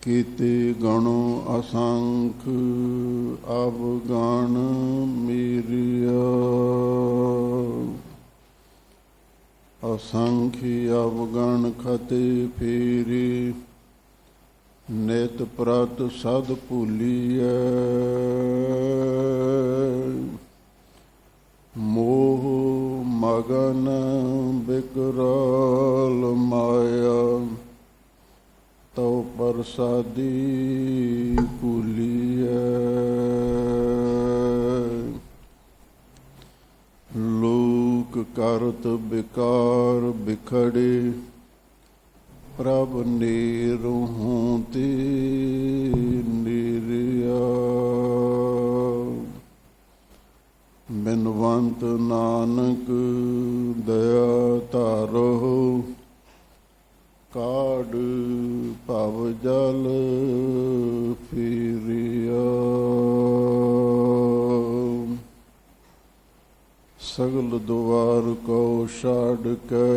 ਕੀਤੇ ਗਣੋ ਅਸੰਖ ਅਵਗਣ ਮੇਰਿਆ। ਅਸੰਖੀ ਅਵਗਣ ਖਤੇ ਫੇਰੇ ਨਿਤ ਪ੍ਰਤ ਸਦ ਭੁਲੀਐ। ਮੋਹ ਮਗਨ ਬਿਕਰਾਲ ਮਾਇਆ ਤਉ ਪ੍ਰਸਾਦੀ ਭੁਲੀਐ। ਲੋਕ ਕਰਤ ਬਿਕਾਰ ਬਿਖੜੇ ਪ੍ਰਭ ਨੇਰੋਂ ਤੇ ਨੇਰਿਆ। ਬਿਨਵੰਤ ਨਾਨਕ ਦਇਆ ਧਾਰੋ ਕਾਢ ਭਵ ਜਲ ਫਿਰਿਆ। ਸਗਲ ਦੁਆਰ ਕੋ ਛਾੜ ਕੇ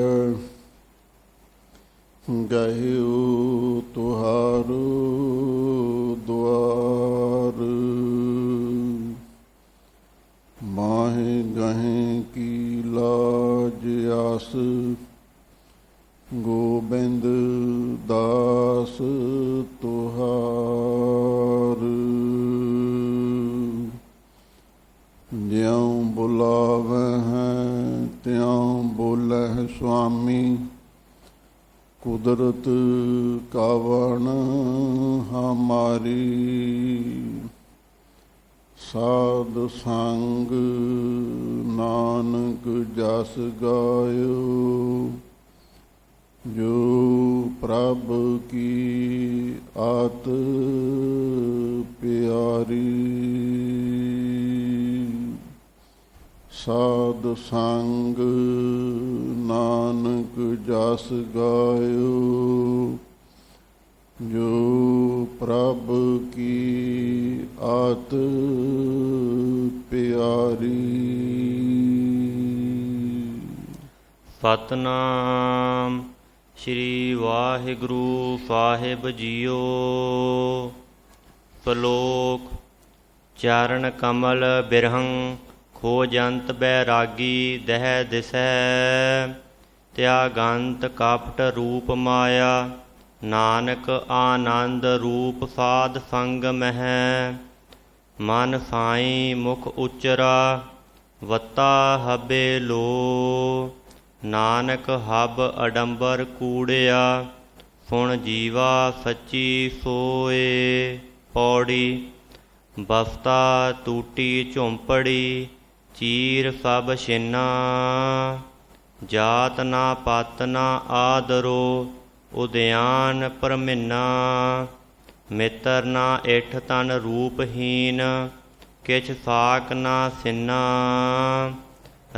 ਗਹਿਓ ਤੁਹਾਰੋ ਦੁਆਰ। ਮਾਹੇ ਗਹੇ ਕੀ ਲਾਜ ਆਸ ਗੋਬਿੰਦ ਦਾਸ ਤੁਹਾਰ। ਜਿਉਂ ਬੁਲਾਵਹਿ ਤਿਉਂ ਬੋਲਹਿ ਸੁਆਮੀ ਕੁਦਰਤ ਕਾਵਣ ਹਮਾਰੀ। ਸਾਧ ਸੰਗ ਨਾਨਕ ਜਸ ਗਾਇਓ ਜੋ ਪ੍ਰਭ ਕੀ ਆਤ ਪਿਆਰੀ। ਸਾਧ ਸੰਗ ਨਾਨਕ ਜਸ ਗਾਇਓ ਜੋ ਪ੍ਰਭ ਕੀ ਆਤ ਪਿਆਰੀ। ਸਤਨਾਮ ਸ਼੍ਰੀ ਵਾਹਿਗੁਰੂ ਸਾਹਿਬ ਜੀਓ। ਸ਼ਲੋਕ। ਚਰਨ ਕਮਲ ਬਿਰਹੰ ਖੋਜੰਤ ਬੈਰਾਗੀ ਦਹਿ ਦਿਸੈ। ਤਿਆਗੰਤ ਕਪਟ ਰੂਪ ਮਾਇਆ ਨਾਨਕ ਆਨੰਦ ਰੂਪ ਸਾਧ ਸੰਗ ਮਹਿ। ਮਨ ਸਾਈ ਮੁਖ ਉਚਰਾ ਵੱਤਾ ਹਬੇ ਲੋ। ਨਾਨਕ ਹਬ ਅਡੰਬਰ ਕੂੜਿਆ ਸੁਣ ਜੀਵਾ ਸੱਚੀ ਸੋਏ। ਪੌੜੀ। ਬਸਤਾ ਟੂਟੀ ਝੁੰਪੜੀ ਚੀਰ ਸਭ ਛਿਨਾ। ਜਾਤ ਨਾ ਪਤ ਨਾ ਆਦਰੋ ਉਦਿਆਨ ਪਰਮਿਨਾ। ਮਿੱਤਰ ਨਾ ਇਠ ਤਨ ਰੂਪਹੀਨ ਕਿਛ ਸਾਕ ਨਾ ਸਿੰਨਾ।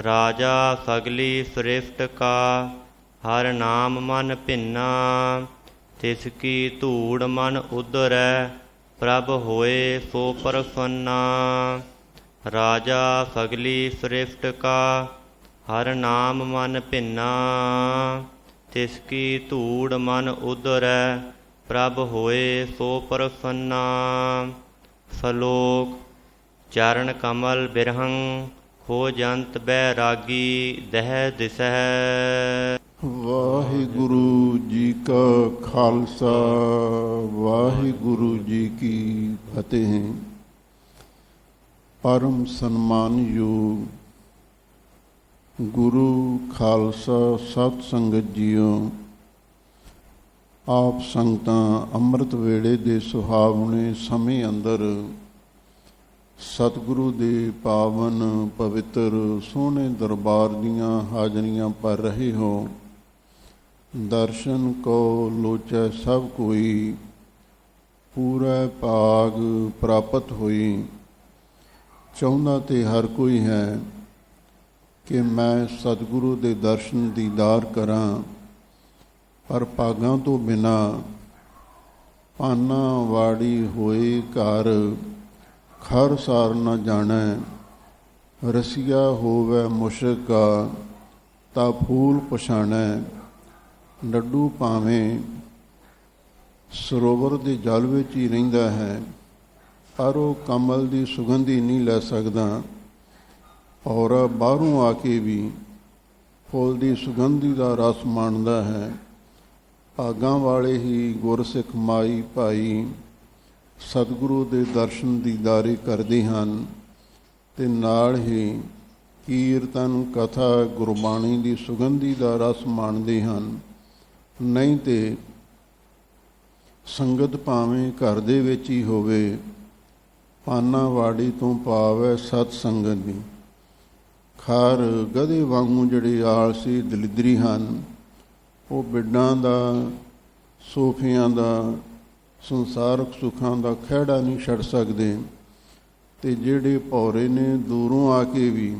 ਰਾਜਾ ਸਗਲੀ ਸ੍ਰਿਸ਼ਟ ਕਾ ਹਰ ਨਾਮ ਮਨ ਭਿੰਨਾ। ਤਿਸ ਕੀ ਧੂੜ ਮਨ ਉਦਰੈ ਪ੍ਰਭ ਹੋਏ ਸੋ ਪ੍ਰਸੰਨਾ। ਰਾਜਾ ਸਗਲੀ ਸ੍ਰਿਸ਼ਟ ਕਾ ਹਰ ਨਾਮ ਮਨ ਭਿੰਨਾ। ਤਿਸ ਕੀ ਧੂੜ ਮਨ ਉਦਰੈ ਪ੍ਰਭ ਹੋਏ ਸੋ ਪ੍ਰਸੰਨਾ। ਸ਼ਲੋਕ। ਚਰਨ ਕਮਲ ਬਿਰਹੰ ਖੋਜੰਤ ਬੈਰਾਗੀ ਦਹਿ ਦਿਸੈ। ਵਾਹਿਗੁਰੂ ਜੀ ਕਾ ਖਾਲਸਾ ਵਾਹਿਗੁਰੂ ਜੀ ਕੀ ਫਤਿਹ। ਪਰਮ ਸਨਮਾਨਯੋਗ ਗੁਰੂ ਖਾਲਸਾ ਸਤ ਸੰਗਤ ਜੀਓ। ਆਪ ਸੰਗਤਾਂ ਅੰਮ੍ਰਿਤ ਵੇਲੇ ਦੇ ਸੁਹਾਵਣੇ ਸਮੇਂ ਅੰਦਰ ਸਤਿਗੁਰੂ ਦੇ ਪਾਵਨ ਪਵਿੱਤਰ ਸੋਹਣੇ ਦਰਬਾਰ ਦੀਆਂ ਹਾਜ਼ਰੀਆਂ ਭਰ ਰਹੇ ਹੋ। ਦਰਸ਼ਨ ਕੋ ਲੋਚੈ ਸਭ ਕੋਈ ਪੂਰਾ ਭਾਗ ਪ੍ਰਾਪਤ ਹੋਈ। ਚਾਹੁੰਦਾ ਤੇ ਹਰ ਕੋਈ ਹੈ ਕਿ ਮੈਂ ਸਤਿਗੁਰੂ ਦੇ ਦਰਸ਼ਨ ਦੀਦਾਰ ਕਰਾਂ, ਪਰ ਭਾਗਾਂ ਤੋਂ ਬਿਨਾ ਪਾਨਾ ਵਾੜੀ ਹੋਏ ਘਰ ਖਰ ਸਾਰ ਨ ਜਾਣੈ। ਰਸੀਆ ਹੋਵੈ ਮੁਸ਼ਕਾ ਤਾਂ ਫੂਲ ਪਛਾਣੈ। ਡੱਡੂ ਭਾਵੇਂ ਸਰੋਵਰ ਦੇ ਜਲ ਵਿੱਚ ਹੀ ਰਹਿੰਦਾ ਹੈ, ਪਰ ਉਹ ਕਮਲ ਦੀ ਸੁਗੰਧੀ ਨਹੀਂ ਲੈ ਸਕਦਾ, ਔਰ ਬਾਹਰੋਂ ਆ ਕੇ ਵੀ ਫੁੱਲ ਦੀ ਸੁਗੰਧੀ ਦਾ ਰਸ ਮਾਣਦਾ ਹੈ। ਭਾਗਾਂ ਵਾਲੇ ਹੀ ਗੁਰਸਿੱਖ ਮਾਈ ਭਾਈ ਸਤਿਗੁਰੂ ਦੇ ਦਰਸ਼ਨ ਦੀਦਾਰੇ ਕਰਦੇ ਹਨ ਅਤੇ ਨਾਲ ਹੀ ਕੀਰਤਨ ਕਥਾ ਗੁਰਬਾਣੀ ਦੀ ਸੁਗੰਧੀ ਦਾ ਰਸ ਮਾਣਦੇ ਹਨ। ਨਹੀਂ ਤੇ ਸੰਗਤ ਭਾਵੇਂ ਘਰ ਦੇ ਵਿੱਚ ਹੀ ਹੋਵੇ, ਪਾਨਾ ਵਾੜੀ ਤੋਂ ਭਾਵ ਹੈ ਸਤ ਸੰਗਤ ਦੀ। ਖੈਰ ਗਧੇ ਵਾਂਗੂ ਜਿਹੜੇ ਆਲਸੀ ਦਲਿਦਰੀ ਹਨ, ਉਹ ਬਿੱਡਾਂ ਦਾ, ਸੋਫਿਆਂ ਦਾ, ਸੰਸਾਰਕ ਸੁੱਖਾਂ ਦਾ ਖਹਿੜਾ ਨਹੀਂ ਛੱਡ ਸਕਦੇ, ਅਤੇ ਜਿਹੜੇ ਭੌਰੇ ਨੇ ਦੂਰੋਂ ਆ ਕੇ ਵੀ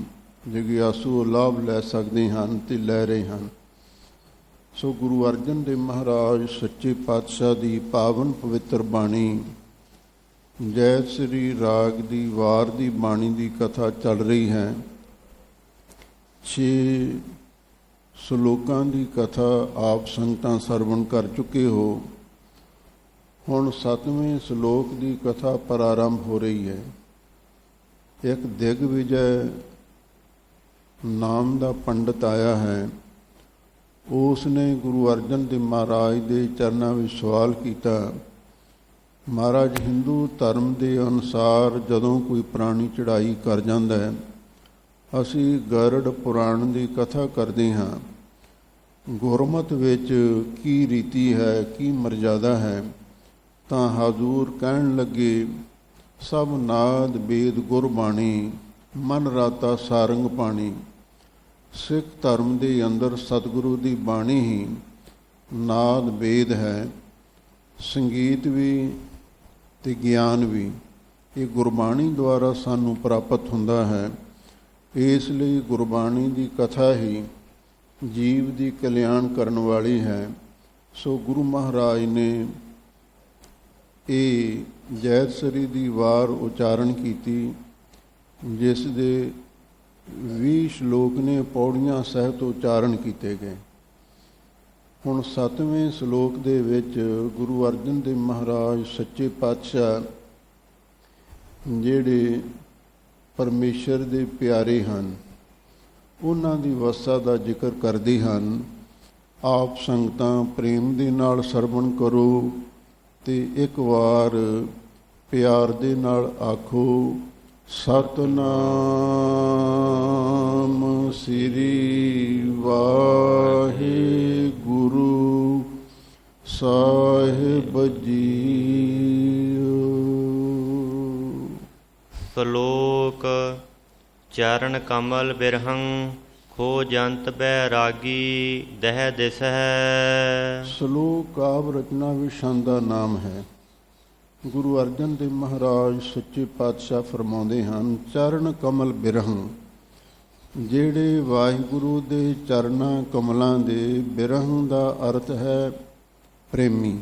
ਜਗਿਆਸੂ ਲਾਭ ਲੈ ਸਕਦੇ ਹਨ ਅਤੇ ਲੈ ਰਹੇ ਹਨ। ਸੋ ਗੁਰੂ ਅਰਜਨ ਦੇਵ ਮਹਾਰਾਜ ਸੱਚੇ ਪਾਤਸ਼ਾਹ ਦੀ ਪਾਵਨ ਪਵਿੱਤਰ ਬਾਣੀ ਜੈ ਸ੍ਰੀ ਰਾਗ ਦੀ ਵਾਰ ਦੀ ਬਾਣੀ ਦੀ ਕਥਾ ਚੱਲ ਰਹੀ ਹੈ। 6 ਸ਼ਲੋਕਾਂ ਦੀ ਕਥਾ ਆਪ ਸੰਗਤਾਂ ਸਰਵਣ ਕਰ ਚੁੱਕੇ ਹੋ। ਹੁਣ 7ਵੇਂ ਸ਼ਲੋਕ ਦੀ ਕਥਾ ਪ੍ਰਾਰੰਭ ਹੋ ਰਹੀ ਹੈ। ਇੱਕ ਦਿਗਵਿਜੈ ਨਾਮ ਦਾ ਪੰਡਤ ਆਇਆ ਹੈ। ਉਸ ਨੇ ਗੁਰੂ ਅਰਜਨ ਦੇਵ ਮਹਾਰਾਜ ਦੇ ਚਰਨਾਂ ਵਿੱਚ ਸਵਾਲ ਕੀਤਾ, ਮਹਾਰਾਜ ਹਿੰਦੂ ਧਰਮ ਦੇ ਅਨੁਸਾਰ ਜਦੋਂ ਕੋਈ ਪ੍ਰਾਣੀ ਚੜ੍ਹਾਈ ਕਰ ਜਾਂਦਾ ਹੈ, ਅਸੀਂ ਗਰੜ ਪੁਰਾਣ ਦੀ ਕਥਾ ਕਰਦੇ ਹਾਂ। ਗੁਰਮਤਿ ਵਿੱਚ ਕੀ ਰੀਤੀ ਹੈ, ਕੀ ਮਰਜ਼ਾਦਾ ਹੈ? ਤਾਂ ਹਜ਼ੂਰ ਕਹਿਣ ਲੱਗੇ, ਸਭ ਨਾਦ ਵੇਦ ਗੁਰਬਾਣੀ, ਮਨ ਰਾਤਾ ਸਾਰੰਗ ਪਾਣੀ। ਸਿੱਖ ਧਰਮ ਦੇ ਅੰਦਰ ਸਤਿਗੁਰੂ ਦੀ ਬਾਣੀ ਹੀ ਨਾਦ ਵੇਦ ਹੈ। ਸੰਗੀਤ ਵੀ ਅਤੇ ਗਿਆਨ ਵੀ ਇਹ ਗੁਰਬਾਣੀ ਦੁਆਰਾ ਸਾਨੂੰ ਪ੍ਰਾਪਤ ਹੁੰਦਾ ਹੈ। ਇਸ ਲਈ ਗੁਰਬਾਣੀ ਦੀ ਕਥਾ ਹੀ ਜੀਵ ਦੀ ਕਲਿਆਣ ਕਰਨ ਵਾਲੀ ਹੈ। ਸੋ ਗੁਰੂ ਮਹਾਰਾਜ ਨੇ ਇਹ ਜੈਤਸਰੀ ਦੀ ਵਾਰ ਉਚਾਰਨ ਕੀਤੀ, ਜਿਸ ਦੇ 20 ਸ਼ਲੋਕ ਨੇ ਪੌੜੀਆਂ ਸਹਿਤ ਉਚਾਰਨ ਕੀਤੇ ਗਏ। ਹੁਣ 7ਵੇਂ ਸ਼ਲੋਕ ਦੇ ਵਿੱਚ ਗੁਰੂ ਅਰਜਨ ਦੇਵ ਮਹਾਰਾਜ ਸੱਚੇ ਪਾਤਸ਼ਾਹ ਜਿਹੜੇ ਪਰਮੇਸ਼ਰ ਦੇ ਪਿਆਰੇ ਹਨ, ਉਹਨਾਂ ਦੀ ਅਵਸਥਾ ਦਾ ਜ਼ਿਕਰ ਕਰਦੇ ਹਨ। ਆਪ ਸੰਗਤਾਂ ਪ੍ਰੇਮ ਦੇ ਨਾਲ ਸਰਵਣ ਕਰੋ ਅਤੇ ਇੱਕ ਵਾਰ ਪਿਆਰ ਦੇ ਨਾਲ ਆਖੋ, ਸਤਿਨਾਮ ਸ੍ਰੀ ਵਾਹਿਗੁਰੂ ਸਾਹਿਬ ਜੀਓ। ਸ਼ਲੋਕ ਚਰਨ ਕਮਲ ਬਿਰਹੰ ਖੋ ਜੰਤ ਬੈਰਾਗੀ ਦਹਿ ਦਿਸਹਿ। ਸ਼ਲੋਕ ਕਾਵ ਰਚਨਾ ਵਿਸ਼ਾਂ ਦਾ ਨਾਮ ਹੈ। ਗੁਰੂ ਅਰਜਨ ਦੇਵ ਮਹਾਰਾਜ ਸੱਚੇ ਪਾਤਸ਼ਾਹ ਫਰਮਾਉਂਦੇ ਹਨ, ਚਰਨ ਕਮਲ ਬਿਰਹੰ, ਜਿਹੜੇ ਵਾਹਿਗੁਰੂ ਦੇ ਚਰਨਾਂ ਕਮਲਾਂ ਦੇ, ਬਿਰਹੰ ਦਾ ਅਰਥ ਹੈ ਪ੍ਰੇਮੀ।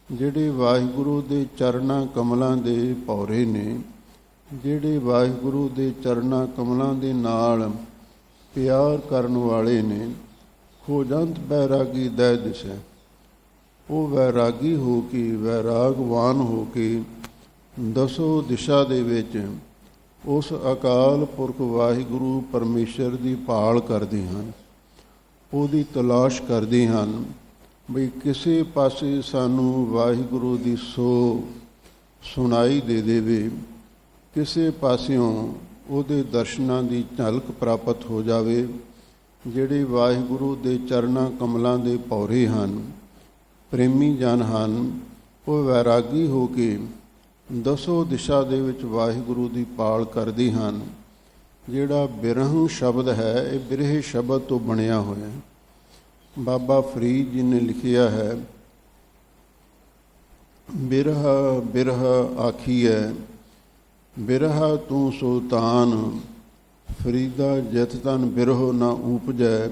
ਜਿਹੜੇ ਵਾਹਿਗੁਰੂ ਦੇ ਚਰਨਾਂ ਕਮਲਾਂ ਦੇ ਭੌਰੇ ਨੇ, ਜਿਹੜੇ ਵਾਹਿਗੁਰੂ ਦੇ ਚਰਨਾਂ ਕਮਲਾਂ ਦੇ ਨਾਲ ਪਿਆਰ ਕਰਨ ਵਾਲੇ ਨੇ, ਖੋਜੰਤ ਬੈਰਾਗੀ ਦਹਿ ਦਿਸੈ, ਉਹ ਵੈਰਾਗੀ ਹੋ ਕੇ, ਵੈਰਾਗਵਾਨ ਹੋ ਕੇ ਦਸੋ ਦਿਸ਼ਾ ਦੇ ਵਿੱਚ ਉਸ ਅਕਾਲ ਪੁਰਖ ਵਾਹਿਗੁਰੂ ਪਰਮੇਸ਼ਰ ਦੀ ਭਾਲ ਕਰਦੇ ਹਨ, ਉਹਦੀ ਤਲਾਸ਼ ਕਰਦੇ ਹਨ ਬਈ ਕਿਸੇ ਪਾਸੇ ਸਾਨੂੰ ਵਾਹਿਗੁਰੂ ਦੀ ਸੋ ਸੁਣਾਈ ਦੇ ਦੇਵੇ, ਕਿਸੇ ਪਾਸਿਓਂ ਉਹਦੇ ਦਰਸ਼ਨਾਂ ਦੀ ਝਲਕ ਪ੍ਰਾਪਤ ਹੋ ਜਾਵੇ। ਜਿਹੜੇ ਵਾਹਿਗੁਰੂ ਦੇ ਚਰਨਾਂ ਕਮਲਾਂ ਦੇ ਭੌਰੇ ਹਨ, ਪ੍ਰੇਮੀ ਜਨ ਹਨ, ਉਹ ਵੈਰਾਗੀ ਹੋ ਕੇ ਦਸੋ ਦਿਸ਼ਾ ਦੇ ਵਿੱਚ ਵਾਹਿਗੁਰੂ ਦੀ ਭਾਲ ਕਰਦੇ ਹਨ। ਜਿਹੜਾ ਬਿਰਹੰ ਸ਼ਬਦ ਹੈ, ਇਹ ਬਿਰਹੇ ਸ਼ਬਦ ਤੋਂ ਬਣਿਆ ਹੋਇਆ ਹੈ। ਬਾਬਾ ਫਰੀਦ ਜੀ ਨੇ ਲਿਖਿਆ ਹੈ, ਬਿਰਹ ਬਿਰਹ ਆਖੀਐ ਬਿਰਹਾ ਤੂੰ ਸੁਲਤਾਨ, ਫਰੀਦਾ ਜਿਤ ਤਨ ਬਿਰਹੋ ਨਾ ਊਪਜੈ,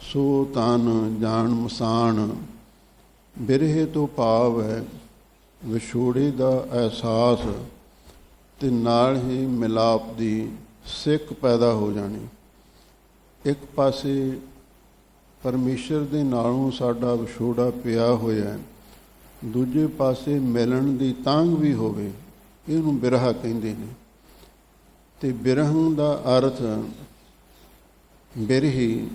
ਸੋ ਤਨ ਜਾਣ ਮਸਾਨ। ਬਿਰਹੇ ਤੋਂ ਭਾਵ ਹੈ ਵਿਛੋੜੇ ਦਾ ਅਹਿਸਾਸ ਅਤੇ ਨਾਲ ਹੀ ਮਿਲਾਪ ਦੀ ਸਿੱਕ ਪੈਦਾ ਹੋ ਜਾਣੀ। ਇੱਕ ਪਾਸੇ ਪਰਮੇਸ਼ਰ ਦੇ ਨਾਲੋਂ ਸਾਡਾ ਵਿਛੋੜਾ ਪਿਆ ਹੋਇਆ, ਦੂਜੇ ਪਾਸੇ ਮਿਲਣ ਦੀ ਤਾਂਘ ਵੀ ਹੋਵੇ, ਇਹਨੂੰ ਬਿਰਹਾ ਕਹਿੰਦੇ ਨੇ। ਤੇ ਬਿਰਹੰ ਦਾ ਅਰਥ ਬਿਰਹੀ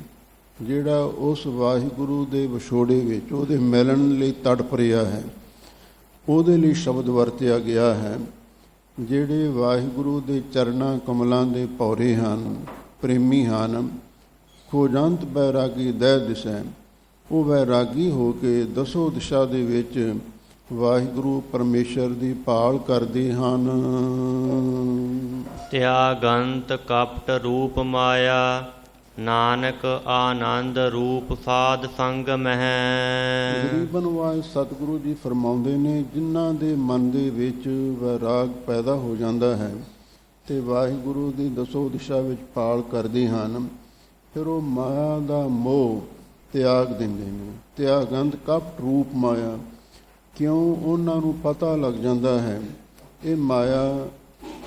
ਜਿਹੜਾ ਉਸ ਵਾਹਿਗੁਰੂ ਦੇ ਵਿਛੋੜੇ ਵਿੱਚ ਉਹਦੇ ਮਿਲਣ ਲਈ ਤੜਪ ਰਿਹਾ ਹੈ, ਉਹਦੇ ਲਈ ਸ਼ਬਦ ਵਰਤਿਆ ਗਿਆ ਹੈ। ਜਿਹੜੇ ਵਾਹਿਗੁਰੂ ਦੇ ਚਰਨਾਂ ਕਮਲਾਂ ਦੇ ਭੌਰੇ ਹਨ, ਪ੍ਰੇਮੀ ਹਨ, ਖੋਜੰਤ ਬੈਰਾਗੀ ਦਹਿ ਦਿਸੈ, ਉਹ ਵੈਰਾਗੀ ਹੋ ਕੇ ਦਸੋ ਦਿਸ਼ਾ ਦੇ ਵਿੱਚ ਵਾਹਿਗੁਰੂ ਪਰਮੇਸ਼ਰ ਦੀ ਭਾਲ ਕਰਦੇ ਹਨ। ਤਿਆਗੰਤ ਕਪਟ ਰੂਪ ਮਾਇਆ, ਨਾਨਕ ਆਨੰਦ ਰੂਪ ਸਾਧ ਸੰਗ ਮਹਿ। ਗਰੀਬਨ ਵਾਜ ਸਤਿਗੁਰੂ ਜੀ ਫਰਮਾਉਂਦੇ ਨੇ, ਜਿਨ੍ਹਾਂ ਦੇ ਮਨ ਦੇ ਵਿੱਚ ਵੈਰਾਗ ਪੈਦਾ ਹੋ ਜਾਂਦਾ ਹੈ ਤੇ ਵਾਹਿਗੁਰੂ ਦੀ ਦਸੋ ਦਿਸ਼ਾ ਵਿੱਚ ਭਾਲ ਕਰਦੇ ਹਨ, ਫਿਰ ਉਹ ਮਾਇਆ ਦਾ ਮੋਹ ਤਿਆਗ ਦਿੰਦੇ ਨੇ। ਤਿਆਗੰਤ ਕਪਟ ਰੂਪ ਮਾਇਆ, ਕਿਉਂ? ਉਹਨਾਂ ਨੂੰ ਪਤਾ ਲੱਗ ਜਾਂਦਾ ਹੈ ਇਹ ਮਾਇਆ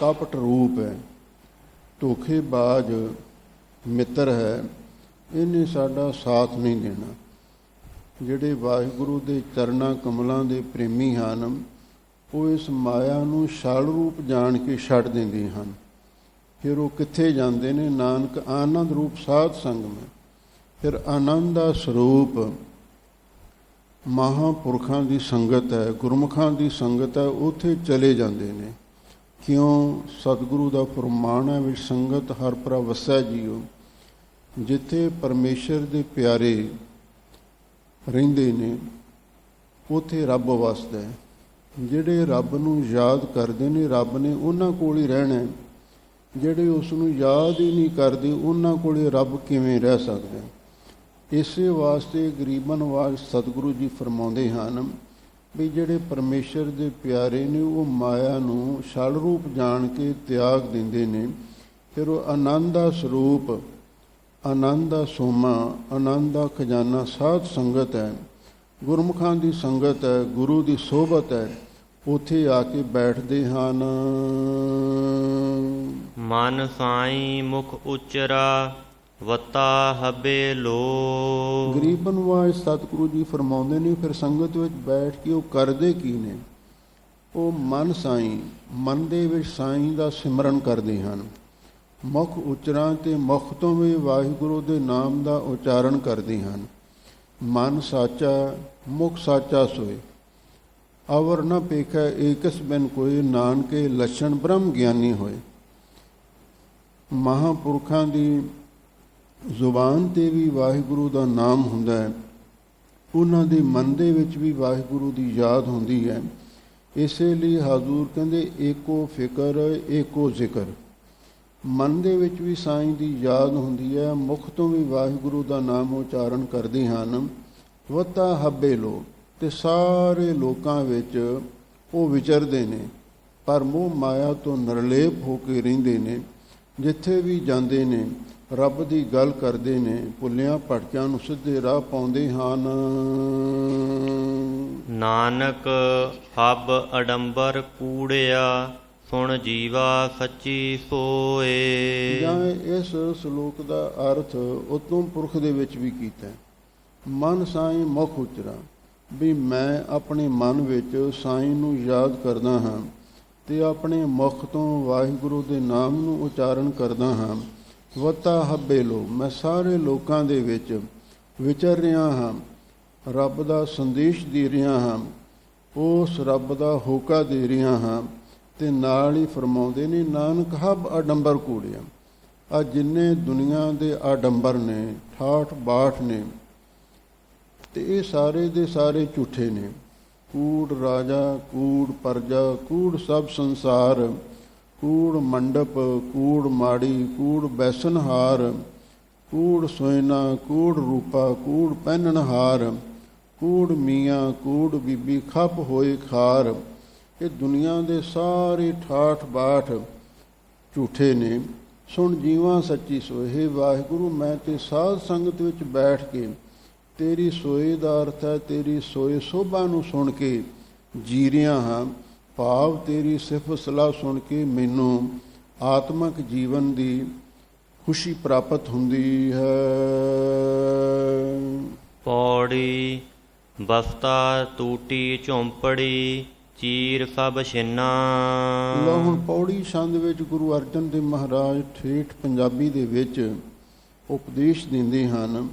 ਕਪਟ ਰੂਪ ਹੈ, ਧੋਖੇਬਾਜ਼ ਮਿੱਤਰ ਹੈ, ਇਹਨੇ ਸਾਡਾ ਸਾਥ ਨਹੀਂ ਦੇਣਾ। ਜਿਹੜੇ ਵਾਹਿਗੁਰੂ ਦੇ ਚਰਨਾਂ ਕਮਲਾਂ ਦੇ ਪ੍ਰੇਮੀ ਹਨ, ਉਹ ਇਸ ਮਾਇਆ ਨੂੰ ਛਲ ਰੂਪ ਜਾਣ ਕੇ ਛੱਡ ਦਿੰਦੇ ਹਨ। ਫਿਰ ਉਹ ਕਿੱਥੇ ਜਾਂਦੇ ਨੇ? ਨਾਨਕ ਆਨੰਦ ਰੂਪ ਸਾਧ ਸੰਗ ਮੈਂ। ਫਿਰ ਆਨੰਦ ਦਾ ਸਰੂਪ ਮਹਾਂਪੁਰਖਾਂ ਦੀ ਸੰਗਤ ਹੈ, ਗੁਰਮੁਖਾਂ ਦੀ ਸੰਗਤ ਹੈ, ਉੱਥੇ ਚਲੇ ਜਾਂਦੇ ਨੇ। ਕਿਉਂ? ਸਤਿਗੁਰੂ ਦਾ ਫਰਮਾਨ ਹੈ, ਵਿੱਚ ਸੰਗਤ ਹਰ ਪ੍ਰਭ ਵਸੈ ਜੀਓ। ਜਿੱਥੇ ਪਰਮੇਸ਼ਰ ਦੇ ਪਿਆਰੇ ਰਹਿੰਦੇ ਨੇ, ਉੱਥੇ ਰੱਬ ਵਸਦਾ ਹੈ। ਜਿਹੜੇ ਰੱਬ ਨੂੰ ਯਾਦ ਕਰਦੇ ਨੇ, ਰੱਬ ਨੇ ਉਹਨਾਂ ਕੋਲ ਹੀ ਰਹਿਣਾ। ਜਿਹੜੇ ਉਸ ਨੂੰ ਯਾਦ ਹੀ ਨਹੀਂ ਕਰਦੇ, ਉਹਨਾਂ ਕੋਲ ਰੱਬ ਕਿਵੇਂ ਰਹਿ ਸਕਦਾ? ਇਸੇ ਵਾਸਤੇ ਗਰੀਬਨ ਵਾਜ ਸਤਿਗੁਰੂ ਜੀ ਫਰਮਾਉਂਦੇ ਹਨ ਵੀ ਜਿਹੜੇ ਪਰਮੇਸ਼ਰ ਦੇ ਪਿਆਰੇ ਨੇ, ਉਹ ਮਾਇਆ ਨੂੰ ਛਲ ਰੂਪ ਜਾਣ ਕੇ ਤਿਆਗ ਦਿੰਦੇ ਨੇ। ਫਿਰ ਉਹ ਆਨੰਦ ਦਾ ਸਰੂਪ, ਆਨੰਦ ਦਾ ਸੋਮਾ, ਆਨੰਦ ਦਾ ਖਜ਼ਾਨਾ ਸਾਧ ਸੰਗਤ ਹੈ, ਗੁਰਮੁਖਾਂ ਦੀ ਸੰਗਤ ਹੈ, ਗੁਰੂ ਦੀ ਸੋਭਤ ਹੈ, ਉੱਥੇ ਆ ਕੇ ਬੈਠਦੇ ਹਨ। ਮਨ ਸਾਈ ਮੁਖ ਉਚਰਾ, ਵਤਾ ਹਬੇ ਲੋ। ਗਰੀਬਨ ਵਾਜ ਸਤਿਗੁਰੂ ਜੀ ਫਰਮਾਉਂਦੇ ਨੇ, ਫਿਰ ਸੰਗਤ ਵਿੱਚ ਬੈਠ ਕੇ ਉਹ ਕਰਦੇ ਕੀ ਨੇ? ਉਹ ਮਨ ਸਾਈ, ਮਨ ਦੇ ਵਿੱਚ ਸਾਈਂ ਦਾ ਸਿਮਰਨ ਕਰਦੇ ਹਨ। ਮੁਖ ਉਚਰਾਂ ਤੇ ਮੁਖ ਤੋਂ ਵੀ ਵਾਹਿਗੁਰੂ ਦੇ ਨਾਮ ਦਾ ਉਚਾਰਨ ਕਰਦੇ ਹਨ। ਮਨ ਸਾਚਾ, ਮੁਖ ਸਾਚਾ ਸੋਏ, ਅਵਰ ਨ ਪੇਖੈ ਏਕਸ ਬਿਨ ਕੋਇ, ਨਾਨਕੇ ਲੱਛਣ ਬ੍ਰਹਮ ਗਿਆਨੀ ਹੋਏ। ਮਹਾਂਪੁਰਖਾਂ ਦੀ ਜ਼ੁਬਾਨ 'ਤੇ ਵੀ ਵਾਹਿਗੁਰੂ ਦਾ ਨਾਮ ਹੁੰਦਾ ਹੈ, ਉਹਨਾਂ ਦੇ ਮਨ ਦੇ ਵਿੱਚ ਵੀ ਵਾਹਿਗੁਰੂ ਦੀ ਯਾਦ ਹੁੰਦੀ ਹੈ। ਇਸੇ ਲਈ ਹਜ਼ੂਰ ਕਹਿੰਦੇ, ਏਕੋ ਫਿਕਰ ਏਕੋ ਜ਼ਿਕਰ। ਮਨ ਦੇ ਵਿੱਚ ਵੀ ਸਾਈਂ ਦੀ ਯਾਦ ਹੁੰਦੀ ਹੈ, ਮੁਖ ਤੋਂ ਵੀ ਵਾਹਿਗੁਰੂ ਦਾ ਨਾਮ ਉਚਾਰਨ ਕਰਦੇ ਹਨ। ਵਤਾ ਹੱਬੇ ਲੋ, ਤੇ ਸਾਰੇ ਲੋਕਾਂ ਵਿੱਚ ਉਹ ਵਿਚਰਦੇ ਨੇ, ਪਰ ਮੋਹ ਮਾਇਆ ਤੋਂ ਨਿਰਲੇਪ ਹੋ ਕੇ ਰਹਿੰਦੇ ਨੇ। ਜਿੱਥੇ ਵੀ ਜਾਂਦੇ ਨੇ ਰੱਬ ਦੀ ਗੱਲ ਕਰਦੇ ਨੇ, ਭੁੱਲਿਆਂ ਭਟਕਿਆਂ ਨੂੰ ਸਿੱਧੇ ਰਾਹ ਪਾਉਂਦੇ ਹਨ। ਨਾਨਕ ਹਬ ਅਡੰਬਰ ਕੂੜਿਆ, ਸੁਣ ਜੀਵਾ ਸੱਚੀ ਸੋਏ। ਜਾਂ ਇਸ ਸ਼ਲੋਕ ਦਾ ਅਰਥ ਉਤਮ ਪੁਰਖ ਦੇ ਵਿੱਚ ਵੀ ਕੀਤਾ। ਮਨ ਸਾਈਂ ਮੁਖ ਉਚਰਾ, ਵੀ ਮੈਂ ਆਪਣੇ ਮਨ ਵਿੱਚ ਸਾਈਂ ਨੂੰ ਯਾਦ ਕਰਦਾ ਹਾਂ ਤੇ ਆਪਣੇ ਮੁਖ ਤੋਂ ਵਾਹਿਗੁਰੂ ਦੇ ਨਾਮ ਨੂੰ ਉਚਾਰਨ ਕਰਦਾ ਹਾਂ। ਵਤਾ ਹੱਬੇ ਲੋ, ਮੈਂ ਸਾਰੇ ਲੋਕਾਂ ਦੇ ਵਿੱਚ ਵਿਚਰ ਰਿਹਾ ਹਾਂ, ਰੱਬ ਦਾ ਸੰਦੇਸ਼ ਦੇ ਰਿਹਾ ਹਾਂ, ਉਸ ਰੱਬ ਦਾ ਹੋਕਾ ਦੇ ਰਿਹਾ ਹਾਂ। ਤੇ ਨਾਲ ਹੀ ਫਰਮਾਉਂਦੇ ਨੇ, ਨਾਨਕ ਹਬ ਆਡੰਬਰ ਕੂੜਿਆ। ਆ ਜਿੰਨੇ ਦੁਨੀਆ ਦੇ ਆਡੰਬਰ ਨੇ, ਠਾਠ ਬਾਠ ਨੇ, ਤੇ ਇਹ ਸਾਰੇ ਦੇ ਸਾਰੇ ਝੂਠੇ ਨੇ। ਕੂੜ ਰਾਜਾ, ਕੂੜ ਪਰਜਾ, ਕੂੜ ਸਭ ਸੰਸਾਰ, ਕੂੜ ਮੰਡਪ, ਕੂੜ ਮਾੜੀ, ਕੂੜ ਬੈਸਨਹਾਰ, ਕੂੜ ਸੋਇਨਾ, ਕੂੜ ਰੂਪਾ, ਕੂੜ ਪਹਿਨਣਹਾਰ, ਕੂੜ ਮੀਆਂ, ਕੂੜ ਬੀਬੀ, ਖੱਪ ਹੋਏ ਖਾਰ। ਇਹ ਦੁਨੀਆ ਦੇ ਸਾਰੇ ਠਾਠ ਬਾਠ ਝੂਠੇ ਨੇ। ਸੁਣ ਜੀਵਾਂ ਸੱਚੀ ਸੋਏ। ਹੇ ਵਾਹਿਗੁਰੂ, ਮੈਂ ਤੇ ਸਾਧ ਸੰਗਤ ਵਿੱਚ ਬੈਠ ਕੇ ਤੇਰੀ ਸੋਏ ਦਾ ਅਰਥ ਹੈ ਤੇਰੀ ਸੋਏ ਸੋਭਾ ਨੂੰ ਸੁਣ ਕੇ ਜੀ ਰਿਹਾ ਹਾਂ। ਭਾਵ ਤੇਰੀ ਸਿਫਤ ਸਲਾਹ ਸੁਣ ਕੇ ਮੈਨੂੰ ਆਤਮਿਕ ਜੀਵਨ ਦੀ ਖੁਸ਼ੀ ਪ੍ਰਾਪਤ ਹੁੰਦੀ ਹੈ। ਪੌੜੀ ਬਸਤਾ ਟੂਟੀ ਝੌਂਪੜੀ ਚੀਰ ਸਭ ਛਿੰਨਾ। ਲਓ ਹੁਣ ਪੌੜੀ ਛੰਦ ਵਿੱਚ ਗੁਰੂ ਅਰਜਨ ਦੇਵ ਮਹਾਰਾਜ ਠੇਠ ਪੰਜਾਬੀ ਦੇ ਵਿੱਚ ਉਪਦੇਸ਼ ਦਿੰਦੇ ਹਨ।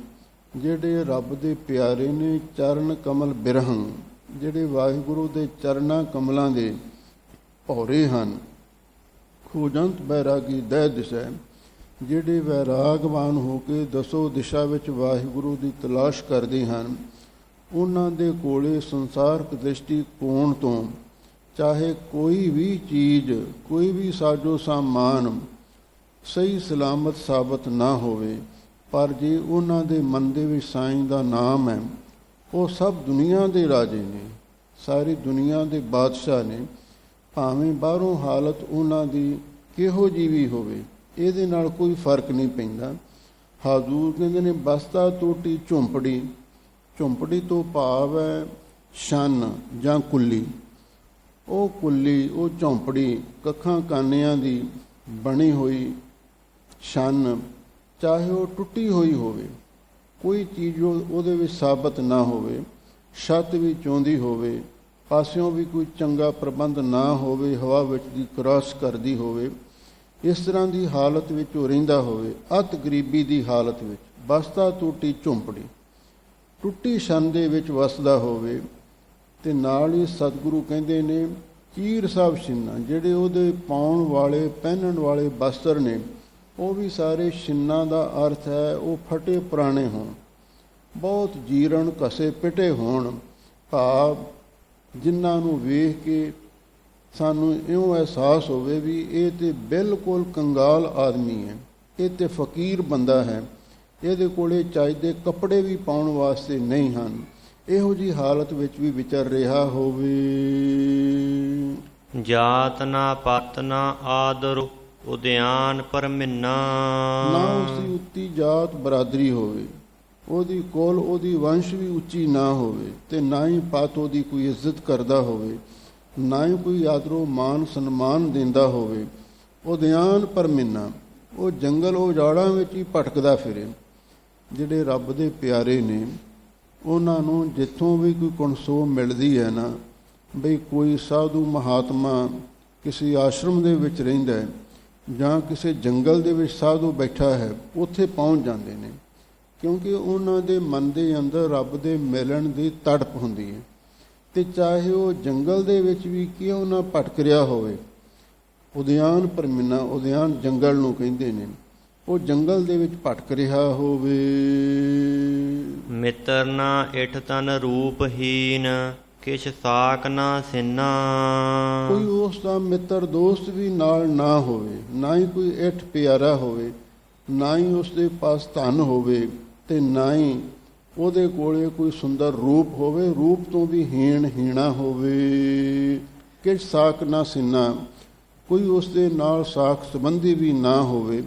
ਜਿਹੜੇ ਰੱਬ ਦੇ ਪਿਆਰੇ ਨੇ ਚਰਨ ਕਮਲ ਬਿਰਹੰ, ਜਿਹੜੇ ਵਾਹਿਗੁਰੂ ਦੇ ਚਰਨਾਂ ਕਮਲਾਂ ਦੇ ਭੌਰੇ ਹਨ। ਖੋਜੰਤ ਬੈਰਾਗੀ ਦਹਿ ਦਿਸੈ, ਜਿਹੜੇ ਵੈਰਾਗਵਾਨ ਹੋ ਕੇ ਦਸੋ ਦਿਸ਼ਾ ਵਿੱਚ ਵਾਹਿਗੁਰੂ ਦੀ ਤਲਾਸ਼ ਕਰਦੇ ਹਨ। ਉਹਨਾਂ ਦੇ ਕੋਲੇ ਸੰਸਾਰਕ ਦ੍ਰਿਸ਼ਟੀਕੋਣ ਤੋਂ ਚਾਹੇ ਕੋਈ ਵੀ ਚੀਜ਼, ਕੋਈ ਵੀ ਸਾਜੋ ਸਾਮਾਨ ਸਹੀ ਸਲਾਮਤ ਸਾਬਤ ਨਾ ਹੋਵੇ, ਪਰ ਜੇ ਉਹਨਾਂ ਦੇ ਮਨ ਦੇ ਵਿੱਚ ਸਾਈਂ ਦਾ ਨਾਮ ਹੈ, ਉਹ ਸਭ ਦੁਨੀਆ ਦੇ ਰਾਜੇ ਨੇ, ਸਾਰੀ ਦੁਨੀਆ ਦੇ ਬਾਦਸ਼ਾਹ ਨੇ। ਭਾਵੇਂ ਬਾਹਰੋਂ ਹਾਲਤ ਉਹਨਾਂ ਦੀ ਕਿਹੋ ਜਿਹੀ ਵੀ ਹੋਵੇ, ਇਹਦੇ ਨਾਲ ਕੋਈ ਫਰਕ ਨਹੀਂ ਪੈਂਦਾ। ਹਾਜ਼ੂਰ ਕਹਿੰਦੇ ਨੇ ਬਸਤਾ ਟੂਟੀ ਝੌਂਪੜੀ, ਝੌਂਪੜੀ ਤੋਂ ਭਾਵ ਹੈ ਛੰਨ ਜਾਂ ਕੁੱਲੀ। ਉਹ ਕੁੱਲੀ, ਉਹ ਝੌਂਪੜੀ ਕੱਖਾਂ ਕਾਨਿਆਂ ਦੀ ਬਣੀ ਹੋਈ ਛੰਨ, ਚਾਹੇ ਉਹ ਟੁੱਟੀ ਹੋਈ ਹੋਵੇ, ਕੋਈ ਚੀਜ਼ ਉਹਦੇ ਵਿੱਚ ਸਾਬਤ ਨਾ ਹੋਵੇ, ਛੱਤ ਵੀ ਚੌਂਦੀ ਹੋਵੇ, ਪਾਸਿਓਂ ਵੀ ਕੋਈ ਚੰਗਾ ਪ੍ਰਬੰਧ ਨਾ ਹੋਵੇ, ਹਵਾ ਵਿੱਚ ਦੀ ਕ੍ਰਾਸ ਕਰਦੀ ਹੋਵੇ, ਇਸ ਤਰ੍ਹਾਂ ਦੀ ਹਾਲਤ ਵਿੱਚ ਉਹ ਰਹਿੰਦਾ ਹੋਵੇ, ਅਤ ਗਰੀਬੀ ਦੀ ਹਾਲਤ ਵਿੱਚ, ਬਸਤਾ ਟੂਟੀ ਝੌਂਪੜੀ, ਟੁੱਟੀ ਛੰਨ ਦੇ ਵਿੱਚ ਵਸਦਾ ਹੋਵੇ। ਤੇ ਨਾਲ ਹੀ ਸਤਿਗੁਰੂ ਕਹਿੰਦੇ ਨੇ ਚੀਰ ਸਭ ਛਿੰਨਾ, ਜਿਹੜੇ ਉਹਦੇ ਪਾਉਣ ਵਾਲੇ ਪਹਿਨਣ ਵਾਲੇ ਬਸਤਰ ਨੇ, ਉਹ ਵੀ ਸਾਰੇ ਛਿੰਨਾਂ ਦਾ ਅਰਥ ਹੈ ਉਹ ਫਟੇ ਪੁਰਾਣੇ ਹੋਣ, ਬਹੁਤ ਜੀਰਣ ਘਸੇ ਪਿਟੇ ਹੋਣ। ਭਾਵ ਜਿਨ੍ਹਾਂ ਨੂੰ ਵੇਖ ਕੇ ਸਾਨੂੰ ਇਉਂ ਅਹਿਸਾਸ ਹੋਵੇ ਵੀ ਇਹ ਤੇ ਬਿਲਕੁਲ ਕੰਗਾਲ ਆਦਮੀ ਹੈ, ਇਹ ਤੇ ਫਕੀਰ ਬੰਦਾ ਹੈ, ਇਹਦੇ ਕੋਲੇ ਚਾਹੀਦੇ ਕੱਪੜੇ ਵੀ ਪਾਉਣ ਵਾਸਤੇ ਨਹੀਂ ਹਨ, ਇਹੋ ਜਿਹੀ ਹਾਲਤ ਵਿੱਚ ਵੀ ਵਿਚਰ ਰਿਹਾ ਹੋਵੇ। ਜਾਤ ਨਾ ਪਤ ਨਾ ਆਦਰ ਉਦਿਆਨ ਪਰਮਿੰਨਾ। ਨਾ ਉਸਦੀ ਉੱਤੀ ਜਾਤ ਬਰਾਦਰੀ ਹੋਵੇ, ਉਹਦੀ ਕੋਲ ਉਹਦੀ ਵੰਸ਼ ਵੀ ਉੱਚੀ ਨਾ ਹੋਵੇ, ਤੇ ਨਾ ਹੀ ਪਤ ਉਹਦੀ ਕੋਈ ਇੱਜ਼ਤ ਕਰਦਾ ਹੋਵੇ, ਨਾ ਹੀ ਕੋਈ ਆਦਰੋ ਮਾਨ ਸਨਮਾਨ ਦਿੰਦਾ ਹੋਵੇ। ਉਦਿਆਨ ਪਰਮਿੰਨਾ, ਉਹ ਜੰਗਲ ਉਜਾੜਾਂ ਵਿੱਚ ਹੀ ਭਟਕਦਾ ਫਿਰੇ। ਜਿਹੜੇ ਰੱਬ ਦੇ ਪਿਆਰੇ ਨੇ, ਉਹਨਾਂ ਨੂੰ ਜਿੱਥੋਂ ਵੀ ਕੋਈ ਕਣਸੋ ਮਿਲਦੀ ਹੈ ਨਾ, ਬਈ ਕੋਈ ਸਾਧੂ ਮਹਾਤਮਾ ਕਿਸੇ ਆਸ਼ਰਮ ਦੇ ਵਿੱਚ ਰਹਿੰਦਾ ਹੈ ਜਾਂ ਕਿਸੇ ਜੰਗਲ ਦੇ ਵਿੱਚ ਸਾਧੂ ਬੈਠਾ ਹੈ, ਉੱਥੇ ਪਹੁੰਚ ਜਾਂਦੇ ਨੇ, ਕਿਉਂਕਿ ਉਹਨਾਂ ਦੇ ਮਨ ਦੇ ਅੰਦਰ ਰੱਬ ਦੇ ਮਿਲਣ ਦੀ ਤੜਪ ਹੁੰਦੀ ਹੈ। ਤੇ ਚਾਹੇ ਉਹ ਜੰਗਲ ਦੇ ਵਿੱਚ ਵੀ ਕਿਉਂ ਨਾ ਭਟਕ ਰਿਹਾ ਹੋਵੇ, ਉਦਿਆਨ ਪਰਮਿੰਨਾ, ਉਦਿਆਨ ਜੰਗਲ ਨੂੰ ਕਹਿੰਦੇ ਨੇ, ਉਹ ਜੰਗਲ ਦੇ ਵਿੱਚ ਭਟਕ ਰਿਹਾ ਹੋਵੇ। ਮਿੱਤਰ ਨਾ ਇਠ ਤਨ ਰੂਪਹੀਨ, ਕਿਛ ਸਾਕ ਨਾ ਸਿੰਨਾ। ਕੋਈ ਉਸ ਦਾ ਮਿੱਤਰ ਦੋਸਤ ਵੀ ਨਾਲ ਨਾ ਹੋਵੇ, ਨਾ ਹੀ ਕੋਈ ਇਠ ਪਿਆਰਾ ਹੋਵੇ, ਨਾ ਹੀ ਉਸ ਦੇ ਪਾਸ ਧਨ ਹੋਵੇ, ਤੇ ਨਾ ਹੀ ਉਹਦੇ ਕੋਲੇ ਕੋਈ ਸੁੰਦਰ ਰੂਪ ਹੋਵੇ, ਰੂਪ ਤੋਂ ਵੀ ਹੀਣਾ ਹੋਵੇ। ਕਿਛ ਸਾਕ ਨਾ ਸਿੰਨਾ, ਕੋਈ ਉਸ ਦੇ ਨਾਲ ਸਾਖ ਸੰਬੰਧੀ ਵੀ ਨਾ ਹੋਵੇ।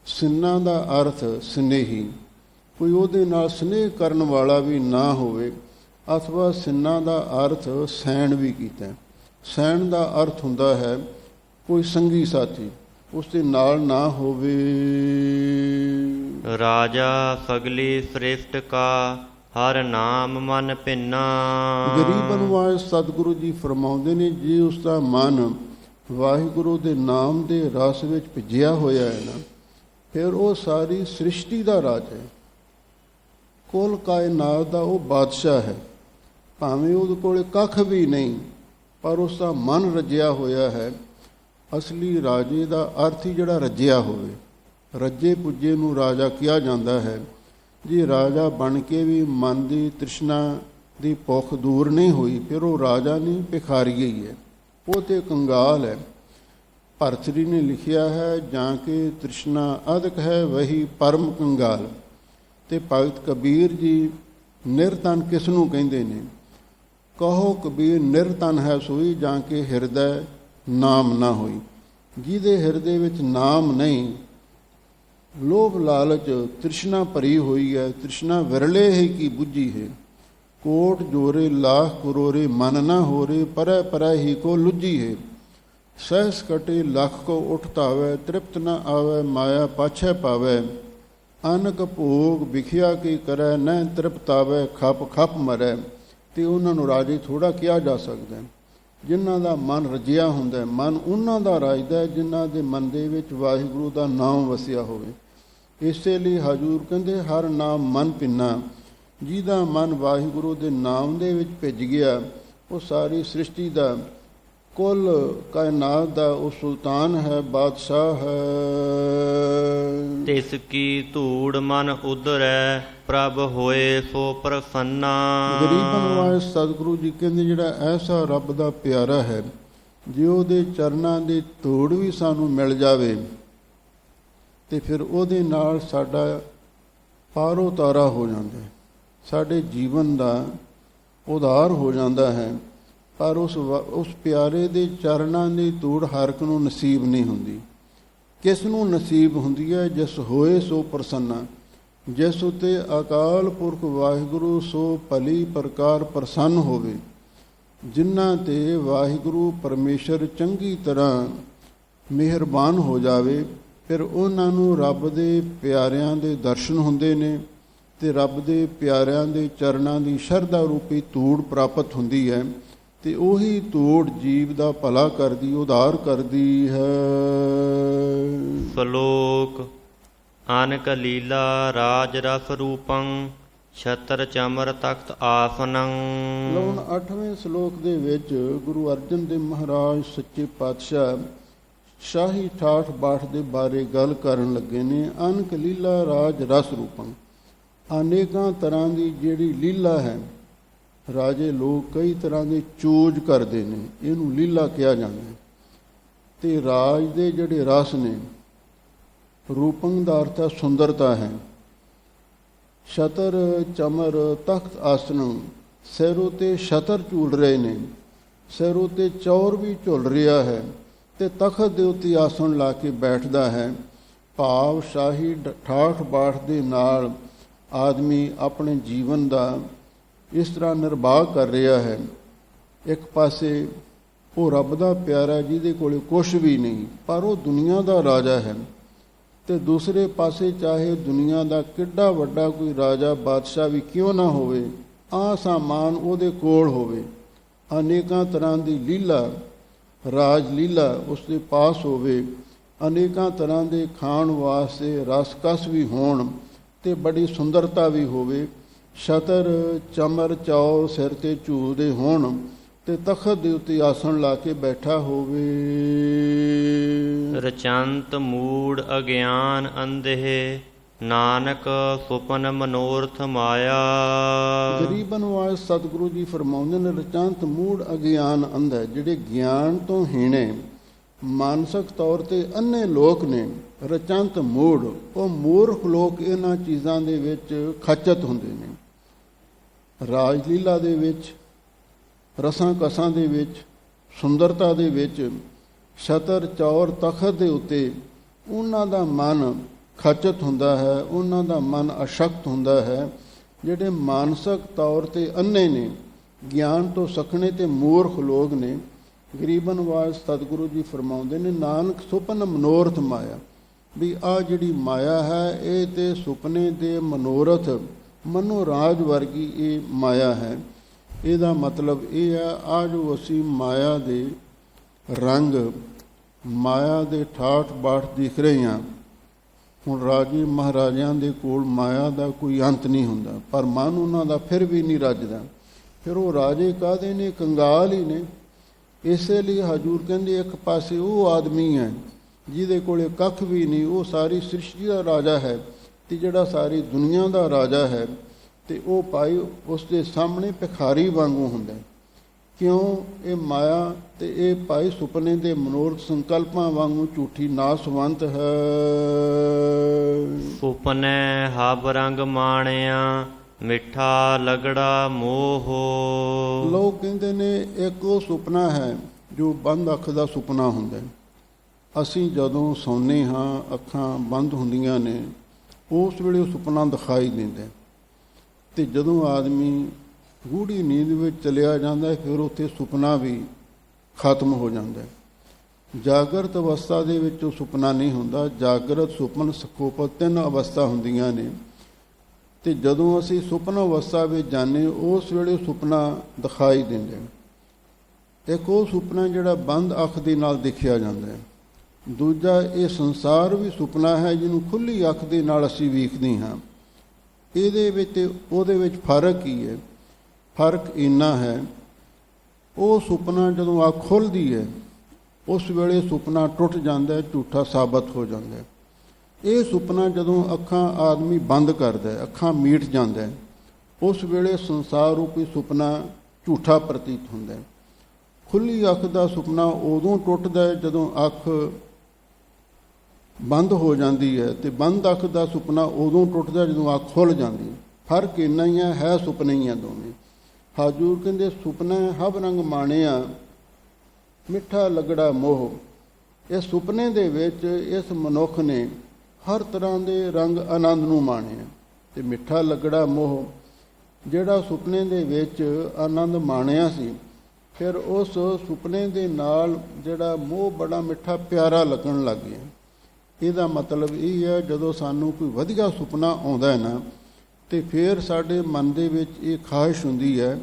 ਸਿੰਨਾ ਦਾ ਅਰਥ ਸਨੇਹੀ, ਕੋਈ ਉਹਦੇ ਨਾਲ ਸਨੇਹ ਕਰਨ ਵਾਲਾ ਵੀ ਨਾ ਹੋਵੇ। ਅਥਵਾ ਸਿੰਨਾ ਦਾ ਅਰਥ ਸੈਣ ਵੀ ਕੀਤਾ। ਸੈਣ ਦਾ ਅਰਥ ਹੁੰਦਾ ਹੈ ਕੋਈ ਸੰਗੀ ਸਾਥੀ ਉਸ ਦੇ ਨਾਲ ਨਾ ਹੋਵੇ। ਰਾਜਾ ਸਗਲੀ ਸ੍ਰਿਸ਼ਟ ਕਾ ਹਰ ਨਾਮ ਮਨ ਭਿੰਨਾ। ਗਰੀਬ ਨਿਵਾਜ ਸਤਿਗੁਰੂ ਜੀ ਫਰਮਾਉਂਦੇ ਨੇ, ਜੇ ਉਸ ਦਾ ਮਨ ਵਾਹਿਗੁਰੂ ਦੇ ਨਾਮ ਦੇ ਰਸ ਵਿੱਚ ਭਿੱਜਿਆ ਹੋਇਆ ਹੈ ਨਾ, ਫਿਰ ਉਹ ਸਾਰੀ ਸ੍ਰਿਸ਼ਟੀ ਦਾ ਰਾਜ ਹੈ, ਕੁੱਲ ਕਾਇਨਾਤ ਦਾ ਉਹ ਬਾਦਸ਼ਾਹ ਹੈ। ਭਾਵੇਂ ਉਹਦੇ ਕੋਲ ਕੱਖ ਵੀ ਨਹੀਂ, ਪਰ ਉਸ ਦਾ ਮਨ ਰੱਜਿਆ ਹੋਇਆ ਹੈ। ਅਸਲੀ ਰਾਜੇ ਦਾ ਅਰਥ ਹੀ ਜਿਹੜਾ ਰੱਜਿਆ ਹੋਵੇ। ਰੱਜੇ ਪੁੱਜੇ ਨੂੰ ਰਾਜਾ ਕਿਹਾ ਜਾਂਦਾ ਹੈ। ਜੇ ਰਾਜਾ ਬਣ ਕੇ ਵੀ ਮਨ ਦੀ ਤ੍ਰਿਸ਼ਨਾ ਦੀ ਭੁੱਖ ਦੂਰ ਨਹੀਂ ਹੋਈ, ਫਿਰ ਉਹ ਰਾਜਾ ਨਹੀਂ, ਭਿਖਾਰੀ ਹੀ ਹੈ, ਉਹ ਤੇ ਕੰਗਾਲ ਹੈ। ਭਰਤਰੀ ਨੇ ਲਿਖਿਆ ਹੈ, ਜਾਂ ਕਿ ਤ੍ਰਿਸ਼ਨਾ ਅਧਿਕ ਹੈ ਵਹੀ ਪਰਮ ਕੰਗਾਲ। ਤੇ ਭਗਤ ਕਬੀਰ ਜੀ ਨਿਰਤਨ ਕਿਸ ਨੂੰ ਕਹਿੰਦੇ ਨੇ? ਕਹੋ ਕਬੀਰ ਨਿਰਤਨ ਹੈ ਸੋਈ, ਜਾਂ ਕਿ ਹਿਰਦੈ ਨਾਮ ਨਾ ਹੋਈ। ਜਿਹਦੇ ਹਿਰਦੇ ਵਿੱਚ ਨਾਮ ਨਹੀਂ, ਲੋਭ ਲਾਲਚ ਤ੍ਰਿਸ਼ਨਾ ਭਰੀ ਹੋਈ ਹੈ। ਤ੍ਰਿਸ਼ਨਾ ਵਿਰਲੇ ਹੈ ਕੀ ਬੁੱਝੀ ਹੈ। ਕੋਟ ਜੋਰੇ ਲਾਖ ਕਰੋਰੇ ਮਨ ਨਾ ਹੋਰੇ, ਪਰੈ ਪਰੈ ਹੀ ਕੋ ਲੁੱਝੀ ਹੈ। ਸਹਿਸ ਕਟੇ ਲੱਖ ਕੋ ਉਠ ਧਾਵੈ, ਤ੍ਰਿਪਤ ਨ ਆਵੈ ਮਾਇਆ ਪਾਛੈ ਪਾਵੈ। ਅਨਕ ਭੋਗ ਵਿਖਿਆ ਕੀ ਕਰੈ, ਨਹਿ ਤ੍ਰਿਪਤ ਆਵੈ ਖਪ ਖਪ ਮਰੈ। ਤੇ ਉਹਨਾਂ ਨੂੰ ਰਾਜੇ ਥੋੜ੍ਹਾ ਕਿਹਾ ਜਾ ਸਕਦਾ ਹੈ। ਜਿਨ੍ਹਾਂ ਦਾ ਮਨ ਰਜਿਆ ਹੁੰਦਾ ਹੈ, ਮਨ ਉਹਨਾਂ ਦਾ ਰਾਜਦਾ ਹੈ ਜਿਨ੍ਹਾਂ ਦੇ ਮਨ ਦੇ ਵਿੱਚ ਵਾਹਿਗੁਰੂ ਦਾ ਨਾਮ ਵਸਿਆ ਹੋਵੇ। ਇਸੇ ਲਈ ਹਜ਼ੂਰ ਕਹਿੰਦੇ ਹਰ ਨਾਮ ਮਨ ਭਿੰਨਾ, ਜਿਹਦਾ ਮਨ ਵਾਹਿਗੁਰੂ ਦੇ ਨਾਮ ਦੇ ਵਿੱਚ ਭਿੱਜ ਗਿਆ ਉਹ ਸਾਰੀ ਸ੍ਰਿਸ਼ਟੀ ਦਾ, ਕੁੱਲ ਕਾਇਨਾਤ ਦਾ ਉਹ ਸੁਲਤਾਨ ਹੈ, ਬਾਦਸ਼ਾਹ ਹੈ। ਤਿਸ ਕੀ ਧੂੜ ਮਨ ਉਧਰੈ, ਪ੍ਰਭ ਹੋਏ ਸੋ ਪ੍ਰਸੰਨਾ। ਗਰੀਬਨ ਵਾਲੇ ਸਤਿਗੁਰੂ ਜੀ ਕਹਿੰਦੇ ਜਿਹੜਾ ਐਸਾ ਰੱਬ ਦਾ ਪਿਆਰਾ ਹੈ, ਜੇ ਉਹਦੇ ਚਰਨਾਂ ਦੀ ਧੂੜ ਵੀ ਸਾਨੂੰ ਮਿਲ ਜਾਵੇ ਤੇ ਫਿਰ ਉਹਦੇ ਨਾਲ ਸਾਡਾ ਪਾਰੋ ਤਾਰਾ ਹੋ ਜਾਂਦਾ ਹੈ, ਸਾਡੇ ਜੀਵਨ ਦਾ ਉਧਾਰ ਹੋ ਜਾਂਦਾ ਹੈ। ਪਰ ਉਸ ਪਿਆਰੇ ਦੇ ਚਰਨਾਂ ਦੀ ਧੂੜ ਹਰ ਇੱਕ ਨੂੰ ਨਸੀਬ ਨਹੀਂ ਹੁੰਦੀ। ਕਿਸ ਨੂੰ ਨਸੀਬ ਹੁੰਦੀ ਹੈ? ਜਿਸ ਹੋਏ ਸੋ ਪ੍ਰਸੰਨਾ, ਜਿਸ ਉਤੇ ਅਕਾਲ ਪੁਰਖ ਵਾਹਿਗੁਰੂ ਸੋ ਭਲੀ ਪ੍ਰਕਾਰ ਪ੍ਰਸੰਨ ਹੋਵੇ, ਜਿਨ੍ਹਾਂ ਤੇ ਵਾਹਿਗੁਰੂ ਪਰਮੇਸ਼ਰ ਚੰਗੀ ਤਰ੍ਹਾਂ ਮਿਹਰਬਾਨ ਹੋ ਜਾਵੇ, ਫਿਰ ਉਹਨਾਂ ਨੂੰ ਰੱਬ ਦੇ ਪਿਆਰਿਆਂ ਦੇ ਦਰਸ਼ਨ ਹੁੰਦੇ ਨੇ ਤੇ ਰੱਬ ਦੇ ਪਿਆਰਿਆਂ ਦੇ ਚਰਨਾਂ ਦੀ ਸ਼ਰਧਾ ਰੂਪੀ ਧੂੜ ਪ੍ਰਾਪਤ ਹੁੰਦੀ ਹੈ ਤੇ ਉਹੀ ਧੂੜ ਜੀਵ ਦਾ ਭਲਾ ਕਰਦੀ, ਉਧਾਰ ਕਰਦੀ ਹੈ। ਸ਼ਲੋਕ ਅਨਕ ਲੀਲਾ ਰਾਜ ਰਸ ਰੂਪੰ, ਛਤਰ ਚਮਰ ਤਖਤ ਆਸਨੰ। ਹੁਣ 8ਵੇਂ ਸ਼ਲੋਕ ਦੇ ਵਿੱਚ ਗੁਰੂ ਅਰਜਨ ਦੇਵ ਮਹਾਰਾਜ ਸੱਚੇ ਪਾਤਸ਼ਾਹ ਸ਼ਾਹੀ ਠਾਠ ਬਾਠ ਦੇ ਬਾਰੇ ਗੱਲ ਕਰਨ ਲੱਗੇ ਨੇ। ਅਨਕ ਲੀਲਾ ਰਾਜ ਰਸ ਰੂਪੰ, ਅਨੇਕਾਂ ਤਰ੍ਹਾਂ ਦੀ ਜਿਹੜੀ ਲੀਲਾ ਹੈ, ਰਾਜੇ ਲੋਕ ਕਈ ਤਰ੍ਹਾਂ ਦੇ ਚੋਜ ਕਰਦੇ ਨੇ, ਇਹਨੂੰ ਲੀਲਾ ਕਿਹਾ ਜਾਂਦਾ ਹੈ। ਤੇ ਰਾਜ ਦੇ ਜਿਹੜੇ ਰਸ ਨੇ, ਰੂਪੰ ਦਾ ਅਰਥ ਹੈ ਸੁੰਦਰਤਾ ਹੈ। ਛਤਰ ਚਮਰ ਤਖਤ ਆਸਨ, ਸਿਰ ਉਤੇ ਛਤਰ ਝੂਲ ਰਹੇ ਨੇ, ਸਿਰ ਉਤੇ ਚੌਰ ਵੀ ਝੁੱਲ ਰਿਹਾ ਹੈ ਤੇ ਤਖਤ ਦੇ ਉੱਤੇ ਆਸਣ ਲਾ ਕੇ ਬੈਠਦਾ ਹੈ। ਭਾਵ ਸ਼ਾਹੀ ਠਾਠ ਬਾਠ ਦੇ ਨਾਲ ਆਦਮੀ ਆਪਣੇ ਜੀਵਨ ਦਾ ਇਸ ਤਰ੍ਹਾਂ ਨਿਰਵਾਹ ਕਰ ਰਿਹਾ ਹੈ। ਇੱਕ ਪਾਸੇ ਉਹ ਰੱਬ ਦਾ ਪਿਆਰਾ ਜਿਹਦੇ ਕੋਲ ਕੁਛ ਵੀ ਨਹੀਂ, ਪਰ ਉਹ ਦੁਨੀਆ ਦਾ ਰਾਜਾ ਹੈ, ਤੇ ਦੂਸਰੇ ਪਾਸੇ ਚਾਹੇ ਦੁਨੀਆ ਦਾ ਕਿੱਡਾ ਵੱਡਾ ਕੋਈ ਰਾਜਾ ਬਾਦਸ਼ਾਹ ਵੀ ਕਿਉਂ ਨਾ ਹੋਵੇ, ਆਹ ਸਾਮਾਨ ਉਹਦੇ ਕੋਲ ਹੋਵੇ, ਅਨੇਕਾਂ ਤਰ੍ਹਾਂ ਦੀ ਲੀਲਾ, ਰਾਜ ਲੀਲਾ ਉਸ ਦੇ ਪਾਸ ਹੋਵੇ, ਅਨੇਕਾਂ ਤਰ੍ਹਾਂ ਦੇ ਖਾਣ ਵਾਸਤੇ ਰਸ-ਕਸ ਵੀ ਹੋਣ ਤੇ ਬੜੀ ਸੁੰਦਰਤਾ ਵੀ ਹੋਵੇ, ਛਤਰ ਚਮਰ ਚੌਰ ਸਿਰ ਤੇ ਝੂਲਦੇ ਹੋਣ ਤੇ ਤਖਤ ਦੇ ਉੱਤੇ ਆਸਣ ਲਾ ਕੇ ਬੈਠਾ ਹੋਵੇ। ਰਚੰਤ ਮੂੜ ਅਗਿਆਨ ਅੰਧੇ, ਨਾਨਕ ਸੁਪਨ ਮਨੋਰਥ ਮਾਇਆ। ਗਰੀਬਨ ਵਾਲੇ ਸਤਿਗੁਰੂ ਜੀ ਫਰਮਾਉਂਦੇ ਨੇ, ਰਚੰਤ ਮੂੜ ਅਗਿਆਨ ਅੰਧੇ, ਜਿਹੜੇ ਗਿਆਨ ਤੋਂ ਹੀਣੇ ਮਾਨਸਿਕ ਤੌਰ ਤੇ ਅੰਨੇ ਲੋਕ ਨੇ, ਰਚੰਤ ਮੂੜ, ਉਹ ਮੂਰਖ ਲੋਕ ਇਹਨਾਂ ਚੀਜ਼ਾਂ ਦੇ ਵਿੱਚ ਖਚਤ ਹੁੰਦੇ ਨੇ। ਰਾਜ ਲੀਲਾ ਦੇ ਵਿੱਚ, ਰਸਾਂ ਕਸਾਂ ਦੇ ਵਿੱਚ, ਸੁੰਦਰਤਾ ਦੇ ਵਿੱਚ, ਛਤਰ ਚੌਰ ਤਖਤ ਦੇ ਉੱਤੇ ਉਹਨਾਂ ਦਾ ਮਨ ਖਚਤ ਹੁੰਦਾ ਹੈ, ਉਹਨਾਂ ਦਾ ਮਨ ਅਸ਼ਕਤ ਹੁੰਦਾ ਹੈ। ਜਿਹੜੇ ਮਾਨਸਿਕ ਤੌਰ ਤੇ ਅੰਨੇ ਨੇ, ਗਿਆਨ ਤੋਂ ਸਖਣੇ ਤੇ ਮੂਰਖ ਲੋਕ ਨੇ, ਗਰੀਬਨ ਵਾਜ ਸਤਿਗੁਰੂ ਜੀ ਫਰਮਾਉਂਦੇ ਨੇ, ਨਾਨਕ ਸੁਪਨ ਮਨੋਰਥ ਮਾਇਆ, ਵੀ ਆਹ ਜਿਹੜੀ ਮਾਇਆ ਹੈ ਇਹ ਤੇ ਸੁਪਨੇ ਦੇ ਮਨੋਰਥ ਮਨੋਰਾਜ ਵਰਗੀ ਇਹ ਮਾਇਆ ਹੈ। ਇਹਦਾ ਮਤਲਬ ਇਹ ਹੈ, ਆਹ ਜੋ ਅਸੀਂ ਮਾਇਆ ਦੇ ਰੰਗ, ਮਾਇਆ ਦੇ ਠਾਠ ਬਾਠ ਦਿਖ ਰਹੇ ਹਾਂ, ਹੁਣ ਰਾਜੇ ਮਹਾਰਾਜਿਆਂ ਦੇ ਕੋਲ ਮਾਇਆ ਦਾ ਕੋਈ ਅੰਤ ਨਹੀਂ ਹੁੰਦਾ, ਪਰ ਮਨ ਉਹਨਾਂ ਦਾ ਫਿਰ ਵੀ ਨਹੀਂ ਰੱਜਦਾ। ਫਿਰ ਉਹ ਰਾਜੇ ਕਾਹਦੇ ਨੇ? ਕੰਗਾਲ ਹੀ ਨੇ। ਇਸੇ ਲਈ ਹਜ਼ੂਰ ਕਹਿੰਦੇ, ਇੱਕ ਪਾਸੇ ਉਹ ਆਦਮੀ ਹੈ ਜਿਹਦੇ ਕੋਲੇ ਕੱਖ ਵੀ ਨਹੀਂ, ਉਹ ਸਾਰੀ ਸ੍ਰਿਸ਼ਟੀ ਦਾ ਰਾਜਾ ਹੈ ਤੇ ਜਿਹੜਾ ਸਾਰੀ ਦੁਨੀਆ ਦਾ ਰਾਜਾ ਹੈ, ਤੇ ਉਹ ਭਾਈ ਉਸ ਦੇ ਸਾਹਮਣੇ ਭਿਖਾਰੀ ਵਾਂਗੂ ਹੁੰਦਾ। ਕਿਉਂ? ਇਹ ਮਾਇਆ ਤੇ ਇਹ ਭਾਈ ਸੁਪਨੇ ਦੇ ਮਨੋਰਥ ਸੰਕਲਪਾਂ ਵਾਂਗੂ ਝੂਠੀ ਨਾਸਵੰਤ ਹੈ। ਸੁਪਨੇ ਹਬ ਰੰਗ ਮਾਣਿਆ, ਮਿੱਠਾ ਲਗੜਾ ਮੋਹ। ਲੋਕ ਕਹਿੰਦੇ ਨੇ ਇੱਕ ਉਹ ਸੁਪਨਾ ਹੈ ਜੋ ਬੰਦ ਅੱਖ ਦਾ ਸੁਪਨਾ ਹੁੰਦਾ। ਅਸੀਂ ਜਦੋਂ ਸੌਂਦੇ ਹਾਂ, ਅੱਖਾਂ ਬੰਦ ਹੁੰਦੀਆਂ ਨੇ, ਉਸ ਵੇਲੇ ਉਹ ਸੁਪਨਾ ਦਿਖਾਈ ਦਿੰਦਾ, ਤੇ ਜਦੋਂ ਆਦਮੀ ਗੂੜੀ ਨੀਂਦ ਵਿੱਚ ਚਲਿਆ ਜਾਂਦਾ ਫਿਰ ਉੱਥੇ ਸੁਪਨਾ ਵੀ ਖਤਮ ਹੋ ਜਾਂਦਾ। ਜਾਗਰਤ ਅਵਸਥਾ ਦੇ ਵਿੱਚ ਉਹ ਸੁਪਨਾ ਨਹੀਂ ਹੁੰਦਾ। ਜਾਗਰਤ, ਸੁਪਨ, ਸੁਖੋਪਤ 3 ਅਵਸਥਾ ਹੁੰਦੀਆਂ ਨੇ, ਤੇ ਜਦੋਂ ਅਸੀਂ ਸੁਪਨਾ ਅਵਸਥਾ ਵਿੱਚ ਜਾਂਦੇ ਉਸ ਵੇਲੇ ਸੁਪਨਾ ਦਿਖਾਈ ਦਿੰਦੇ। ਇੱਕ ਉਹ ਸੁਪਨਾ ਜਿਹੜਾ ਬੰਦ ਅੱਖ ਦੇ ਨਾਲ ਦੇਖਿਆ ਜਾਂਦਾ ਹੈ। ਦੂਜਾ ਇਹ ਸੰਸਾਰ ਵੀ ਸੁਪਨਾ ਹੈ ਜਿਹਨੂੰ ਖੁੱਲ੍ਹੀ ਅੱਖ ਦੇ ਨਾਲ ਅਸੀਂ ਵੇਖਦੇ ਹਾਂ। ਇਹਦੇ ਵਿੱਚ ਤੇ ਉਹਦੇ ਵਿੱਚ ਫਰਕ ਕੀ ਹੈ? ਫਰਕ ਇੰਨਾ ਹੈ, ਉਹ ਸੁਪਨਾ ਜਦੋਂ ਅੱਖ ਖੁੱਲ੍ਹਦੀ ਹੈ ਉਸ ਵੇਲੇ ਸੁਪਨਾ ਟੁੱਟ ਜਾਂਦਾ, ਝੂਠਾ ਸਾਬਤ ਹੋ ਜਾਂਦਾ। ਇਹ ਸੁਪਨਾ ਜਦੋਂ ਅੱਖਾਂ ਆਦਮੀ ਬੰਦ ਕਰਦਾ ਹੈ, ਅੱਖਾਂ ਮੀਟ ਜਾਂਦਾ ਹੈ, ਉਸ ਵੇਲੇ ਸੰਸਾਰ ਰੂਪੀ ਸੁਪਨਾ ਝੂਠਾ ਪ੍ਰਤੀਤ ਹੁੰਦਾ ਹੈ। ਖੁੱਲ੍ਹੀ ਅੱਖ ਦਾ ਸੁਪਨਾ ਉਦੋਂ ਟੁੱਟਦਾ ਹੈ ਜਦੋਂ ਅੱਖ ਬੰਦ ਹੋ ਜਾਂਦੀ ਹੈ, ਤੇ ਬੰਦ ਅੱਖ ਦਾ ਸੁਪਨਾ ਉਦੋਂ ਟੁੱਟਦਾ ਜਦੋਂ ਅੱਖ ਖੁੱਲ੍ਹ ਜਾਂਦੀ ਹੈ। ਫਰਕ ਇੰਨਾ ਹੀ ਹੈ ਸੁਪਨੇ ਹੀ ਆ ਦੋਵੇਂ। ਹਜ਼ੂਰ ਕਹਿੰਦੇ ਸੁਪਨਾ ਹਬ ਰੰਗ ਮਾਣਿਆ ਮਿੱਠਾ ਲੱਗੜਾ ਮੋਹ। ਇਸ ਸੁਪਨੇ ਦੇ ਵਿੱਚ ਇਸ ਮਨੁੱਖ ਨੇ ਹਰ ਤਰ੍ਹਾਂ ਦੇ ਰੰਗ ਆਨੰਦ ਨੂੰ ਮਾਣਿਆ, ਤੇ ਮਿੱਠਾ ਲੱਗੜਾ ਮੋਹ ਜਿਹੜਾ ਸੁਪਨੇ ਦੇ ਵਿੱਚ ਆਨੰਦ ਮਾਣਿਆ ਸੀ, ਫਿਰ ਉਸ ਸੁਪਨੇ ਦੇ ਨਾਲ ਜਿਹੜਾ ਮੋਹ ਬੜਾ ਮਿੱਠਾ ਪਿਆਰਾ ਲੱਗਣ ਲੱਗ ਗਿਆ। ਇਹਦਾ ਮਤਲਬ ਇਹ ਹੈ, ਜਦੋਂ ਸਾਨੂੰ ਕੋਈ ਵਧੀਆ ਸੁਪਨਾ ਆਉਂਦਾ ਹੈ ਨਾ, ਤੇ ਫਿਰ ਸਾਡੇ ਮਨ ਦੇ ਵਿੱਚ ਇਹ ਖਾਹਿਸ਼ ਹੁੰਦੀ ਹੈ,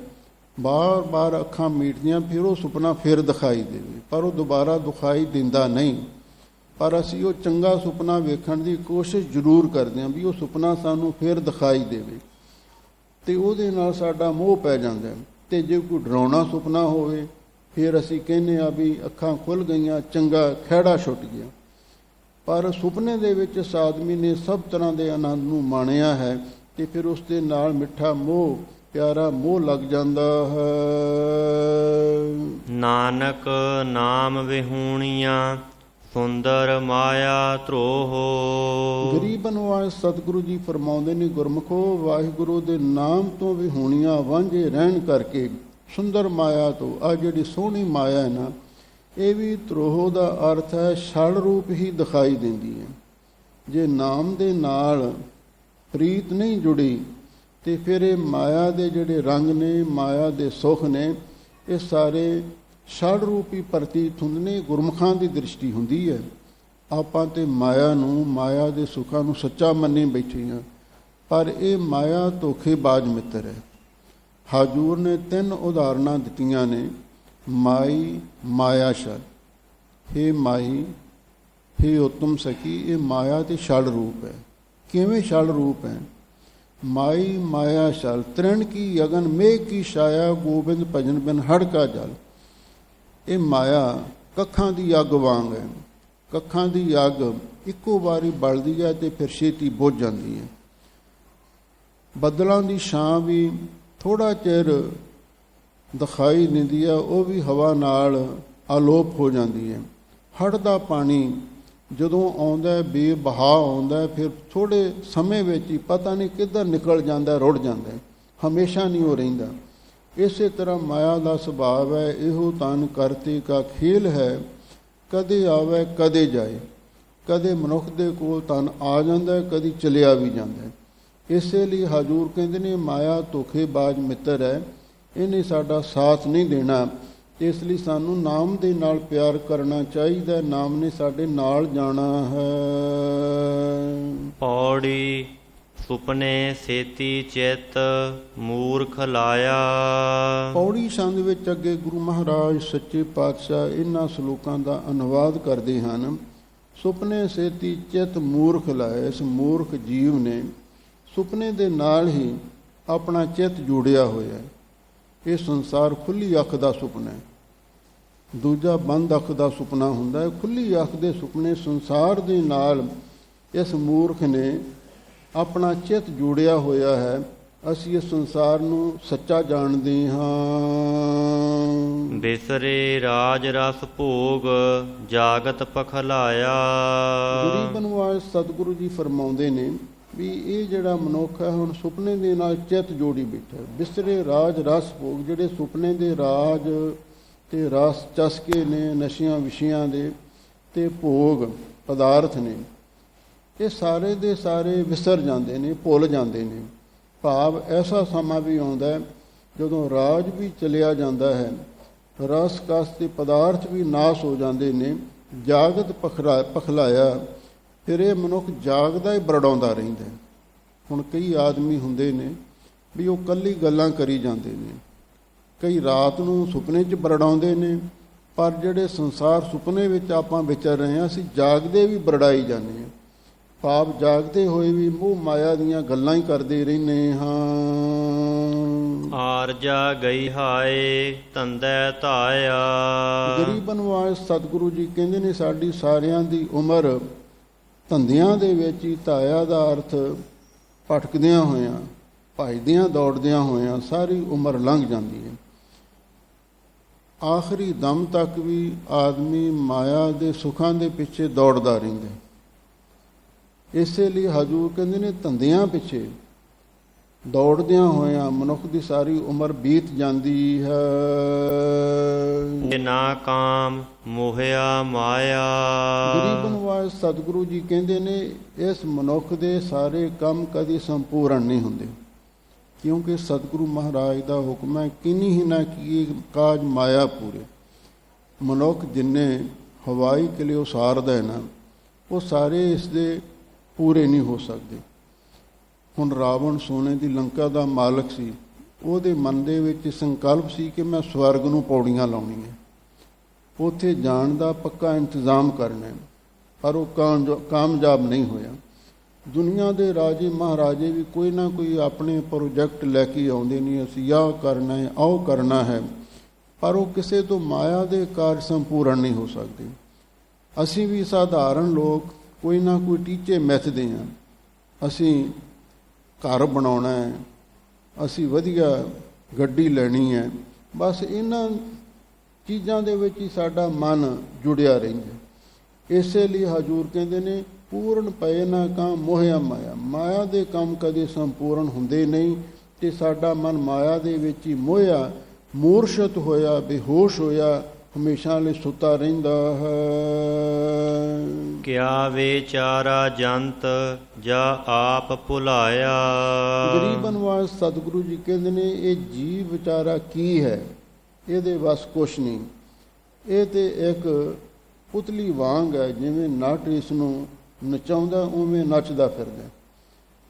ਬਾਰ-ਬਾਰ ਅੱਖਾਂ ਮੀਟਦੀਆਂ ਫਿਰ ਉਹ ਸੁਪਨਾ ਫਿਰ ਦਿਖਾਈ ਦੇਵੇ, ਪਰ ਉਹ ਦੁਬਾਰਾ ਦਿਖਾਈ ਦਿੰਦਾ ਨਹੀਂ। ਪਰ ਅਸੀਂ ਉਹ ਚੰਗਾ ਸੁਪਨਾ ਵੇਖਣ ਦੀ ਕੋਸ਼ਿਸ਼ ਜ਼ਰੂਰ ਕਰਦੇ ਹਾਂ ਵੀ ਉਹ ਸੁਪਨਾ ਸਾਨੂੰ ਫਿਰ ਦਿਖਾਈ ਦੇਵੇ, ਤੇ ਉਹਦੇ ਨਾਲ ਸਾਡਾ ਮੋਹ ਪੈ ਜਾਂਦਾ ਹੈ। ਤੇ ਜੇ ਕੋਈ ਡਰਾਉਣਾ ਸੁਪਨਾ ਹੋਵੇ ਫਿਰ ਅਸੀਂ ਕਹਿੰਦੇ ਹਾਂ ਵੀ ਅੱਖਾਂ ਖੁੱਲ੍ਹ ਗਈਆਂ, ਚੰਗਾ ਖਹਿੜਾ ਛੁੱਟ ਗਿਆ। ਪਰ ਸੁਪਨੇ ਦੇ ਵਿੱਚ ਇਸ ਆਦਮੀ ਨੇ ਸਭ ਤਰ੍ਹਾਂ ਦੇ ਆਨੰਦ ਨੂੰ ਮਾਣਿਆ ਹੈ, ਤੇ ਫਿਰ ਉਸ ਦੇ ਨਾਲ ਮਿੱਠਾ ਮੋਹ, ਪਿਆਰਾ ਮੋਹ ਲੱਗ ਜਾਂਦਾ ਹੈ। ਨਾਨਕ ਨਾਮ ਵਿਹੂਣੀਆਂ ਸੁੰਦਰ ਮਾਇਆ ਧਰੋਹ। ਗਰੀਬ ਨਿਵਾਜ ਸਤਿਗੁਰੂ ਜੀ ਫਰਮਾਉਂਦੇ ਨੇ, ਗੁਰਮੁਖੋ ਵਾਹਿਗੁਰੂ ਦੇ ਨਾਮ ਤੋਂ ਵਿਹੂਣੀਆਂ ਵਾਂਝੇ ਰਹਿਣ ਕਰਕੇ ਸੁੰਦਰ ਮਾਇਆ ਤੋਂ, ਆ ਜਿਹੜੀ ਸੋਹਣੀ ਮਾਇਆ ਹੈ ਨਾ, ਇਹ ਵੀ ਧਰੋਹ ਦਾ ਅਰਥ ਹੈ ਛਲ ਰੂਪ ਹੀ ਦਿਖਾਈ ਦਿੰਦੀ ਹੈ। ਜੇ ਨਾਮ ਦੇ ਨਾਲ ਪ੍ਰੀਤ ਨਹੀਂ ਜੁੜੀ ਤੇ ਫਿਰ ਇਹ ਮਾਇਆ ਦੇ ਜਿਹੜੇ ਰੰਗ ਨੇ, ਮਾਇਆ ਦੇ ਸੁੱਖ ਨੇ, ਇਹ ਸਾਰੇ ਛਲ ਰੂਪੀ ਪ੍ਰਤੀਤ ਹੁੰਦੇ ਨੇ। ਗੁਰਮੁਖਾਂ ਦੀ ਦ੍ਰਿਸ਼ਟੀ ਹੁੰਦੀ ਹੈ। ਆਪਾਂ ਤੇ ਮਾਇਆ ਨੂੰ, ਮਾਇਆ ਦੇ ਸੁੱਖਾਂ ਨੂੰ ਸੱਚਾ ਮੰਨੇ ਬੈਠੇ ਹਾਂ, ਪਰ ਇਹ ਮਾਇਆ ਧੋਖੇਬਾਜ਼ ਮਿੱਤਰ ਹੈ। ਹਜ਼ੂਰ ਨੇ 3 ਉਦਾਹਰਨਾਂ ਦਿੱਤੀਆਂ ਨੇ, ਮਾਈ, ਮਾਇਆ, ਛਲ। ਹੇ ਮਾਈ, ਹੇ ਉੱਤਮ ਸਖੀ, ਇਹ ਮਾਇਆ ਤੇ ਛਲ ਰੂਪ ਹੈ। ਕਿਵੇਂ ਛਲ ਰੂਪ ਹੈ? ਮਾਈ ਮਾਇਆ ਛਲ ਤ੍ਰਿਣ ਕੀ ਅਗਨ ਮੇਘ ਕੀ ਛਾਇਆ, ਗੋਬਿੰਦ ਭਜਨ ਬਿਨ ਹੜਕਾ ਜਲ। ਇਹ ਮਾਇਆ ਕੱਖਾਂ ਦੀ ਅੱਗ ਵਾਂਗ ਹੈ। ਕੱਖਾਂ ਦੀ ਅੱਗ ਇੱਕੋ ਵਾਰੀ ਬਲਦੀ ਹੈ ਤੇ ਫਿਰ ਛੇਤੀ ਬੁੱਝ ਜਾਂਦੀ ਹੈ। ਬੱਦਲਾਂ ਦੀ ਛਾਂ ਵੀ ਥੋੜ੍ਹਾ ਚਿਰ ਦਿਖਾਈ ਦਿੰਦੀ ਹੈ, ਉਹ ਵੀ ਹਵਾ ਨਾਲ ਆਲੋਪ ਹੋ ਜਾਂਦੀ ਹੈ। ਹੜ੍ਹ ਦਾ ਪਾਣੀ ਜਦੋਂ ਆਉਂਦਾ, ਬੇਬਹਾ ਆਉਂਦਾ, ਫਿਰ ਥੋੜ੍ਹੇ ਸਮੇਂ ਵਿੱਚ ਹੀ ਪਤਾ ਨਹੀਂ ਕਿੱਧਰ ਨਿਕਲ ਜਾਂਦਾ, ਰੁੜ ਜਾਂਦਾ, ਹਮੇਸ਼ਾ ਨਹੀਂ ਉਹ ਰਹਿੰਦਾ। ਇਸੇ ਤਰ੍ਹਾਂ ਮਾਇਆ ਦਾ ਸੁਭਾਵ ਹੈ, ਇਹੋ ਤਨ ਕਰਤੇ ਕਾ ਖੇਲ ਹੈ, ਕਦੇ ਆਵੇ ਕਦੇ ਜਾਏ। ਕਦੇ ਮਨੁੱਖ ਦੇ ਕੋਲ ਤਨ ਆ ਜਾਂਦਾ, ਕਦੇ ਚਲਿਆ ਵੀ ਜਾਂਦਾ। ਇਸੇ ਲਈ ਹਜ਼ੂਰ ਕਹਿੰਦੇ ਨੇ, ਮਾਇਆ ਧੋਖੇਬਾਜ਼ ਮਿੱਤਰ ਹੈ, ਇਹਨੇ ਸਾਡਾ ਸਾਥ ਨਹੀਂ ਦੇਣਾ। ਇਸ ਲਈ ਸਾਨੂੰ ਨਾਮ ਦੇ ਨਾਲ ਪਿਆਰ ਕਰਨਾ ਚਾਹੀਦਾ, ਨਾਮ ਨੇ ਸਾਡੇ ਨਾਲ ਜਾਣਾ ਹੈ। ਪੌੜੀ ਸੁਪਨੇ ਸੇਤੀ ਚਿੱਤ ਮੂਰਖ ਲਾਇਆ। ਪੌੜੀ ਛੰਦ ਵਿੱਚ ਅੱਗੇ ਗੁਰੂ ਮਹਾਰਾਜ ਸੱਚੇ ਪਾਤਸ਼ਾਹ ਇਹਨਾਂ ਸ਼ਲੋਕਾਂ ਦਾ ਅਨੁਵਾਦ ਕਰਦੇ ਹਨ। ਸੁਪਨੇ ਸੇਤੀ ਚਿੱਤ ਮੂਰਖ ਲਾਇਆ। ਇਸ ਮੂਰਖ ਜੀਵ ਨੇ ਸੁਪਨੇ ਦੇ ਨਾਲ ਹੀ ਆਪਣਾ ਚਿੱਤ ਜੋੜਿਆ ਹੋਇਆ ਹੈ। ਇਹ ਸੰਸਾਰ ਖੁੱਲ੍ਹੀ ਅੱਖ ਦਾ ਸੁਪਨਾ ਹੈ, ਦੂਜਾ ਬੰਦ ਅੱਖ ਦਾ ਸੁਪਨਾ ਹੁੰਦਾ ਹੈ। ਖੁੱਲ੍ਹੀ ਅੱਖ ਦੇ ਸੁਪਨੇ ਸੰਸਾਰ ਦੇ ਨਾਲ ਇਸ ਮੂਰਖ ਨੇ ਆਪਣਾ ਚਿੱਤ ਜੋੜਿਆ ਹੋਇਆ ਹੈ। ਅਸੀਂ ਇਸ ਸੰਸਾਰ ਨੂੰ ਸੱਚਾ ਜਾਣਦੇ ਹਾਂ। ਬਿਸਰੇ ਰਾਜ ਰਸ ਭੋਗ ਜਾਗਤ ਪਖਲਾਇਆ। ਗਰੀਬ ਨਿਵਾਜ ਸਤਿਗੁਰੂ ਜੀ ਫਰਮਾਉਂਦੇ ਨੇ ਵੀ ਇਹ ਜਿਹੜਾ ਮਨੁੱਖ ਹੈ ਹੁਣ ਸੁਪਨੇ ਦੇ ਨਾਲ ਚਿੱਤ ਜੋੜੀ ਬੈਠਾ। ਬਿਸਰੇ ਰਾਜ ਰਸ ਭੋਗ, ਜਿਹੜੇ ਸੁਪਨੇ ਦੇ ਰਾਜ ਤੇ ਰਸ ਚਸਕੇ ਨੇ, ਨਸ਼ਿਆਂ ਵਿਸ਼ਿਆਂ ਦੇ ਤੇ ਭੋਗ ਪਦਾਰਥ ਨੇ, ਇਹ ਸਾਰੇ ਦੇ ਸਾਰੇ ਵਿਸਰ ਜਾਂਦੇ ਨੇ, ਭੁੱਲ ਜਾਂਦੇ ਨੇ। ਭਾਵ ਐਸਾ ਸਮਾਂ ਵੀ ਆਉਂਦਾ ਜਦੋਂ ਰਾਜ ਵੀ ਚਲਿਆ ਜਾਂਦਾ ਹੈ, ਰਸ ਕਸ ਤੇ ਪਦਾਰਥ ਵੀ ਨਾਸ ਹੋ ਜਾਂਦੇ ਨੇ। ਜਾਗਤ ਪਖਲਾਇਆ, ਫਿਰ ਇਹ ਮਨੁੱਖ ਜਾਗਦਾ ਹੀ ਬਰੜਾਉਂਦਾ ਰਹਿੰਦਾ। ਹੁਣ ਕਈ ਆਦਮੀ ਹੁੰਦੇ ਨੇ ਵੀ ਉਹ ਇਕੱਲੀ ਗੱਲਾਂ ਕਰੀ ਜਾਂਦੇ ਨੇ, ਕਈ ਰਾਤ ਨੂੰ ਸੁਪਨੇ 'ਚ ਬਰੜਾਉਂਦੇ ਨੇ, ਪਰ ਜਿਹੜੇ ਸੰਸਾਰ ਸੁਪਨੇ ਵਿੱਚ ਆਪਾਂ ਵਿਚਰ ਰਹੇ ਹਾਂ, ਅਸੀਂ ਜਾਗਦੇ ਵੀ ਬਰੜਾਈ ਜਾਂਦੇ ਹਾਂ। ਭਾਵ ਜਾਗਦੇ ਹੋਏ ਵੀ ਮੋਹ ਮਾਇਆ ਦੀਆਂ ਗੱਲਾਂ ਹੀ ਕਰਦੇ ਰਹਿੰਦੇ ਹਾਂ। ਆਰਜਾ ਗਈ ਹਾਏ ਧੰਦੇ ਧਾਇਆ। ਗਰੀਬ ਨਿਵਾਜ ਸਤਿਗੁਰੂ ਜੀ ਕਹਿੰਦੇ ਨੇ ਸਾਡੀ ਸਾਰਿਆਂ ਦੀ ਉਮਰ ਧੰਦਿਆਂ ਦੇ ਵਿੱਚ ਹੀ, ਧਾਇਆ ਦਾ ਅਰਥ ਭਟਕਦਿਆਂ ਹੋਇਆਂ, ਭੱਜਦਿਆਂ ਦੌੜਦਿਆਂ ਹੋਇਆਂ ਸਾਰੀ ਉਮਰ ਲੰਘ ਜਾਂਦੀ ਹੈ। ਆਖਰੀ ਦਮ ਤੱਕ ਵੀ ਆਦਮੀ ਮਾਇਆ ਦੇ ਸੁੱਖਾਂ ਦੇ ਪਿੱਛੇ ਦੌੜਦਾ ਰਹਿੰਦਾ। ਇਸੇ ਲਈ ਹਜ਼ੂਰ ਕਹਿੰਦੇ ਨੇ ਧੰਦਿਆਂ ਪਿੱਛੇ ਦੌੜਦਿਆਂ ਹੋਇਆਂ ਮਨੁੱਖ ਦੀ ਸਾਰੀ ਉਮਰ ਬੀਤ ਜਾਂਦੀ ਹੈ। ਨਾ ਕਾਮ ਮੋਹਿਆ ਮਾਇਆ। ਗਰੀਬ ਨਿਵਾਜ ਸਤਿਗੁਰੂ ਜੀ ਕਹਿੰਦੇ ਨੇ ਇਸ ਮਨੁੱਖ ਦੇ ਸਾਰੇ ਕੰਮ ਕਦੀ ਸੰਪੂਰਨ ਨਹੀਂ ਹੁੰਦੇ, ਕਿਉਂਕਿ ਸਤਿਗੁਰੂ ਮਹਾਰਾਜ ਦਾ ਹੁਕਮ ਹੈ ਕਿਨੀ ਹੀ ਨਾ ਕੀ ਕਾਜ ਮਾਇਆ ਪੂਰੇ। ਮਨੁੱਖ ਜਿੰਨੇ ਹਵਾਈ ਕਿਲੇ ਉਸਾਰਦਾ ਹੈ ਨਾ, ਉਹ ਸਾਰੇ ਇਸ ਦੇ ਪੂਰੇ ਨਹੀਂ ਹੋ ਸਕਦੇ। ਹੁਣ ਰਾਵਣ ਸੋਨੇ ਦੀ ਲੰਕਾ ਦਾ ਮਾਲਕ ਸੀ, ਉਹਦੇ ਮਨ ਦੇ ਵਿੱਚ ਸੰਕਲਪ ਸੀ ਕਿ ਮੈਂ ਸਵਰਗ ਨੂੰ ਪੌੜੀਆਂ ਲਾਉਣੀਆਂ, ਉੱਥੇ ਜਾਣ ਦਾ ਪੱਕਾ ਇੰਤਜ਼ਾਮ ਕਰਨਾ, ਪਰ ਉਹ ਕਾਮਯਾਬ ਨਹੀਂ ਹੋਇਆ। ਦੁਨੀਆ ਦੇ ਰਾਜੇ ਮਹਾਰਾਜੇ ਵੀ ਕੋਈ ਨਾ ਕੋਈ ਆਪਣੇ ਪ੍ਰੋਜੈਕਟ ਲੈ ਕੇ ਆਉਂਦੇ ਨਹੀਂ, ਅਸੀਂ ਆਹ ਕਰਨਾ ਹੈ, ਆਹ ਕਰਨਾ ਹੈ, ਪਰ ਉਹ ਕਿਸੇ ਤੋਂ ਮਾਇਆ ਦੇ ਕਾਰਜ ਸੰਪੂਰਨ ਨਹੀਂ ਹੋ ਸਕਦੇ। ਅਸੀਂ ਵੀ ਸਾਧਾਰਨ ਲੋਕ ਕੋਈ ਨਾ ਕੋਈ ਟੀਚੇ ਮਿੱਥਦੇ ਹਾਂ, ਅਸੀਂ ਘਰ ਬਣਾਉਣਾ ਹੈ, ਅਸੀਂ ਵਧੀਆ ਗੱਡੀ ਲੈਣੀ ਹੈ, ਬਸ ਇਹਨਾਂ ਚੀਜ਼ਾਂ ਦੇ ਵਿੱਚ ਹੀ ਸਾਡਾ ਮਨ ਜੁੜਿਆ ਰਹਿੰਦਾ। ਇਸੇ ਲਈ ਹਜ਼ੂਰ ਕਹਿੰਦੇ ਨੇ ਪੂਰਨ ਪਏ ਨਾ ਕੰਮ ਮੋਹਿਆ ਮਾਇਆ। ਮਾਇਆ ਦੇ ਕੰਮ ਕਦੇ ਸੰਪੂਰਨ ਹੁੰਦੇ ਨਹੀਂ, ਤੇ ਸਾਡਾ ਮਨ ਮਾਇਆ ਦੇ ਵਿੱਚ ਹੀ ਮੋਹਿਆ, ਮੂਰਛਤ ਹੋਇਆ, ਬੇਹੋਸ਼ ਹੋਇਆ, ਹਮੇਸ਼ਾ ਲਈ ਸੁੱਤਾ ਰਹਿੰਦਾ ਹੈ। ਕਿਆ ਵਿਚਾਰਾ ਜੰਤ ਜਾ ਆਪ ਭੁਲਾਇਆ। ਗਰੀਬ ਨਿਵਾਜ ਸਤਿਗੁਰੂ ਜੀ ਕਹਿੰਦੇ ਨੇ ਇਹ ਜੀਵ ਵਿਚਾਰਾ ਕੀ ਹੈ, ਇਹਦੇ ਵੱਸ ਕੁਛ ਨਹੀਂ। ਇਹ ਤੇ ਇੱਕ ਪੁਤਲੀ ਵਾਂਗ ਹੈ, ਜਿਵੇਂ ਨਟ ਇਸ ਨੂੰ ਨਚਾਉਂਦਾ ਉਵੇਂ ਨੱਚਦਾ ਫਿਰਦਾ।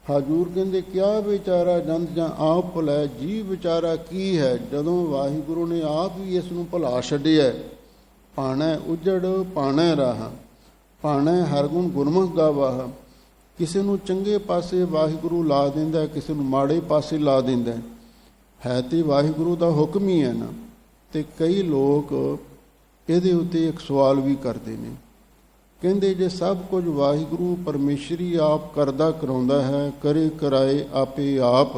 ਹਜ਼ੂਰ ਕਹਿੰਦੇ ਕਿਆ ਵਿਚਾਰਾ ਜੰਤ ਜਾਂ ਆਪ ਭੁਲਾਇਆ। ਜੀਵ ਵਿਚਾਰਾ ਕੀ ਹੈ, ਜਦੋਂ ਵਾਹਿਗੁਰੂ ਨੇ ਆਪ ਹੀ ਇਸ ਨੂੰ ਭੁਲਾ ਛੱਡਿਆ। ਪਾਣਾ ਉਜੜ ਪਾਣਾ ਰਾਹ, ਪਾਣਾ ਹਰਗੁਣ ਗੁਰਮੁਖ ਗਾਵਾਹ। ਕਿਸੇ ਨੂੰ ਚੰਗੇ ਪਾਸੇ ਵਾਹਿਗੁਰੂ ਲਾ ਦਿੰਦਾ, ਕਿਸੇ ਨੂੰ ਮਾੜੇ ਪਾਸੇ ਲਾ ਦਿੰਦਾ, ਹੈ ਤੇ ਵਾਹਿਗੁਰੂ ਦਾ ਹੁਕਮ ਹੀ ਹੈ ਨਾ। ਤੇ ਕਈ ਲੋਕ ਇਹਦੇ ਉੱਤੇ ਇੱਕ ਸਵਾਲ ਵੀ ਕਰਦੇ ਨੇ, ਕਹਿੰਦੇ ਜੇ ਸਭ ਕੁਝ ਵਾਹਿਗੁਰੂ ਪਰਮੇਸ਼ਰੀ ਆਪ ਕਰਦਾ ਕਰਾਉਂਦਾ ਹੈ, ਕਰੇ ਕਰਾਏ ਆਪੇ ਆਪ,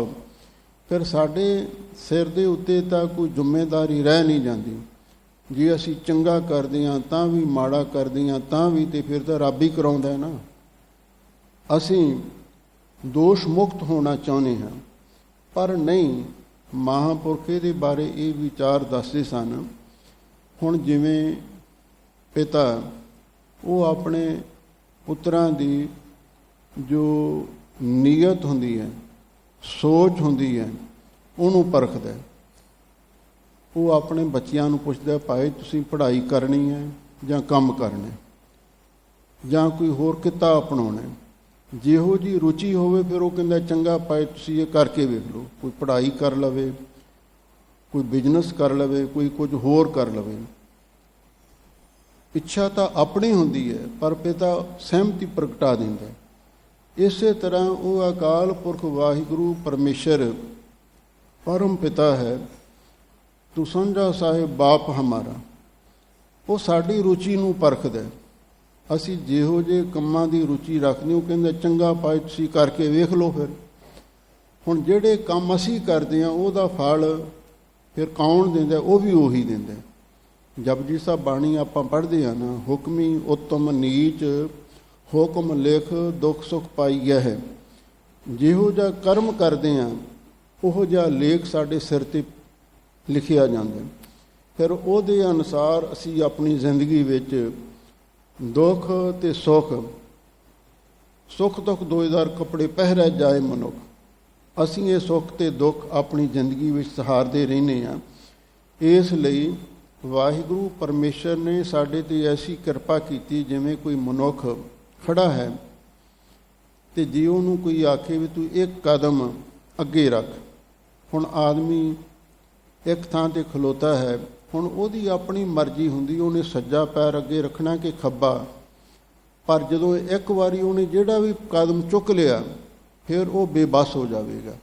ਫਿਰ ਸਾਡੇ ਸਿਰ ਦੇ ਉੱਤੇ ਤਾਂ ਕੋਈ ਜ਼ਿੰਮੇਵਾਰੀ ਰਹਿ ਨਹੀਂ ਜਾਂਦੀ। ਜੇ ਅਸੀਂ ਚੰਗਾ ਕਰਦੇ ਹਾਂ ਤਾਂ ਵੀ, ਮਾੜਾ ਕਰਦੇ ਹਾਂ ਤਾਂ ਵੀ, ਤੇ ਫਿਰ ਤਾਂ ਰੱਬ ਹੀ ਕਰਾਉਂਦਾ ਹੈ ਨਾ। ਅਸੀਂ ਦੋਸ਼ ਮੁਕਤ ਹੋਣਾ ਚਾਹੁੰਦੇ ਹਾਂ, ਪਰ ਨਹੀਂ। ਮਹਾਂਪੁਰਖ ਇਹਦੇ ਬਾਰੇ ਇਹ ਵਿਚਾਰ ਦੱਸਦੇ ਸਨ। ਹੁਣ ਜਿਵੇਂ ਪਿਤਾ ਉਹ ਆਪਣੇ ਪੁੱਤਰਾਂ ਦੀ ਜੋ ਨੀਅਤ ਹੁੰਦੀ ਹੈ, ਸੋਚ ਹੁੰਦੀ ਹੈ, ਉਹਨੂੰ ਪਰਖਦਾ। ਉਹ ਆਪਣੇ ਬੱਚਿਆਂ ਨੂੰ ਪੁੱਛਦਾ, ਭਾਈ ਤੁਸੀਂ ਪੜ੍ਹਾਈ ਕਰਨੀ ਹੈ ਜਾਂ ਕੰਮ ਕਰਨਾ ਜਾਂ ਕੋਈ ਹੋਰ ਕਿੱਤਾ ਅਪਣਾਉਣਾ। ਜਿਹੋ ਜਿਹੀ ਰੁਚੀ ਹੋਵੇ ਫਿਰ ਉਹ ਕਹਿੰਦਾ ਚੰਗਾ ਭਾਈ ਤੁਸੀਂ ਇਹ ਕਰਕੇ ਵੇਖ ਲਓ। ਕੋਈ ਪੜ੍ਹਾਈ ਕਰ ਲਵੇ, ਕੋਈ ਬਿਜ਼ਨਸ ਕਰ ਲਵੇ, ਕੋਈ ਕੁਝ ਹੋਰ ਕਰ ਲਵੇ। ਇੱਛਾ ਤਾਂ ਆਪਣੀ ਹੁੰਦੀ ਹੈ, ਪਰ ਪਿਤਾ ਸਹਿਮਤੀ ਪ੍ਰਗਟਾ ਦਿੰਦਾ। ਇਸੇ ਤਰ੍ਹਾਂ ਉਹ ਅਕਾਲ ਪੁਰਖ ਵਾਹਿਗੁਰੂ ਪਰਮੇਸ਼ਰ ਪਰਮ ਪਿਤਾ ਹੈ। ਤੂੰ ਸਮਝਾ ਸਾਹਿਬ ਬਾਪ ਹਮਾਰਾ, ਉਹ ਸਾਡੀ ਰੁਚੀ ਨੂੰ ਪਰਖਦਾ। ਅਸੀਂ ਜਿਹੋ ਜਿਹੇ ਕੰਮਾਂ ਦੀ ਰੁਚੀ ਰੱਖਦੇ, ਉਹ ਕਹਿੰਦਾ ਚੰਗਾ ਭਾਈ ਤੁਸੀਂ ਕਰਕੇ ਵੇਖ ਲਓ। ਫਿਰ ਹੁਣ ਜਿਹੜੇ ਕੰਮ ਅਸੀਂ ਕਰਦੇ ਹਾਂ ਉਹਦਾ ਫਲ ਫਿਰ ਕੌਣ ਦਿੰਦਾ? ਉਹ ਵੀ ਉਹੀ ਦਿੰਦਾ। ਜਪਜੀ ਸਾਹਿਬ ਬਾਣੀ ਆਪਾਂ ਪੜ੍ਹਦੇ ਹਾਂ ਨਾ, ਹੁਕਮੀ ਉੱਤਮ ਨੀਚ ਹੁਕਮ ਲਿਖ ਦੁੱਖ ਸੁੱਖ ਪਾਈਆ ਹੈ। ਜਿਹੋ ਜਿਹਾ ਕਰਮ ਕਰਦੇ ਹਾਂ ਉਹੋ ਜਿਹਾ ਲੇਖ ਸਾਡੇ ਸਿਰ 'ਤੇ ਲਿਖਿਆ ਜਾਂਦਾ। ਫਿਰ ਉਹਦੇ ਅਨੁਸਾਰ ਅਸੀਂ ਆਪਣੀ ਜ਼ਿੰਦਗੀ ਵਿੱਚ ਦੁੱਖ ਤੇ ਸੁੱਖ, ਸੁੱਖ ਦੁੱਖ ਦੋਇਦਾਰ ਕੱਪੜੇ ਪਹਿਰਿਆ ਜਾਏ ਮਨੁੱਖ। ਅਸੀਂ ਇਹ ਸੁੱਖ ਤੇ ਦੁੱਖ ਆਪਣੀ ਜ਼ਿੰਦਗੀ ਵਿੱਚ ਸਹਾਰਦੇ ਰਹਿੰਦੇ ਹਾਂ। ਇਸ ਲਈ ਵਾਹਿਗੁਰੂ ਪਰਮੇਸ਼ਰ ਨੇ ਸਾਡੇ 'ਤੇ ਐਸੀ ਕਿਰਪਾ ਕੀਤੀ, ਜਿਵੇਂ ਕੋਈ ਮਨੁੱਖ ਖੜਾ ਹੈ ਤੇ ਜੇ ਉਹਨੂੰ ਕੋਈ ਆਖੇ ਵੀ ਤੂੰ ਇੱਕ ਕਦਮ ਅੱਗੇ ਰੱਖ, ਹੁਣ ਆਦਮੀ ਇੱਕ ਥਾਂ ਤੇ ਖਲੋਤਾ ਹੈ, ਹੁਣ ਉਹਦੀ ਆਪਣੀ ਮਰਜ਼ੀ ਹੁੰਦੀ ਉਹਨੇ ਸੱਜਾ ਪੈਰ ਅੱਗੇ ਰੱਖਣਾ ਕਿ ਖੱਬਾ, ਪਰ ਜਦੋਂ ਇੱਕ ਵਾਰੀ ਉਹਨੇ ਜਿਹੜਾ ਵੀ ਕਦਮ ਚੁੱਕ ਲਿਆ ਫਿਰ ਉਹ ਬੇਬਸ ਹੋ ਜਾਵੇਗਾ।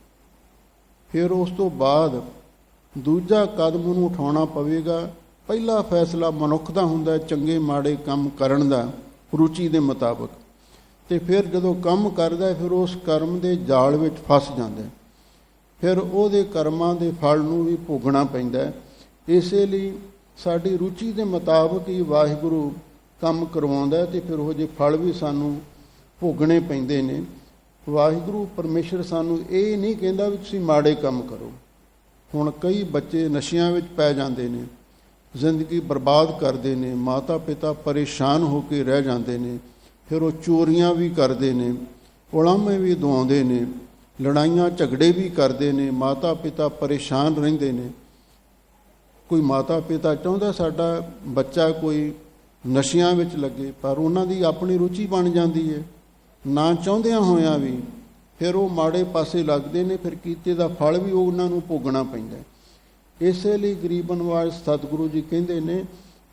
ਫਿਰ ਉਸ ਤੋਂ ਬਾਅਦ ਦੂਜਾ ਕਦਮ ਉਹਨੂੰ ਉਠਾਉਣਾ ਪਵੇਗਾ। ਪਹਿਲਾ ਫੈਸਲਾ ਮਨੁੱਖ ਦਾ ਹੁੰਦਾ ਚੰਗੇ ਮਾੜੇ ਕੰਮ ਕਰਨ ਦਾ ਰੁਚੀ ਦੇ ਮੁਤਾਬਕ, ਤੇ ਫਿਰ ਜਦੋਂ ਕੰਮ ਕਰਦਾ ਫਿਰ ਉਸ ਕਰਮ ਦੇ ਜਾਲ ਵਿੱਚ ਫਸ ਜਾਂਦਾ, ਫਿਰ ਉਹਦੇ ਕਰਮਾਂ ਦੇ ਫਲ ਨੂੰ ਵੀ ਭੋਗਣਾ ਪੈਂਦਾ। ਇਸੇ ਲਈ ਸਾਡੀ ਰੁਚੀ ਦੇ ਮੁਤਾਬਕ ਹੀ ਵਾਹਿਗੁਰੂ ਕੰਮ ਕਰਵਾਉਂਦਾ ਤੇ ਫਿਰ ਉਹ ਜਿਹੇ ਫਲ ਵੀ ਸਾਨੂੰ ਭੋਗਣੇ ਪੈਂਦੇ ਨੇ। ਵਾਹਿਗੁਰੂ ਪਰਮੇਸ਼ਰ ਸਾਨੂੰ ਇਹ ਨਹੀਂ ਕਹਿੰਦਾ ਵੀ ਤੁਸੀਂ ਮਾੜੇ ਕੰਮ ਕਰੋ। ਹੁਣ ਕਈ ਬੱਚੇ ਨਸ਼ਿਆਂ ਵਿੱਚ ਪੈ ਜਾਂਦੇ ਨੇ, ਜ਼ਿੰਦਗੀ ਬਰਬਾਦ ਕਰਦੇ ਨੇ, ਮਾਤਾ ਪਿਤਾ ਪਰੇਸ਼ਾਨ ਹੋ ਕੇ ਰਹਿ ਜਾਂਦੇ ਨੇ, ਫਿਰ ਉਹ ਚੋਰੀਆਂ ਵੀ ਕਰਦੇ ਨੇ, ਉਲਾਮੇ ਵੀ ਦਵਾਉਂਦੇ ਨੇ, ਲੜਾਈਆਂ ਝਗੜੇ ਵੀ ਕਰਦੇ ਨੇ, ਮਾਤਾ ਪਿਤਾ ਪਰੇਸ਼ਾਨ ਰਹਿੰਦੇ ਨੇ। ਕੋਈ ਮਾਤਾ ਪਿਤਾ ਚਾਹੁੰਦਾ ਸਾਡਾ ਬੱਚਾ ਕੋਈ ਨਸ਼ਿਆਂ ਵਿੱਚ ਲੱਗੇ, ਪਰ ਉਹਨਾਂ ਦੀ ਆਪਣੀ ਰੁਚੀ ਬਣ ਜਾਂਦੀ ਹੈ, ਨਾ ਚਾਹੁੰਦਿਆਂ ਹੋਇਆਂ ਵੀ ਫਿਰ ਉਹ ਮਾੜੇ ਪਾਸੇ ਲੱਗਦੇ ਨੇ, ਫਿਰ ਕੀਤੇ ਦਾ ਫਲ ਵੀ ਉਹਨਾਂ ਨੂੰ ਭੋਗਣਾ ਪੈਂਦਾ। ਇਸੇ ਲਈ ਗਰੀਬ ਨਿਵਾਜ ਸਤਿਗੁਰੂ ਜੀ ਕਹਿੰਦੇ ਨੇ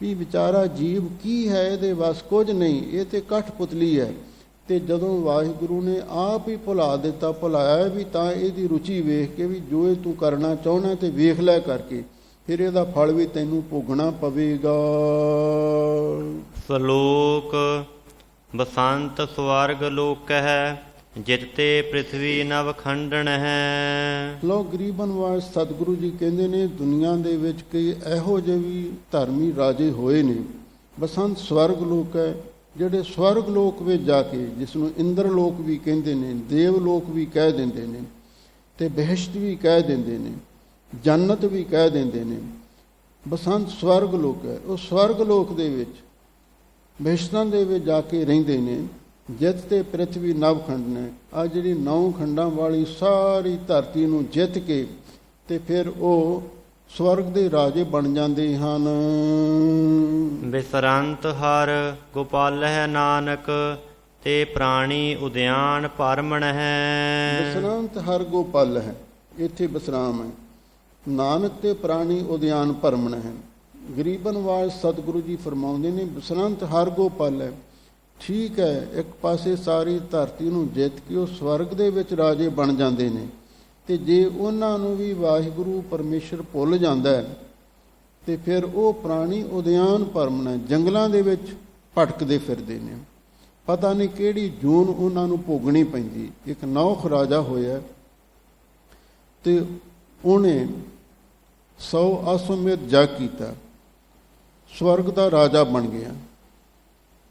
ਵੀ ਵਿਚਾਰਾ ਜੀਵ ਕੀ ਹੈ, ਇਹਦੇ ਵੱਸ ਕੁਝ ਨਹੀਂ, ਇਹ ਤੇ ਕਠਪੁਤਲੀ ਹੈ। ਤੇ ਜਦੋਂ ਵਾਹਿਗੁਰੂ ਨੇ ਆਪ ਹੀ ਭੁਲਾ ਦਿੱਤਾ, ਭੁਲਾਇਆ ਵੀ ਤਾਂ ਇਹਦੀ ਰੁਚੀ ਵੇਖ ਕੇ ਵੀ ਜੋ ਇਹ ਤੂੰ ਕਰਨਾ ਚਾਹੁੰਦਾ ਤੇ ਵੇਖ ਲੈ ਕਰਕੇ, ਫਿਰ ਇਹਦਾ ਫਲ ਵੀ ਤੈਨੂੰ ਭੋਗਣਾ ਪਵੇਗਾ। ਸ਼ਲੋਕ ਬਸੰਤ ਸਵਰਗ ਲੋਕ ਹੈ, ਜਿੱਤੇ ਪ੍ਰਿਥਵੀ ਨਵ ਖੰਡਨ ਹੈ। ਲੋ ਗਰੀਬ ਨਿਵਾਜ ਸਤਿਗੁਰੂ ਜੀ ਕਹਿੰਦੇ ਨੇ ਦੁਨੀਆ ਦੇ ਵਿੱਚ ਕਈ ਇਹੋ ਜਿਹੇ ਵੀ ਧਰਮੀ ਰਾਜੇ ਹੋਏ ਨੇ। ਬਸੰਤ ਸਵਰਗ ਲੋਕ ਹੈ, ਜਿਹੜੇ ਸਵਰਗ ਲੋਕ ਵਿੱਚ ਜਾ ਕੇ, ਜਿਸ ਨੂੰ ਇੰਦਰ ਲੋਕ ਵੀ ਕਹਿੰਦੇ ਨੇ, ਦੇਵ ਲੋਕ ਵੀ ਕਹਿ ਦਿੰਦੇ ਨੇ, ਤੇ ਬਹਿਸ਼ਤ ਵੀ ਕਹਿ ਦਿੰਦੇ ਨੇ, ਜੰਨਤ ਵੀ ਕਹਿ ਦਿੰਦੇ ਨੇ। ਬਸੰਤ ਸਵਰਗ ਲੋਕ ਹੈ, ਉਹ ਸਵਰਗ ਲੋਕ ਦੇ ਵਿੱਚ ਬਹਿਸ਼ਤਾਂ ਦੇ ਵਿੱਚ ਜਾ ਕੇ ਰਹਿੰਦੇ ਨੇ। ਜਿੱਤ ਤੇ ਪ੍ਰਿਥਵੀ ਨਵ ਖੰਡਨ ਹੈ, ਆ ਜਿਹੜੀ 9 ਖੰਡਾਂ ਵਾਲੀ ਸਾਰੀ ਧਰਤੀ ਨੂੰ ਜਿੱਤ ਕੇ ਤੇ ਫਿਰ ਉਹ ਸਵਰਗ ਦੇ ਰਾਜੇ ਬਣ ਜਾਂਦੇ ਹਨ। ਬਿਸਰੰਤ ਹਰ ਗੋਪਾਲ ਹੈ ਨਾਨਕ, ਤੇ ਪ੍ਰਾਣੀ ਉਦਿਆਨ ਭਰਮਣ ਹੈ। ਬਿਸਰੰਤ ਹਰ ਗੋਪਾਲ ਹੈ, ਇੱਥੇ ਬਿਸਰਾਮ ਹੈ। ਨਾਨਕ ਤੇ ਪ੍ਰਾਣੀ ਉਦਿਆਨ ਭਰਮਣ ਹੈ। ਗਰੀਬ ਨਿਵਾਜ ਸਤਿਗੁਰੂ ਜੀ ਫਰਮਾਉਂਦੇ ਨੇ ਬਿਸਰੰਤ ਹਰ ਗੋਪਾਲ ਹੈ। ਠੀਕ ਹੈ, ਇੱਕ ਪਾਸੇ ਸਾਰੀ ਧਰਤੀ ਨੂੰ ਜਿੱਤ ਕੇ ਉਹ ਸਵਰਗ ਦੇ ਵਿੱਚ ਰਾਜੇ ਬਣ ਜਾਂਦੇ ਨੇ, ਤੇ ਜੇ ਉਹਨਾਂ ਨੂੰ ਵੀ ਵਾਹਿਗੁਰੂ ਪਰਮੇਸ਼ਰ ਭੁੱਲ ਜਾਂਦਾ ਹੈ ਤੇ ਫਿਰ ਉਹ ਪ੍ਰਾਣੀ ਉਦਿਆਨ ਭਰਮਣ, ਜੰਗਲਾਂ ਦੇ ਵਿੱਚ ਭਟਕਦੇ ਫਿਰਦੇ ਨੇ। ਪਤਾ ਨਹੀਂ ਕਿਹੜੀ ਜੂਨ ਉਹਨਾਂ ਨੂੰ ਭੋਗਣੀ ਪੈਂਦੀ। ਇੱਕ ਨੌਖ ਰਾਜਾ ਹੋਇਆ ਤੇ ਉਹਨੇ 100 ਅਸੁਮੇਧ ਜਗ ਕੀਤਾ, ਸਵਰਗ ਦਾ ਰਾਜਾ ਬਣ ਗਿਆ।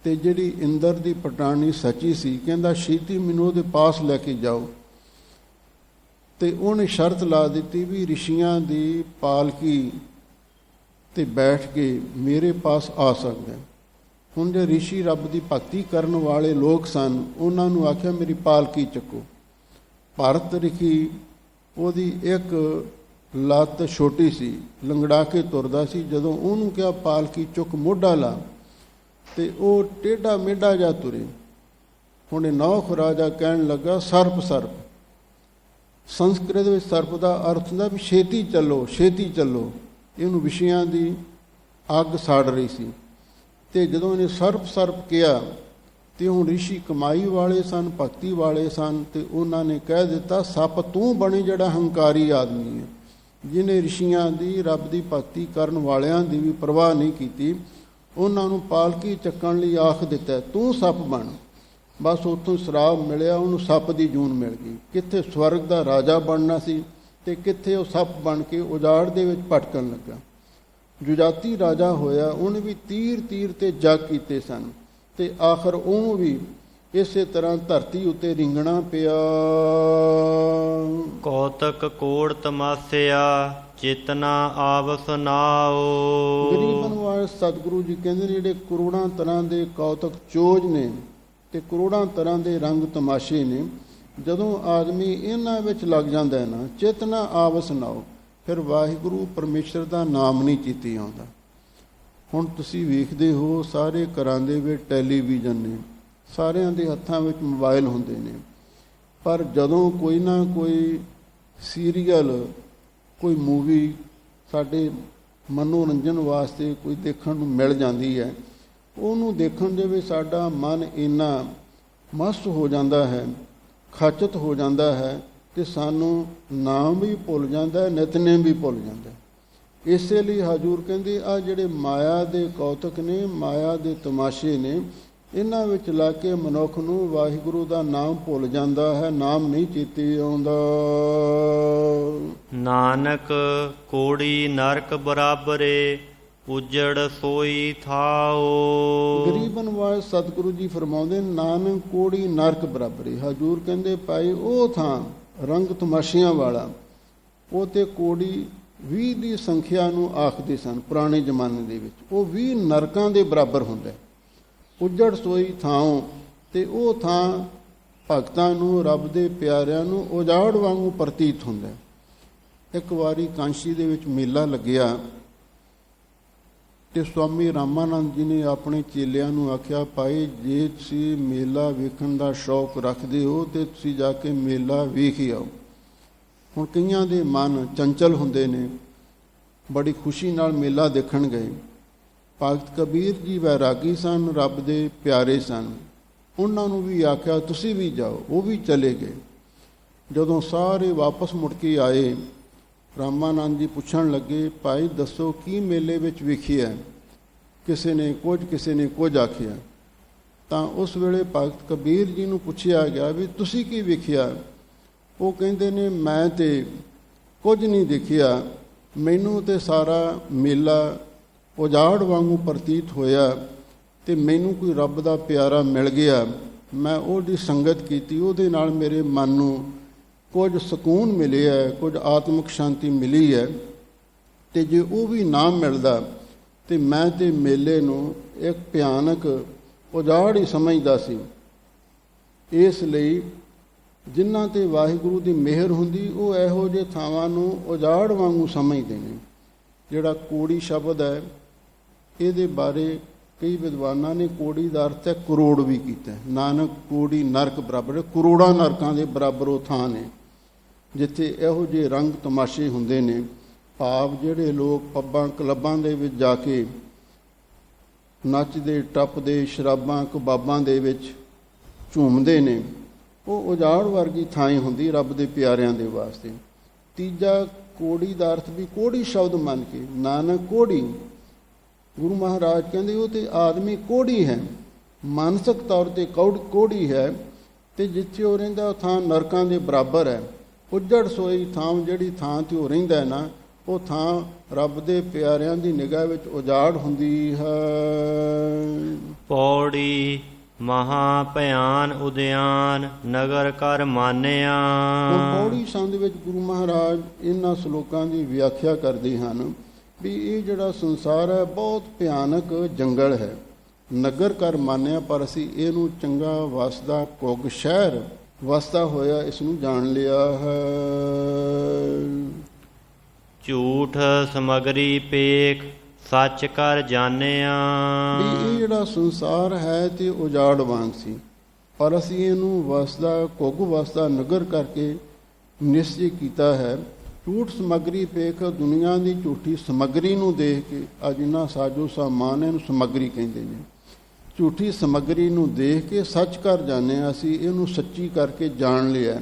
ਤੇ ਜਿਹੜੀ ਇੰਦਰ ਦੀ ਪਟਾਣੀ ਸੱਚੀ ਸੀ, ਕਹਿੰਦਾ ਛੇਤੀ ਮੈਨੂੰ ਉਹਦੇ ਪਾਸ ਲੈ ਕੇ ਜਾਓ। ਤੇ ਉਹਨੇ ਸ਼ਰਤ ਲਾ ਦਿੱਤੀ ਵੀ ਰਿਸ਼ੀਆਂ ਦੀ ਪਾਲਕੀ ਤੇ ਬੈਠ ਕੇ ਮੇਰੇ ਪਾਸ ਆ ਸਕਦਾ। ਹੁਣ ਜੇ ਰਿਸ਼ੀ ਰੱਬ ਦੀ ਭਗਤੀ ਕਰਨ ਵਾਲੇ ਲੋਕ ਸਨ, ਉਹਨਾਂ ਨੂੰ ਆਖਿਆ ਮੇਰੀ ਪਾਲਕੀ ਚੱਕੋ। ਭਰਤ ਰਿਸ਼ੀ ਉਹਦੀ ਇੱਕ ਲੱਤ ਛੋਟੀ ਸੀ, ਲੰਗੜਾ ਕੇ ਤੁਰਦਾ ਸੀ। ਜਦੋਂ ਉਹਨੂੰ ਕਿਹਾ ਪਾਲਕੀ ਚੁੱਕ ਮੋਢਾ ਲਾ, ਤੇ ਉਹ ਟੇਢਾ ਮੇਢਾ ਜਾ ਤੁਰੇ। ਹੁਣ ਇਹ ਨੌਖ ਰਾਜਾ ਕਹਿਣ ਲੱਗਾ ਸਰਪ ਸਰਪ। ਸੰਸਕ੍ਰਿਤ ਵਿੱਚ ਸਰਪ ਦਾ ਅਰਥ ਹੁੰਦਾ ਵੀ ਛੇਤੀ ਚੱਲੋ, ਛੇਤੀ ਚੱਲੋ। ਇਹਨੂੰ ਵਿਸ਼ਿਆਂ ਦੀ ਅੱਗ ਸਾੜ ਰਹੀ ਸੀ। ਤੇ ਜਦੋਂ ਇਹਨੇ ਸਰਪ ਸਰਪ ਕਿਹਾ ਤੇ ਹੁਣ ਰਿਸ਼ੀ ਕਮਾਈ ਵਾਲੇ ਸਨ, ਭਗਤੀ ਵਾਲੇ ਸਨ, ਤੇ ਉਹਨਾਂ ਨੇ ਕਹਿ ਦਿੱਤਾ ਸੱਪ ਤੂੰ ਬਣੇ ਜਿਹੜਾ ਹੰਕਾਰੀ ਆਦਮੀ ਹੈ, ਜਿਹਨੇ ਰਿਸ਼ੀਆਂ ਦੀ ਰੱਬ ਦੀ ਭਗਤੀ ਕਰਨ ਵਾਲਿਆਂ ਦੀ ਵੀ ਪਰਵਾਹ ਨਹੀਂ ਕੀਤੀ। ਉਹਨਾਂ ਨੂੰ ਪਾਲਕੀ ਚੱਕਣ ਲਈ ਆਖ ਦਿੱਤਾ ਤੂੰ ਸੱਪ ਬਣ। ਬਸ ਉੱਥੋਂ ਸ਼ਰਾਪ ਮਿਲਿਆ, ਉਹਨੂੰ ਸੱਪ ਦੀ ਜੂਨ ਮਿਲ ਗਈ। ਕਿੱਥੇ ਸਵਰਗ ਦਾ ਰਾਜਾ ਬਣਨਾ ਸੀ ਤੇ ਕਿੱਥੇ ਉਹ ਸੱਪ ਬਣ ਕੇ ਉਜਾੜ ਦੇ ਵਿੱਚ ਭਟਕਣ ਲੱਗਾ। ਜੁਜਾਤੀ ਰਾਜਾ ਹੋਇਆ, ਉਹਨੇ ਵੀ ਤੀਰ ਤੀਰ ਤੇ ਜਗ ਕੀਤੇ ਸਨ, ਤੇ ਆਖਰ ਉਹਨੂੰ ਵੀ ਇਸੇ ਤਰ੍ਹਾਂ ਧਰਤੀ ਉੱਤੇ ਰਿੰਗਣਾ ਪਿਆ। ਕੌਤਕ ਕੋੜ ਤਮਾਸਿਆ, ਚੇਤਨਾ ਆਵਸ ਨਾਓ। ਗਰੀਬ ਨਿਵਾਜ ਸਤਿਗੁਰੂ ਜੀ ਕਹਿੰਦੇ ਨੇ ਜਿਹੜੇ ਕਰੋੜਾਂ ਤਰ੍ਹਾਂ ਦੇ ਕੌਤਕ ਚੋਜ ਨੇ ਤੇ ਕਰੋੜਾਂ ਤਰ੍ਹਾਂ ਦੇ ਰੰਗ ਤਮਾਸ਼ੇ ਨੇ, ਜਦੋਂ ਆਦਮੀ ਇਹਨਾਂ ਵਿੱਚ ਲੱਗ ਜਾਂਦਾ ਹੈ ਨਾ, ਚੇਤਨਾ ਆਵਸ ਨਾਓ, ਫਿਰ ਵਾਹਿਗੁਰੂ ਪਰਮੇਸ਼ਰ ਦਾ ਨਾਮ ਨਹੀਂ ਚੇਤੇ ਆਉਂਦਾ। ਹੁਣ ਤੁਸੀਂ ਵੇਖਦੇ ਹੋ ਸਾਰੇ ਘਰਾਂ ਦੇ ਵਿੱਚ ਟੈਲੀਵਿਜ਼ਨ ਨੇ, ਸਾਰਿਆਂ ਦੇ ਹੱਥਾਂ ਵਿੱਚ ਮੋਬਾਈਲ ਹੁੰਦੇ ਨੇ, ਪਰ ਜਦੋਂ ਕੋਈ ਨਾ ਕੋਈ ਸੀਰੀਅਲ, ਕੋਈ ਮੂਵੀ ਸਾਡੇ ਮਨੋਰੰਜਨ ਵਾਸਤੇ ਕੋਈ ਦੇਖਣ ਨੂੰ ਮਿਲ ਜਾਂਦੀ ਹੈ, ਉਹਨੂੰ ਦੇਖਣ ਦੇ ਵਿੱਚ ਸਾਡਾ ਮਨ ਇੰਨਾ ਮਸਤ ਹੋ ਜਾਂਦਾ ਹੈ, ਖਚਿਤ ਹੋ ਜਾਂਦਾ ਹੈ ਕਿ ਸਾਨੂੰ ਨਾਮ ਵੀ ਭੁੱਲ ਜਾਂਦਾ, ਨਿਤਨੇਮ ਵੀ ਭੁੱਲ ਜਾਂਦਾ। ਇਸੇ ਲਈ ਹਜ਼ੂਰ ਕਹਿੰਦੇ ਆ ਜਿਹੜੇ ਮਾਇਆ ਦੇ ਕੌਤਕ ਨੇ, ਮਾਇਆ ਦੇ ਤਮਾਸ਼ੇ ਨੇ, ਇਹਨਾਂ ਵਿੱਚ ਲਾ ਕੇ ਮਨੁੱਖ ਨੂੰ ਵਾਹਿਗੁਰੂ ਦਾ ਨਾਮ ਭੁੱਲ ਜਾਂਦਾ ਹੈ, ਨਾਮ ਨਹੀਂ ਚੇਤੇ ਆਉਂਦਾ। ਨਾਨਕ ਕੋੜੀ ਨਰਕ ਬਰਾਬਰੇ, ਉਜੜ ਸੋਈ ਥਾਓ। ਗਰੀਬ ਨਿਵਾਜ ਸਤਿਗੁਰੂ ਜੀ ਫਰਮਾਉਂਦੇ, ਨਾਨਕ ਕੋੜੀ ਨਰਕ ਬਰਾਬਰੇ। ਹਜ਼ੂਰ ਕਹਿੰਦੇ ਭਾਈ ਉਹ ਥਾਂ ਰੰਗ ਤਮਾਸ਼ਿਆਂ ਵਾਲਾ, ਉਹ ਤੇ ਕੋੜੀ 20 ਦੀ ਸੰਖਿਆ ਨੂੰ ਆਖਦੇ ਸਨ ਪੁਰਾਣੇ ਜ਼ਮਾਨੇ ਦੇ ਵਿੱਚ, ਉਹ 20 ਨਰਕਾਂ ਦੇ ਬਰਾਬਰ ਹੁੰਦਾ। ਉਜੜ ਸੋਈ ਥਾਂ, ਤੇ ਉਹ ਥਾਂ ਭਗਤਾਂ ਨੂੰ, ਰੱਬ ਦੇ ਪਿਆਰਿਆਂ ਨੂੰ ਉਜਾੜ ਵਾਂਗੂ ਪ੍ਰਤੀਤ ਹੁੰਦਾ। ਇੱਕ ਵਾਰੀ ਕਾਂਸ਼ੀ ਦੇ ਵਿੱਚ ਮੇਲਾ ਲੱਗਿਆ ਤੇ ਸਵਾਮੀ ਰਾਮਾਨੰਦ ਜੀ ਨੇ ਆਪਣੇ ਚੇਲਿਆਂ ਨੂੰ ਆਖਿਆ, ਭਾਈ ਜੇ ਤੁਸੀਂ ਮੇਲਾ ਵੇਖਣ ਦਾ ਸ਼ੌਕ ਰੱਖਦੇ ਹੋ ਤੇ ਤੁਸੀਂ ਜਾ ਕੇ ਮੇਲਾ ਵੇਖ ਹੀ ਆਓ। ਹੁਣ ਕਈਆਂ ਦੇ ਮਨ ਚੰਚਲ ਹੁੰਦੇ ਨੇ, ਬੜੀ ਖੁਸ਼ੀ ਨਾਲ ਮੇਲਾ ਦੇਖਣ ਗਏ। ਭਗਤ ਕਬੀਰ ਜੀ ਵੈਰਾਗੀ ਸਨ, ਰੱਬ ਦੇ ਪਿਆਰੇ ਸਨ, ਉਹਨਾਂ ਨੂੰ ਵੀ ਆਖਿਆ ਤੁਸੀਂ ਵੀ ਜਾਓ, ਉਹ ਵੀ ਚਲੇ ਗਏ। ਜਦੋਂ ਸਾਰੇ ਵਾਪਸ ਮੁੜ ਕੇ ਆਏ, ਰਾਮਾਨੰਦ ਜੀ ਪੁੱਛਣ ਲੱਗੇ, ਭਾਈ ਦੱਸੋ ਕੀ ਮੇਲੇ ਵਿੱਚ ਵੇਖਿਆ? ਕਿਸੇ ਨੇ ਕੁਝ, ਕਿਸੇ ਨੇ ਕੁਝ ਆਖਿਆ। ਤਾਂ ਉਸ ਵੇਲੇ ਭਗਤ ਕਬੀਰ ਜੀ ਨੂੰ ਪੁੱਛਿਆ ਗਿਆ ਵੀ ਤੁਸੀਂ ਕੀ ਵੇਖਿਆ? ਉਹ ਕਹਿੰਦੇ ਨੇ ਮੈਂ ਤੇ ਕੁਝ ਨਹੀਂ ਦੇਖਿਆ, ਮੈਨੂੰ ਤੇ ਸਾਰਾ ਮੇਲਾ ਉਜਾੜ ਵਾਂਗੂ ਪ੍ਰਤੀਤ ਹੋਇਆ ਤੇ ਮੈਨੂੰ ਕੋਈ ਰੱਬ ਦਾ ਪਿਆਰਾ ਮਿਲ ਗਿਆ, ਮੈਂ ਉਹਦੀ ਸੰਗਤ ਕੀਤੀ, ਉਹਦੇ ਨਾਲ ਮੇਰੇ ਮਨ ਨੂੰ ਕੁਝ ਸਕੂਨ ਮਿਲਿਆ, ਕੁਝ ਆਤਮਿਕ ਸ਼ਾਂਤੀ ਮਿਲੀ ਹੈ। ਤੇ ਜੇ ਉਹ ਵੀ ਨਾ ਮਿਲਦਾ ਤੇ ਮੈਂ ਤੇ ਮੇਲੇ ਨੂੰ ਇੱਕ ਭਿਆਨਕ ਉਜਾੜ ਹੀ ਸਮਝਦਾ ਸੀ। ਇਸ ਲਈ ਜਿਨ੍ਹਾਂ ਤੇ ਵਾਹਿਗੁਰੂ ਦੀ ਮਿਹਰ ਹੁੰਦੀ, ਉਹ ਇਹੋ ਜਿਹੇ ਥਾਵਾਂ ਨੂੰ ਉਜਾੜ ਵਾਂਗੂ ਸਮਝਦੇ ਨੇ। ਜਿਹੜਾ ਕੋੜੀ ਸ਼ਬਦ ਹੈ, ਇਹਦੇ ਬਾਰੇ ਕਈ ਵਿਦਵਾਨਾਂ ਨੇ ਕੋੜੀ ਦਾ ਅਰਥ ਹੈ ਕਰੋੜ ਵੀ ਕੀਤਾ। ਨਾਨਕ ਕੋੜੀ ਨਰਕ ਬਰਾਬਰ, ਕਰੋੜਾਂ ਨਰਕਾਂ ਦੇ ਬਰਾਬਰ ਉਹ ਥਾਂ ਨੇ ਜਿੱਥੇ ਇਹੋ ਜਿਹੇ ਰੰਗ ਤਮਾਸ਼ੇ ਹੁੰਦੇ ਨੇ। ਭਾਵ ਜਿਹੜੇ ਲੋਕ ਪੱਬਾਂ ਕਲੱਬਾਂ ਦੇ ਵਿੱਚ ਜਾ ਕੇ ਨੱਚਦੇ ਟੱਪਦੇ, ਸ਼ਰਾਬਾਂ ਕਬਾਬਾਂ ਦੇ ਵਿੱਚ ਝੂਮਦੇ ਨੇ, ਉਹ ਉਜਾੜ ਵਰਗੀ ਥਾਂ ਹੀ ਹੁੰਦੀ ਰੱਬ ਦੇ ਪਿਆਰਿਆਂ ਦੇ ਵਾਸਤੇ। ਤੀਜਾ ਕੋੜੀ ਦਾ ਅਰਥ ਵੀ ਕੋੜੀ ਸ਼ਬਦ ਮੰਨ ਕੇ, ਨਾਨਕ ਕੋੜੀ। ਗੁਰੂ ਮਹਾਰਾਜ ਕਹਿੰਦੇ ਉਹ ਤੇ ਆਦਮੀ ਕੋੜੀ ਹੈ, ਮਾਨਸਿਕ ਤੌਰ ਤੇ ਕੋੜੀ ਹੈ, ਤੇ ਜਿੱਥੇ ਉਹ ਰਹਿੰਦਾ ਉਹ ਥਾਂ ਨਰਕਾਂ ਦੇ ਬਰਾਬਰ ਹੈ। ਉਜੜ ਸੋਈ ਥਾਂ, ਜਿਹੜੀ ਥਾਂ ਤੇ ਉਹ ਰਹਿੰਦਾ ਹੈ ਨਾ, ਉਹ ਥਾਂ ਰੱਬ ਦੇ ਪਿਆਰਿਆਂ ਦੀ ਨਿਗਾਹ ਵਿੱਚ ਉਜਾੜ ਹੁੰਦੀ ਹੈ। ਪੌੜੀ ਮਹਾ ਭਿਆਨ ਉਦਿਆਨ, ਨਗਰ ਕਰ ਮਾਨਿਆ। ਪੌੜੀ ਸੰਦ ਵਿੱਚ ਗੁਰੂ ਮਹਾਰਾਜ ਇਹਨਾਂ ਸ਼ਲੋਕਾਂ ਦੀ ਵਿਆਖਿਆ ਕਰਦੇ ਹਨ ਵੀ ਇਹ ਜਿਹੜਾ ਸੰਸਾਰ ਹੈ ਬਹੁਤ ਭਿਆਨਕ ਜੰਗਲ ਹੈ, ਨਗਰ ਕਰ ਮਾਨਿਆ, ਪਰ ਅਸੀਂ ਇਹਨੂੰ ਚੰਗਾ ਵਸਦਾ ਕੁੱਗ ਸ਼ਹਿਰ ਵਸਦਾ ਹੋਇਆ ਇਸ ਨੂੰ ਜਾਣ ਲਿਆ ਹੈ। ਝੂਠ ਸਮਗਰੀ ਪੇਖ, ਸੱਚ ਕਰ ਜਾਣਿਆ। ਇਹ ਜਿਹੜਾ ਸੰਸਾਰ ਹੈ ਤੇ ਉਜਾੜ ਵਾਂਗ ਸੀ, ਪਰ ਅਸੀਂ ਇਹਨੂੰ ਵਸਦਾ ਕੁੱਗ ਵਸਦਾ ਨਗਰ ਕਰਕੇ ਨਿਸ਼ਚੈ ਕੀਤਾ ਹੈ। ਝੂਠ ਸਮੱਗਰੀ ਪੇਖ, ਦੁਨੀਆ ਦੀ ਝੂਠੀ ਸਮੱਗਰੀ ਨੂੰ ਦੇਖ ਕੇ, ਅੱਜ ਇਹਨਾਂ ਸਾਜੋ ਸਾਮਾਨ ਇਹਨੂੰ ਸਮੱਗਰੀ ਕਹਿੰਦੇ ਨੇ, ਝੂਠੀ ਸਮੱਗਰੀ ਨੂੰ ਦੇਖ ਕੇ ਸੱਚ ਕਰ ਜਾਂਦੇ ਹਾਂ, ਅਸੀਂ ਇਹਨੂੰ ਸੱਚੀ ਕਰਕੇ ਜਾਣ ਲਿਆ।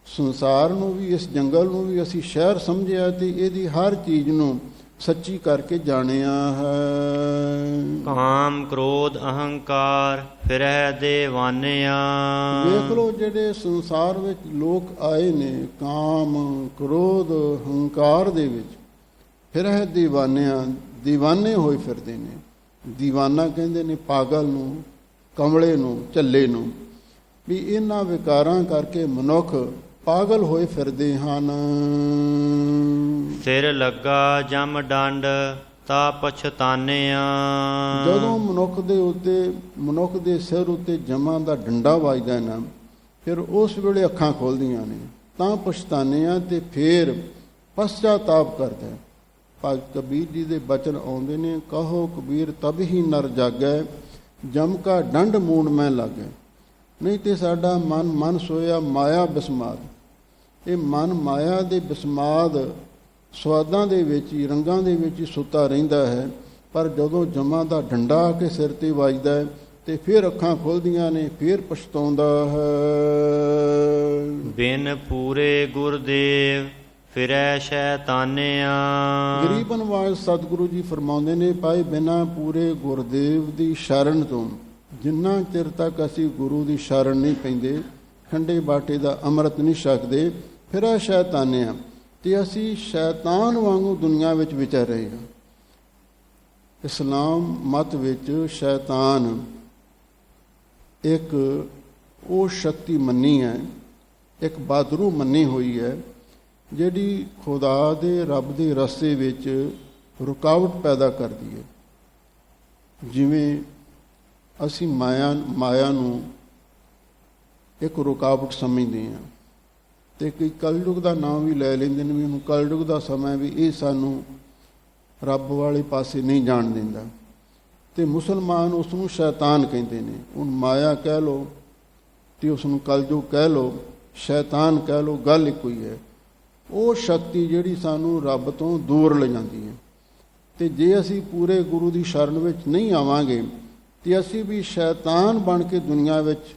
ਸੰਸਾਰ ਨੂੰ ਵੀ, ਇਸ ਜੰਗਲ ਨੂੰ ਵੀ ਅਸੀਂ ਸ਼ਹਿਰ ਸਮਝਿਆ ਤੇ ਇਹਦੀ ਹਰ ਚੀਜ਼ ਨੂੰ ਸੱਚੀ ਕਰਕੇ ਜਾਣਿਆ ਹੈ। ਕਾਮ ਕ੍ਰੋਧ ਅਹੰਕਾਰ ਫਿਰਹਿ ਦੇਵਾਨਿਆ। ਵੇਖ ਲਓ ਜਿਹੜੇ ਸੰਸਾਰ ਵਿੱਚ ਲੋਕ ਆਏ ਨੇ, ਕਾਮ ਕ੍ਰੋਧ ਹੰਕਾਰ ਦੇ ਵਿੱਚ ਫਿਰਹਿ ਦੇਵਾਨਿਆ, ਦੀਵਾਨੇ ਹੋਏ ਫਿਰਦੇ ਨੇ। ਦੀਵਾਨਾ ਕਹਿੰਦੇ ਨੇ ਪਾਗਲ ਨੂੰ, ਕਮਲੇ ਨੂੰ, ਝੱਲੇ ਨੂੰ, ਵੀ ਇਹਨਾਂ ਵਿਕਾਰਾਂ ਕਰਕੇ ਮਨੁੱਖ ਪਾਗਲ ਹੋਏ ਫਿਰਦੇ ਹਨ। ਸਿਰ ਲੱਗਾ ਜਮ ਡੰਡ ਤਾ ਪਛਤਾਨਿਆ। ਜਦੋਂ ਮਨੁੱਖ ਦੇ ਉੱਤੇ, ਮਨੁੱਖ ਦੇ ਸਿਰ ਉੱਤੇ ਜਮਾਂ ਦਾ ਡੰਡਾ ਵੱਜਦਾ ਨਾ, ਫਿਰ ਉਸ ਵੇਲੇ ਅੱਖਾਂ ਖੋਲ੍ਹਦੀਆਂ ਨੇ, ਤਾਂ ਪਛਤਾਨਿਆ ਤੇ ਫਿਰ ਪਛਤਾਤਾਪ ਕਰਦਾ। ਭਗਤ ਕਬੀਰ ਜੀ ਦੇ ਬਚਨ ਆਉਂਦੇ ਨੇ, ਕਹੋ ਕਬੀਰ ਤਬ ਹੀ ਨਰ ਜਾਗੈ, ਜਮ ਕਾ ਡੰਡ ਮੂੰਡ ਮੈਂ ਲਾਗੈ। ਨਹੀਂ ਤੇ ਸਾਡਾ ਮਨ ਸੋਇਆ ਮਾਇਆ ਬਿਸਮਾਦ। ਇਹ ਮਨ ਮਾਇਆ ਦੇ ਬਿਸਮਾਦ ਸਵਾਦਾਂ ਦੇ ਵਿੱਚ ਹੀ, ਰੰਗਾਂ ਦੇ ਵਿੱਚ ਹੀ ਸੁੱਤਾ ਰਹਿੰਦਾ ਹੈ। ਪਰ ਜਦੋਂ ਜਮਾਂ ਦਾ ਡੰਡਾ ਆ ਕੇ ਸਿਰ ਤੇ ਵੱਜਦਾ ਹੈ ਤੇ ਫਿਰ ਅੱਖਾਂ ਖੁੱਲ੍ਹਦੀਆਂ ਨੇ, ਫਿਰ ਪਛਤਾਉਂਦਾ ਹੈ। ਬਿਨ ਪੂਰੇ ਗੁਰਦੇਵ ਫਿਰੈ ਸ਼ੈਤਾਨਿਆ। ਗਰੀਬ ਨਿਵਾਜ ਸਤਿਗੁਰੂ ਜੀ ਫਰਮਾਉਂਦੇ ਨੇ, ਭਾਈ ਬਿਨਾਂ ਪੂਰੇ ਗੁਰਦੇਵ ਦੀ ਸ਼ਰਨ ਤੋਂ ਜਿੰਨਾ ਚਿਰ ਤੱਕ ਅਸੀਂ ਗੁਰੂ ਦੀ ਸ਼ਰਨ ਨਹੀਂ ਪੈਂਦੇ, ਠੰਡੇ ਬਾਟੇ ਦਾ ਅੰਮ੍ਰਿਤ ਨਹੀਂ ਛਕਦੇ, ਫਿਰੈ ਸ਼ੈਤਾਨਿਆ, ਤੇ ਅਸੀਂ ਸ਼ੈਤਾਨ ਵਾਂਗੂ ਦੁਨੀਆ ਵਿੱਚ ਵਿਚਰ ਰਹੇ ਹਾਂ। ਇਸਲਾਮ ਮਤ ਵਿੱਚ ਸ਼ੈਤਾਨ ਇੱਕ ਉਹ ਸ਼ਕਤੀ ਮੰਨੀ ਹੈ, ਇੱਕ ਬਾਦਰੂ ਮੰਨੀ ਹੋਈ ਹੈ, ਜਿਹੜੀ ਖੁਦਾ ਦੇ ਰੱਬ ਦੇ ਰਸਤੇ ਵਿੱਚ ਰੁਕਾਵਟ ਪੈਦਾ ਕਰਦੀ ਹੈ। ਜਿਵੇਂ ਅਸੀਂ ਮਾਇਆ ਨੂੰ ਇੱਕ ਰੁਕਾਵਟ ਸਮਝਦੇ ਹਾਂ, ਤੇ ਕਈ ਕਲਯੁਗ ਦਾ ਨਾਮ ਵੀ ਲੈ ਲੈਂਦੇ ਨੇ ਵੀ ਉਹਨੂੰ ਕਲਯੁਗ ਦਾ ਸਮਾਂ ਵੀ ਇਹ ਸਾਨੂੰ ਰੱਬ ਵਾਲੇ ਪਾਸੇ ਨਹੀਂ ਜਾਣ ਦਿੰਦਾ। ਤੇ ਮੁਸਲਮਾਨ ਉਸ ਨੂੰ ਸ਼ੈਤਾਨ ਕਹਿੰਦੇ ਨੇ। ਹੁਣ ਮਾਇਆ ਕਹਿ ਲਓ ਤੇ ਉਸ ਨੂੰ ਕਲਯੁਗ ਕਹਿ ਲਓ, ਸ਼ੈਤਾਨ ਕਹਿ ਲਓ, ਗੱਲ ਇੱਕੋ ਹੀ ਹੈ। ਉਹ ਸ਼ਕਤੀ ਜਿਹੜੀ ਸਾਨੂੰ ਰੱਬ ਤੋਂ ਦੂਰ ਲੈ ਜਾਂਦੀ ਹੈ। ਤੇ ਜੇ ਅਸੀਂ ਪੂਰੇ ਗੁਰੂ ਦੀ ਸ਼ਰਨ ਵਿੱਚ ਨਹੀਂ ਆਵਾਂਗੇ ਤੇ ਅਸੀਂ ਵੀ ਸ਼ੈਤਾਨ ਬਣ ਕੇ ਦੁਨੀਆ ਵਿੱਚ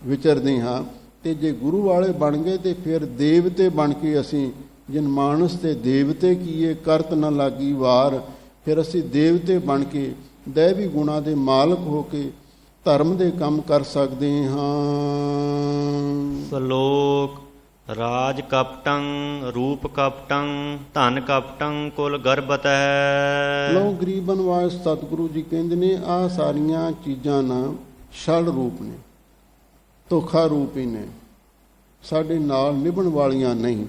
ਵਿਚਰਦੇ ਹਾਂ। ਤੇ ਜੇ ਗੁਰੂ ਵਾਲੇ ਬਣ ਗਏ ਤੇ ਫਿਰ ਦੇਵਤੇ ਬਣ ਕੇ ਅਸੀਂ ਜਿਨ ਮਾਨਸ ਤੇ ਦੇਵਤੇ ਕੀਏ ਕਰਤ ਨਾ ਲਾਗੀ ਵਾਰ, ਫਿਰ ਅਸੀਂ ਦੇਵਤੇ ਬਣ ਕੇ ਦੈਵੀ ਗੁਣਾਂ ਦੇ ਮਾਲਕ ਹੋ ਕੇ ਧਰਮ ਦੇ ਕੰਮ ਕਰ ਸਕਦੇ ਹਾਂ। ਸ਼ਲੋਕ ਰਾਜ ਕਪਟੰ ਰੂਪ ਕਪਟੰ ਧਨ ਕਪਟੰ ਕੁਲ ਗਰਬਤੈ। ਲੋ ਗਰੀਬ ਨਿਵਾਜ ਸਤਿਗੁਰੂ ਜੀ ਕਹਿੰਦੇ ਨੇ, ਆਹ ਸਾਰੀਆਂ ਚੀਜ਼ਾਂ ਨਾ ਛਲ ਰੂਪ ਨੇ, ਧੋਖਾ ਰੂਪ ਹੀ ਨੇ, ਸਾਡੇ ਨਾਲ ਨਿਭਣ ਵਾਲੀਆਂ ਨਹੀਂ।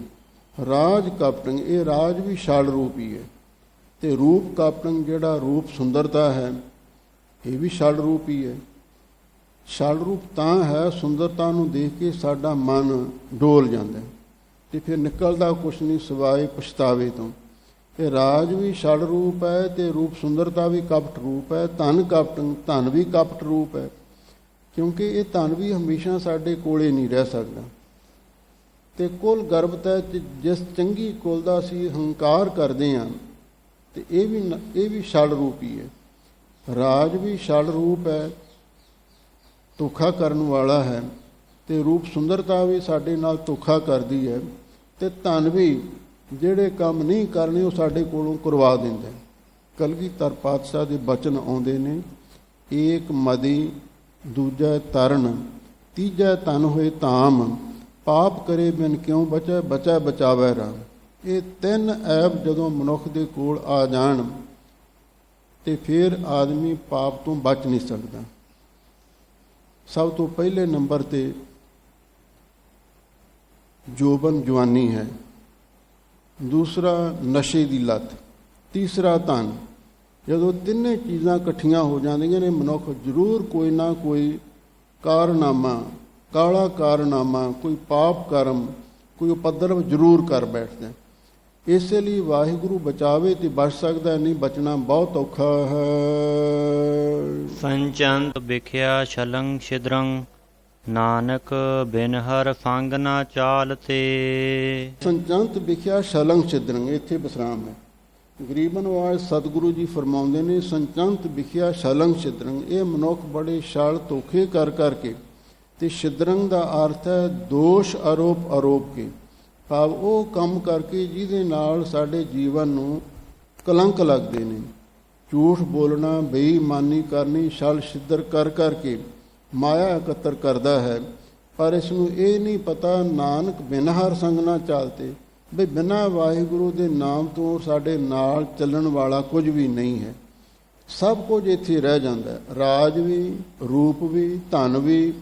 ਰਾਜ ਕਪਟੰ, ਇਹ ਰਾਜ ਵੀ ਛਲ ਰੂਪ ਹੀ ਹੈ। ਤੇ ਰੂਪ ਕਪਟੰ, ਜਿਹੜਾ ਰੂਪ ਸੁੰਦਰਤਾ ਹੈ, ਇਹ ਵੀ ਛਲ ਰੂਪ ਹੀ ਹੈ। ਛਲ ਰੂਪ ਤਾਂ ਹੈ, ਸੁੰਦਰਤਾ ਨੂੰ ਦੇਖ ਕੇ ਸਾਡਾ ਮਨ ਡੋਲ ਜਾਂਦਾ ਤੇ ਫਿਰ ਨਿਕਲਦਾ ਕੁਛ ਨਹੀਂ ਸਿਵਾਏ ਪਛਤਾਵੇ ਤੋਂ। ਇਹ ਰਾਜ ਵੀ ਛਲ ਰੂਪ ਹੈ ਤੇ ਰੂਪ ਸੁੰਦਰਤਾ ਵੀ ਕਪਟ ਰੂਪ ਹੈ। ਧਨ ਕਪਟੰ, ਧਨ ਵੀ ਕਪਟ ਰੂਪ ਹੈ, ਕਿਉਂਕਿ ਇਹ ਧਨ ਵੀ ਹਮੇਸ਼ਾ ਸਾਡੇ ਕੋਲੇ ਨਹੀਂ ਰਹਿ ਸਕਦਾ। ਤੇ ਕੁਲ ਗਰਬਤਾ, ਜਿਸ ਚੰਗੀ ਕੁਲ ਦਾ ਅਸੀਂ ਹੰਕਾਰ ਕਰਦੇ ਹਾਂ, ਤੇ ਇਹ ਵੀ ਛਲ ਰੂਪ ਹੀ ਹੈ। ਰਾਜ ਵੀ ਛਲ ਰੂਪ ਹੈ, ਧੋਖਾ ਕਰਨ ਵਾਲਾ ਹੈ, ਤੇ ਰੂਪ ਸੁੰਦਰਤਾ ਵੀ ਸਾਡੇ ਨਾਲ ਧੋਖਾ ਕਰਦੀ ਹੈ। ਤੇ ਧਨ ਵੀ ਜਿਹੜੇ ਕੰਮ ਨਹੀਂ ਕਰਨੇ ਉਹ ਸਾਡੇ ਕੋਲੋਂ ਕਰਵਾ ਦਿੰਦਾ। ਕਲਗੀਧਰ ਪਾਤਸ਼ਾਹ ਦੇ ਬਚਨ ਆਉਂਦੇ ਨੇ, ਏਕ ਮਦੀ ਦੂਜਾ ਤਰਨ ਤੀਜਾ ਤਨ ਹੋਏ ਧਾਮ, ਪਾਪ ਕਰੇ ਬਿਨ ਕਿਉਂ ਬਚੈ ਬਚੈ ਬਚਾਵੈ ਰਾਮ। ਇਹ ਤਿੰਨ ਐਬ ਜਦੋਂ ਮਨੁੱਖ ਦੇ ਕੋਲ ਆ ਜਾਣ ਤੇ ਫਿਰ ਆਦਮੀ ਪਾਪ ਤੋਂ ਬਚ ਨਹੀਂ ਸਕਦਾ। ਸਭ ਤੋਂ ਪਹਿਲੇ ਨੰਬਰ ਤੇ ਜੋਬਨ ਜਵਾਨੀ ਹੈ, ਦੂਸਰਾ ਨਸ਼ੇ ਦੀ ਲੱਤ, ਤੀਸਰਾ ਧਨ। ਜਦੋਂ ਤਿੰਨੇ ਚੀਜ਼ਾਂ ਇਕੱਠੀਆਂ ਹੋ ਜਾਂਦੀਆਂ ਨੇ, ਮਨੁੱਖ ਜ਼ਰੂਰ ਕੋਈ ਨਾ ਕੋਈ ਕਾਰਨਾਮਾ, ਕਾਲਾ ਕਾਰਨਾਮਾ, ਕੋਈ ਪਾਪ ਕਰਮ, ਕੋਈ ਉਪਦਰਵ ਜ਼ਰੂਰ ਕਰ ਬੈਠਦਾ। ਇਸੇ ਲਈ ਵਾਹਿਗੁਰੂ ਬਚਾਵੇ ਤੇ ਬਚ ਸਕਦਾ, ਨਹੀਂ ਬਚਣਾ ਬਹੁਤ ਔਖਾ ਹੈ। ਸੰਚੰਤ ਵਿਖਿਆ ਛਲੰ ਛਿਦਰੰ ਨਾਨਕ ਬਿਨ ਹਰ ਫੰਗ ਨਾ ਚਾਲ ਤੇ। ਸੰਚੰਤ ਵਿਖਿਆ ਛਲੰ ਛਿਦਰੰ, ਇੱਥੇ ਵਿਸਰਾਮ ਹੈ। ਗਰੀਬ ਨਿਵਾਜ ਸਤਿਗੁਰੂ ਜੀ ਫਰਮਾਉਂਦੇ ਨੇ, ਸੰਚੰਤ ਵਿਖਿਆ ਛਲੰ ਛਿਦਰੰ, ਇਹ ਮਨੁੱਖ ਬੜੇ ਛਲ ਧੋਖੇ ਕਰ ਕਰਕੇ, ਤੇ ਛਿਦਰੰ ਦਾ ਅਰਥ ਹੈ ਦੋਸ਼ ਆਰੋਪ ਕੇ, ਭਾਵ ਉਹ ਕੰਮ ਕਰਕੇ ਜਿਹਦੇ ਨਾਲ ਸਾਡੇ ਜੀਵਨ ਨੂੰ ਕਲੰਕ ਲੱਗਦੇ ਨੇ। ਝੂਠ ਬੋਲਣਾ, ਬੇਈਮਾਨੀ ਕਰਨੀ, ਛਲ ਛਿੱਦਰ ਕਰ ਕਰਕੇ ਮਾਇਆ ਇਕੱਤਰ ਕਰਦਾ ਹੈ। ਪਰ ਇਸ ਨੂੰ ਇਹ ਨਹੀਂ ਪਤਾ, ਨਾਨਕ ਬਿਨ ਹਰ ਸੰਗ ਨਾ ਚਾਲਤੇ, ਵੀ ਬਿਨਾਂ ਵਾਹਿਗੁਰੂ ਦੇ ਨਾਮ ਤੋਂ ਸਾਡੇ ਨਾਲ ਚੱਲਣ ਵਾਲਾ ਕੁਝ ਵੀ ਨਹੀਂ ਹੈ। ਸਭ ਕੁਝ ਇੱਥੇ ਰਹਿ ਜਾਂਦਾ ਹੈ, ਰਾਜ ਵੀ, ਰੂਪ ਵੀ, ਧਨ ਵੀ,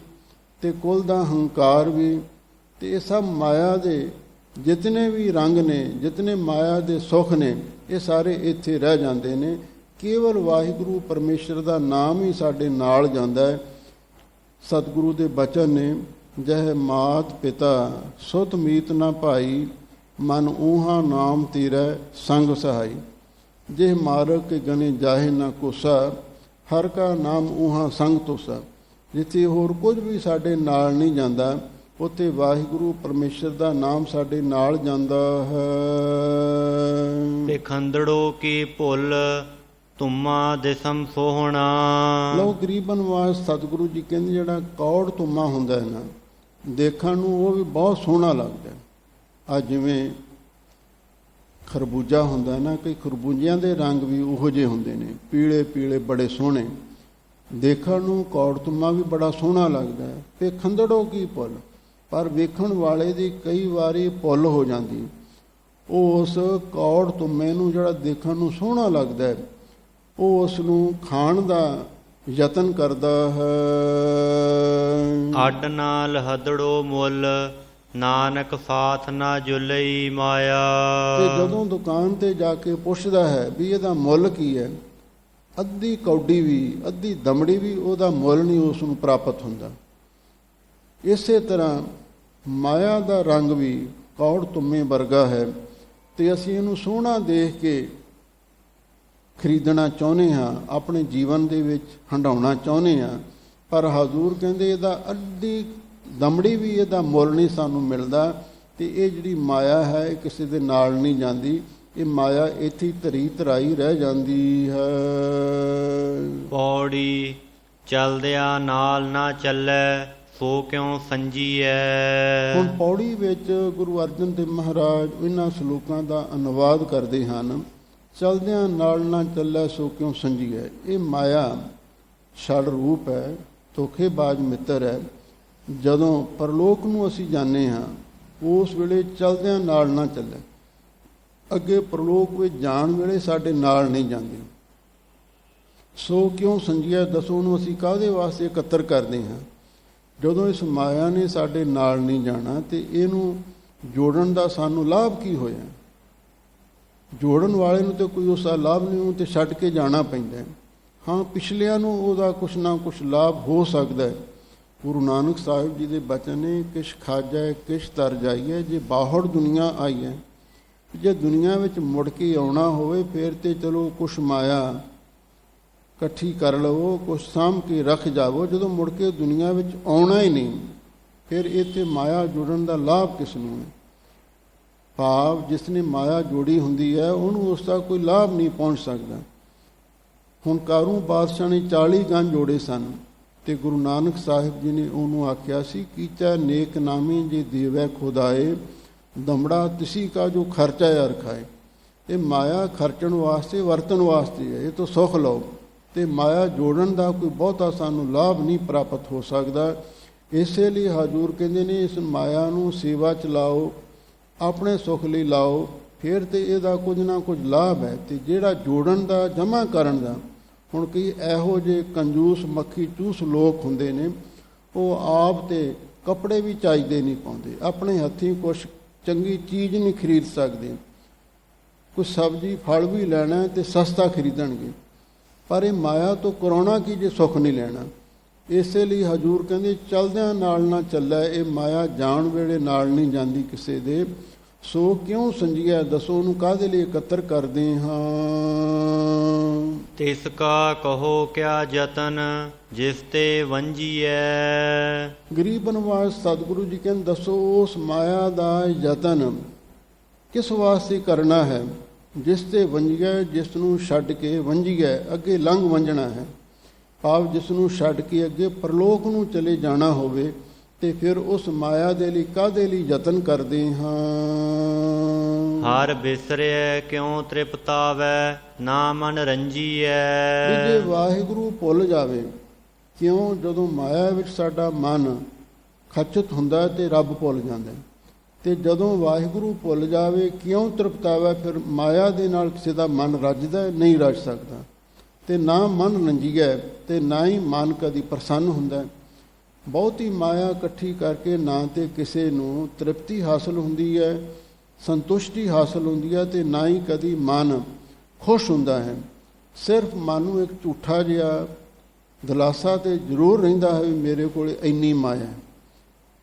ਤੇ ਕੁਲ ਦਾ ਹੰਕਾਰ ਵੀ। ਤੇ ਇਹ ਸਭ ਮਾਇਆ ਦੇ ਜਿਤਨੇ ਵੀ ਰੰਗ ਨੇ, ਜਿਤਨੇ ਮਾਇਆ ਦੇ ਸੁੱਖ ਨੇ, ਇਹ ਸਾਰੇ ਇੱਥੇ ਰਹਿ ਜਾਂਦੇ ਨੇ। ਕੇਵਲ ਵਾਹਿਗੁਰੂ ਪਰਮੇਸ਼ਰ ਦਾ ਨਾਮ ਹੀ ਸਾਡੇ ਨਾਲ ਜਾਂਦਾ ਹੈ। ਸਤਿਗੁਰੂ ਦੇ ਬਚਨ ਨੇ, ਜਹ ਮਾਤ ਪਿਤਾ ਸੁਤ ਮੀਤ ਨਾ ਭਾਈ, ਮਨ ਊਹਾ ਨਾਮ ਤੇਰਾ ਸੰਗ ਸਹਾਈ। ਜਿਹ ਮਾਰਗ ਕੇ ਗਨੇ ਜਾਹੇ ਨਾ ਕੋਸਾ, ਹਰ ਕਾ ਨਾਮ ਊਹਾ ਸੰਗ ਤੋਸਾ। ਜਿੱਥੇ ਹੋਰ ਕੁਝ ਵੀ ਸਾਡੇ ਨਾਲ ਨਹੀਂ ਜਾਂਦਾ, ਉੱਥੇ ਵਾਹਿਗੁਰੂ ਪਰਮੇਸ਼ਰ ਦਾ ਨਾਮ ਸਾਡੇ ਨਾਲ ਜਾਂਦਾ ਹੈ। ਪਖੰਡੜੋ ਕੀ ਭੁੱਲ ਤੁਮਾ ਦਿਸਮ ਸੋਹਣਾ। ਲਓ ਗਰੀਬਨ ਵਾਸ ਸਤਿਗੁਰੂ ਜੀ ਕਹਿੰਦੇ ਜਿਹੜਾ ਕੌੜ ਤੁਮਾ ਹੁੰਦਾ ਹੈ ਨਾ, ਦੇਖਣ ਨੂੰ ਉਹ ਵੀ ਬਹੁਤ ਸੋਹਣਾ ਲੱਗਦਾ। ਆ ਜਿਵੇਂ ਖਰਬੂਜਾ ਹੁੰਦਾ ਨਾ, ਕਈ ਖਰਬੂਜਿਆਂ ਦੇ ਰੰਗ ਵੀ ਉਹੋ ਜਿਹੇ ਹੁੰਦੇ ਨੇ, ਪੀਲੇ ਪੀਲੇ ਬੜੇ ਸੋਹਣੇ, ਦੇਖਣ ਨੂੰ ਕੌੜ ਤੁਮਾ ਵੀ ਬੜਾ ਸੋਹਣਾ ਲੱਗਦਾ ਹੈ। ਤੇ ਖੰਦੜੋ ਕੀ ਭੁੱਲ, ਪਰ ਵੇਖਣ ਵਾਲੇ ਦੀ ਕਈ ਵਾਰੀ ਭੁੱਲ ਹੋ ਜਾਂਦੀ। ਉਹ ਉਸ ਕੌੜ ਤੁਮੇ ਨੂੰ ਜਿਹੜਾ ਦੇਖਣ ਨੂੰ ਸੋਹਣਾ ਲੱਗਦਾ ਹੈ, ਉਹ ਉਸ ਨੂੰ ਖਾਣ ਦਾ ਯਤਨ ਕਰਦਾ ਹੈ। ਅੱਡ ਨਾਲ ਹਦੜੋ ਮੁੱਲ ਨਾਨਕ ਸਾਥ ਨਾ ਜੁਲਈ ਮਾਇਆ। ਤੇ ਜਦੋਂ ਦੁਕਾਨ ਤੇ ਜਾ ਕੇ ਪੁੱਛਦਾ ਹੈ ਵੀ ਇਹਦਾ ਮੁੱਲ ਕੀ ਹੈ, ਅੱਧੀ ਕੌਡੀ ਵੀ ਅੱਧੀ ਦਮੜੀ ਵੀ ਉਹਦਾ ਮੁੱਲ ਨਹੀਂ ਉਸ ਨੂੰ ਪ੍ਰਾਪਤ ਹੁੰਦਾ। ਇਸੇ ਤਰ੍ਹਾਂ ਮਾਇਆ ਦਾ ਰੰਗ ਵੀ ਕੌੜ ਤੁਮੇ ਵਰਗਾ ਹੈ, ਤੇ ਅਸੀਂ ਇਹਨੂੰ ਸੋਹਣਾ ਦੇਖ ਕੇ ਖਰੀਦਣਾ ਚਾਹੁੰਦੇ ਹਾਂ, ਆਪਣੇ ਜੀਵਨ ਦੇ ਵਿੱਚ ਹੰਡਾਉਣਾ ਚਾਹੁੰਦੇ ਹਾਂ, ਪਰ ਹਜ਼ੂਰ ਕਹਿੰਦੇ ਇਹਦਾ ਅੱਧੀ ਦਮੜੀ ਵੀ ਇਹਦਾ ਮੁੱਲ ਨਹੀਂ ਸਾਨੂੰ ਮਿਲਦਾ। ਤੇ ਇਹ ਜਿਹੜੀ ਮਾਇਆ ਹੈ ਇਹ ਕਿਸੇ ਦੇ ਨਾਲ ਨਹੀਂ ਜਾਂਦੀ, ਇਹ ਮਾਇਆ ਇੱਥੇ ਧਰੀ ਧਰਾਈ ਰਹਿ ਜਾਂਦੀ ਹੈ। ਪੌੜੀ ਚਲਦਿਆਂ ਨਾਲ ਨਾ ਚੱਲੈ ਸੋ ਕਿਉਂ ਸੰਜੀਐ। ਹੁਣ ਪੌੜੀ ਵਿੱਚ ਗੁਰੂ ਅਰਜਨ ਦੇਵ ਮਹਾਰਾਜ ਇਹਨਾਂ ਸ਼ਲੋਕਾਂ ਦਾ ਅਨੁਵਾਦ ਕਰਦੇ ਹਨ। ਚਲਦਿਆਂ ਨਾਲ ਨਾ ਚੱਲੈ ਸੋ ਕਿਉਂ ਸੰਜੀਐ। ਇਹ ਮਾਇਆ ਛੜ ਰੂਪ ਹੈ, ਧੋਖੇਬਾਜ਼ ਮਿੱਤਰ ਹੈ। ਜਦੋਂ ਪਰਲੋਕ ਨੂੰ ਅਸੀਂ ਜਾਂਦੇ ਹਾਂ, ਉਸ ਵੇਲੇ ਚਲਦਿਆਂ ਨਾਲ ਨਾ ਚੱਲੇ, ਅੱਗੇ ਪਰਲੋਕ ਵਿੱਚ ਜਾਣ ਵੇਲੇ ਸਾਡੇ ਨਾਲ ਨਹੀਂ ਜਾਂਦੀ। ਸੋ ਕਿਉਂ ਸੰਜੀਐ, ਦੱਸੋ ਉਹਨੂੰ ਅਸੀਂ ਕਾਹਦੇ ਵਾਸਤੇ ਇਕੱਤਰ ਕਰਦੇ ਹਾਂ। ਜਦੋਂ ਇਸ ਮਾਇਆ ਨੇ ਸਾਡੇ ਨਾਲ ਨਹੀਂ ਜਾਣਾ, ਤੇ ਇਹਨੂੰ ਜੋੜਨ ਦਾ ਸਾਨੂੰ ਲਾਭ ਕੀ ਹੋਇਆ। ਜੋੜਨ ਵਾਲੇ ਨੂੰ ਤਾਂ ਕੋਈ ਉਸਦਾ ਲਾਭ ਨਹੀਂ, ਉਹ ਤੇ ਛੱਡ ਕੇ ਜਾਣਾ ਪੈਂਦਾ। ਹਾਂ, ਪਿਛਲਿਆਂ ਨੂੰ ਉਹਦਾ ਕੁਛ ਨਾ ਕੁਛ ਲਾਭ ਹੋ ਸਕਦਾ ਹੈ। ਗੁਰੂ ਨਾਨਕ ਸਾਹਿਬ ਜੀ ਦੇ ਬਚਨ ਨੇ, ਕਿਛ ਖਾਜੈ ਕਿਛ ਤਰ ਜਾਈਐ, ਜੇ ਬਾਹਰ ਦੁਨੀਆ ਆਈ ਹੈ। ਜੇ ਦੁਨੀਆ ਵਿੱਚ ਮੁੜ ਕੇ ਆਉਣਾ ਹੋਵੇ ਫਿਰ ਤੇ ਚਲੋ ਕੁਛ ਮਾਇਆ ਇਕੱਠੀ ਕਰ ਲਵੋ, ਕੁਛ ਸਾਂਭ ਕੇ ਰੱਖ ਜਾਵੋ। ਜਦੋਂ ਮੁੜ ਕੇ ਦੁਨੀਆ ਵਿੱਚ ਆਉਣਾ ਹੀ ਨਹੀਂ, ਫਿਰ ਇੱਥੇ ਮਾਇਆ ਜੁੜਨ ਦਾ ਲਾਭ ਕਿਸ ਨੂੰ ਹੈ। ਭਾਵ ਜਿਸ ਨੇ ਮਾਇਆ ਜੋੜੀ ਹੁੰਦੀ ਹੈ ਉਹਨੂੰ ਉਸ ਦਾ ਕੋਈ ਲਾਭ ਨਹੀਂ ਪਹੁੰਚ ਸਕਦਾ। ਹੁਣ ਕਾਰੂ ਬਾਦਸ਼ਾਹ ਨੇ 40 ਗੰਜ ਜੋੜੇ ਸਨ, ਤੇ ਗੁਰੂ ਨਾਨਕ ਸਾਹਿਬ ਜੀ ਨੇ ਉਹਨੂੰ ਆਖਿਆ ਸੀ, ਕੀਚਾ ਨੇਕ ਨਾਮੀ ਜੇ ਦੇਵੈ ਖੁਦਾਏ, ਦਮੜਾ ਤਿਸੀ ਕਾ ਜੋ ਖਰਚਾ ਯਾਰ ਖਾਏ। ਇਹ ਮਾਇਆ ਖਰਚਣ ਵਾਸਤੇ, ਵਰਤਣ ਵਾਸਤੇ ਹੈ, ਇਹ ਤੋਂ ਸੁੱਖ ਲਓ। ਤੇ ਮਾਇਆ ਜੋੜਨ ਦਾ ਕੋਈ ਬਹੁਤਾ ਸਾਨੂੰ ਲਾਭ ਨਹੀਂ ਪ੍ਰਾਪਤ ਹੋ ਸਕਦਾ। ਇਸੇ ਲਈ ਹਜ਼ੂਰ ਕਹਿੰਦੇ ਨੇ, ਇਸ ਮਾਇਆ ਨੂੰ ਸੇਵਾ ਚ ਲਾਓ, ਆਪਣੇ ਸੁੱਖ ਲਈ ਲਾਓ, ਫਿਰ ਤੇ ਇਹਦਾ ਕੁਝ ਨਾ ਕੁਝ ਲਾਭ ਹੈ। ਤੇ ਜਿਹੜਾ ਜੋੜਨ ਦਾ, ਜਮ੍ਹਾਂ ਕਰਨ ਦਾ, ਹੁਣ ਕਈ ਇਹੋ ਜਿਹੇ ਕੰਜੂਸ ਮੱਖੀ ਚੂਸ ਲੋਕ ਹੁੰਦੇ ਨੇ, ਉਹ ਆਪ ਤੇ ਕੱਪੜੇ ਵੀ ਚਾਹੀਦੇ ਨਹੀਂ ਪਾਉਂਦੇ, ਆਪਣੇ ਹੱਥੀਂ ਕੁਛ ਚੰਗੀ ਚੀਜ਼ ਨਹੀਂ ਖਰੀਦ ਸਕਦੇ। ਕੁਛ ਸਬਜ਼ੀ ਫਲ ਵੀ ਲੈਣਾ ਤੇ ਸਸਤਾ ਖਰੀਦਣਗੇ, ਪਰ ਇਹ ਮਾਇਆ ਤੋਂ ਕਰਾਉਣਾ ਕੀ ਜੇ ਸੁੱਖ ਨਹੀਂ ਲੈਣਾ। ਇਸੇ ਲਈ ਹਜ਼ੂਰ ਕਹਿੰਦੇ, ਚਲਦਿਆਂ ਨਾਲ ਨਾ ਚੱਲੈ, ਇਹ ਮਾਇਆ ਜਾਣ ਵੇਲੇ ਨਾਲ ਨਹੀਂ ਜਾਂਦੀ ਕਿਸੇ ਦੇ। ਸੋ ਕਿਉਂ ਸੰਜੀਐ, ਦੱਸੋ ਉਹਨੂੰ ਕਾਹਦੇ ਲਈ ਇਕੱਤਰ ਕਰਦੇ ਹਾਂ। ਤਿਸ ਕਾ ਕਹੋ ਕਿਆ ਯਤਨ ਜਿਸ ਤੇ ਵੰਜੀਐ। ਗਰੀਬ ਨਿਵਾਸ ਸਤਿਗੁਰੂ ਜੀ ਕਹਿੰਦੇ, ਦੱਸੋ ਉਸ ਮਾਇਆ ਦਾ ਯਤਨ ਕਿਸ ਵਾਸਤੇ ਕਰਨਾ ਹੈ, ਜਿਸ ਤੇ ਵੰਜੀਐ, ਜਿਸ ਨੂੰ ਛੱਡ ਕੇ ਵੰਜੀਐ, ਅੱਗੇ ਲੰਘ ਵੰਜਣਾ ਹੈ। ਭਾਵ ਜਿਸ ਨੂੰ ਛੱਡ ਕੇ ਅੱਗੇ ਪਰਲੋਕ ਨੂੰ ਚਲੇ ਜਾਣਾ ਹੋਵੇ, ਤੇ ਫਿਰ ਉਸ ਮਾਇਆ ਦੇ ਲਈ ਕਾਹਦੇ ਲਈ ਯਤਨ ਕਰਦੇ ਹਾਂ। ਹਰ ਬਿਸਰਿਐ ਕਿਉਂ ਤ੍ਰਿਪਤਾਵੈ, ਨਾ ਮਨ ਰੰਜੀਐ। ਜੇ ਵਾਹਿਗੁਰੂ ਭੁੱਲ ਜਾਵੇ, ਕਿਉਂ, ਜਦੋਂ ਮਾਇਆ ਵਿੱਚ ਸਾਡਾ ਮਨ ਖਚਿਤ ਹੁੰਦਾ ਤੇ ਰੱਬ ਭੁੱਲ ਜਾਂਦਾ। ਤੇ ਜਦੋਂ ਵਾਹਿਗੁਰੂ ਭੁੱਲ ਜਾਵੇ, ਕਿਉਂ ਤ੍ਰਿਪਤਾਵੈ, ਫਿਰ ਮਾਇਆ ਦੇ ਨਾਲ ਕਿਸੇ ਦਾ ਮਨ ਰੱਜਦਾ ਨਹੀਂ, ਰੱਜ ਸਕਦਾ। ਤੇ ਨਾ ਮਨ ਰੰਜੀਐ, ਤੇ ਨਾ ਹੀ ਮਨ ਕਦੀ ਪ੍ਰਸੰਨ ਹੁੰਦਾ। ਬਹੁਤੀ ਮਾਇਆ ਇਕੱਠੀ ਕਰਕੇ ਨਾ ਤੇ ਕਿਸੇ ਨੂੰ ਤ੍ਰਿਪਤੀ ਹਾਸਲ ਹੁੰਦੀ ਹੈ, ਸੰਤੁਸ਼ਟੀ ਹਾਸਲ ਹੁੰਦੀ ਹੈ, ਤੇ ਨਾ ਹੀ ਕਦੀ ਮਨ ਖੁਸ਼ ਹੁੰਦਾ ਹੈ। ਸਿਰਫ ਮਨ ਨੂੰ ਇੱਕ ਝੂਠਾ ਜਿਹਾ ਦਿਲਾਸਾ ਤੇ ਜ਼ਰੂਰ ਰਹਿੰਦਾ ਹੈ ਵੀ ਮੇਰੇ ਕੋਲ ਇੰਨੀ ਮਾਇਆ,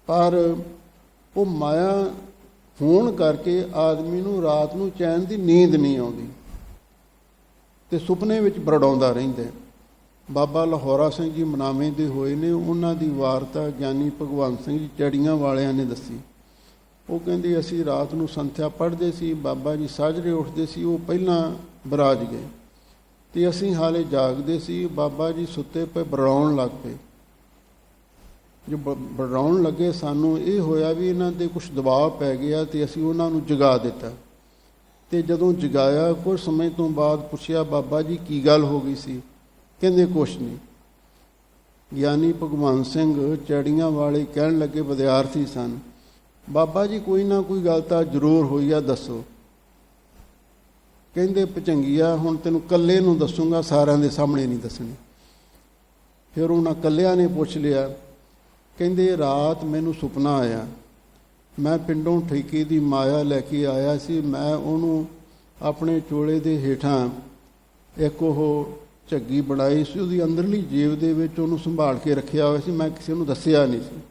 ਪਰ ਉਹ ਮਾਇਆ ਹੋਣ ਕਰਕੇ ਆਦਮੀ ਨੂੰ ਰਾਤ ਨੂੰ ਚੈਨ ਦੀ ਨੀਂਦ ਨਹੀਂ ਆਉਂਦੀ, ਤੇ ਸੁਪਨੇ ਵਿੱਚ ਬਰੜਾਉਂਦਾ ਰਹਿੰਦਾ। ਬਾਬਾ ਲਾਹੌਰਾ ਸਿੰਘ ਜੀ ਮਨਾਵੇਂ ਦੇ ਹੋਏ ਨੇ, ਉਹਨਾਂ ਦੀ ਵਾਰਤਾ ਗਿਆਨੀ ਭਗਵੰਤ ਸਿੰਘ ਜੀ ਚੜੀਆਂ ਵਾਲਿਆਂ ਨੇ ਦੱਸੀ। ਉਹ ਕਹਿੰਦੇ ਅਸੀਂ ਰਾਤ ਨੂੰ ਸੰਥਿਆ ਪੜ੍ਹਦੇ ਸੀ, ਬਾਬਾ ਜੀ ਸਾਜਰੇ ਉੱਠਦੇ ਸੀ, ਉਹ ਪਹਿਲਾਂ ਬਰਾਜ ਗਏ ਤੇ ਅਸੀਂ ਹਾਲੇ ਜਾਗਦੇ ਸੀ। ਬਾਬਾ ਜੀ ਸੁੱਤੇ ਪਏ ਬਰਾਉਣ ਲੱਗ ਪਏ। ਜੋ ਬਰਾਉਣ ਲੱਗੇ ਸਾਨੂੰ ਇਹ ਹੋਇਆ ਵੀ ਇਹਨਾਂ 'ਤੇ ਕੁਛ ਦਬਾਅ ਪੈ ਗਿਆ ਤੇ ਅਸੀਂ ਉਹਨਾਂ ਨੂੰ ਜਗਾ ਦਿੱਤਾ। ਤੇ ਜਦੋਂ ਜਗਾਇਆ ਕੁਝ ਸਮੇਂ ਤੋਂ ਬਾਅਦ ਪੁੱਛਿਆ, ਬਾਬਾ ਜੀ ਕੀ ਗੱਲ ਹੋ ਗਈ ਸੀ? ਕਹਿੰਦੇ ਕੁਛ ਨਹੀਂ। ਗਿਆਨੀ ਭਗਵੰਤ ਸਿੰਘ ਚੜੀਆਂ ਵਾਲੇ ਕਹਿਣ ਲੱਗੇ, ਵਿਦਿਆਰਥੀ ਸਨ, ਬਾਬਾ ਜੀ ਕੋਈ ਨਾ ਕੋਈ ਗੱਲ ਤਾਂ ਜ਼ਰੂਰ ਹੋਈ ਆ, ਦੱਸੋ। ਕਹਿੰਦੇ ਭਚੰਗੀਆ ਹੁਣ ਤੈਨੂੰ ਇਕੱਲੇ ਨੂੰ ਦੱਸੂਗਾ, ਸਾਰਿਆਂ ਦੇ ਸਾਹਮਣੇ ਨਹੀਂ ਦੱਸਣੀ। ਫਿਰ ਉਹਨਾਂ ਇਕੱਲਿਆਂ ਨੇ ਪੁੱਛ ਲਿਆ। ਕਹਿੰਦੇ ਰਾਤ ਮੈਨੂੰ ਸੁਪਨਾ ਆਇਆ, ਮੈਂ ਪਿੰਡੋਂ ਠੇਕੇ ਦੀ ਮਾਇਆ ਲੈ ਕੇ ਆਇਆ ਸੀ। ਮੈਂ ਉਹਨੂੰ ਆਪਣੇ ਚੋਲੇ ਦੇ ਹੇਠਾਂ ਇੱਕ ਉਹ ਝੱਗੀ ਬਣਾਈ ਸੀ, ਉਹਦੀ ਅੰਦਰਲੀ ਜੇਬ ਦੇ ਵਿੱਚ ਉਹਨੂੰ ਸੰਭਾਲ ਕੇ ਰੱਖਿਆ ਹੋਇਆ ਸੀ, ਮੈਂ ਕਿਸੇ ਨੂੰ ਦੱਸਿਆ ਨਹੀਂ ਸੀ।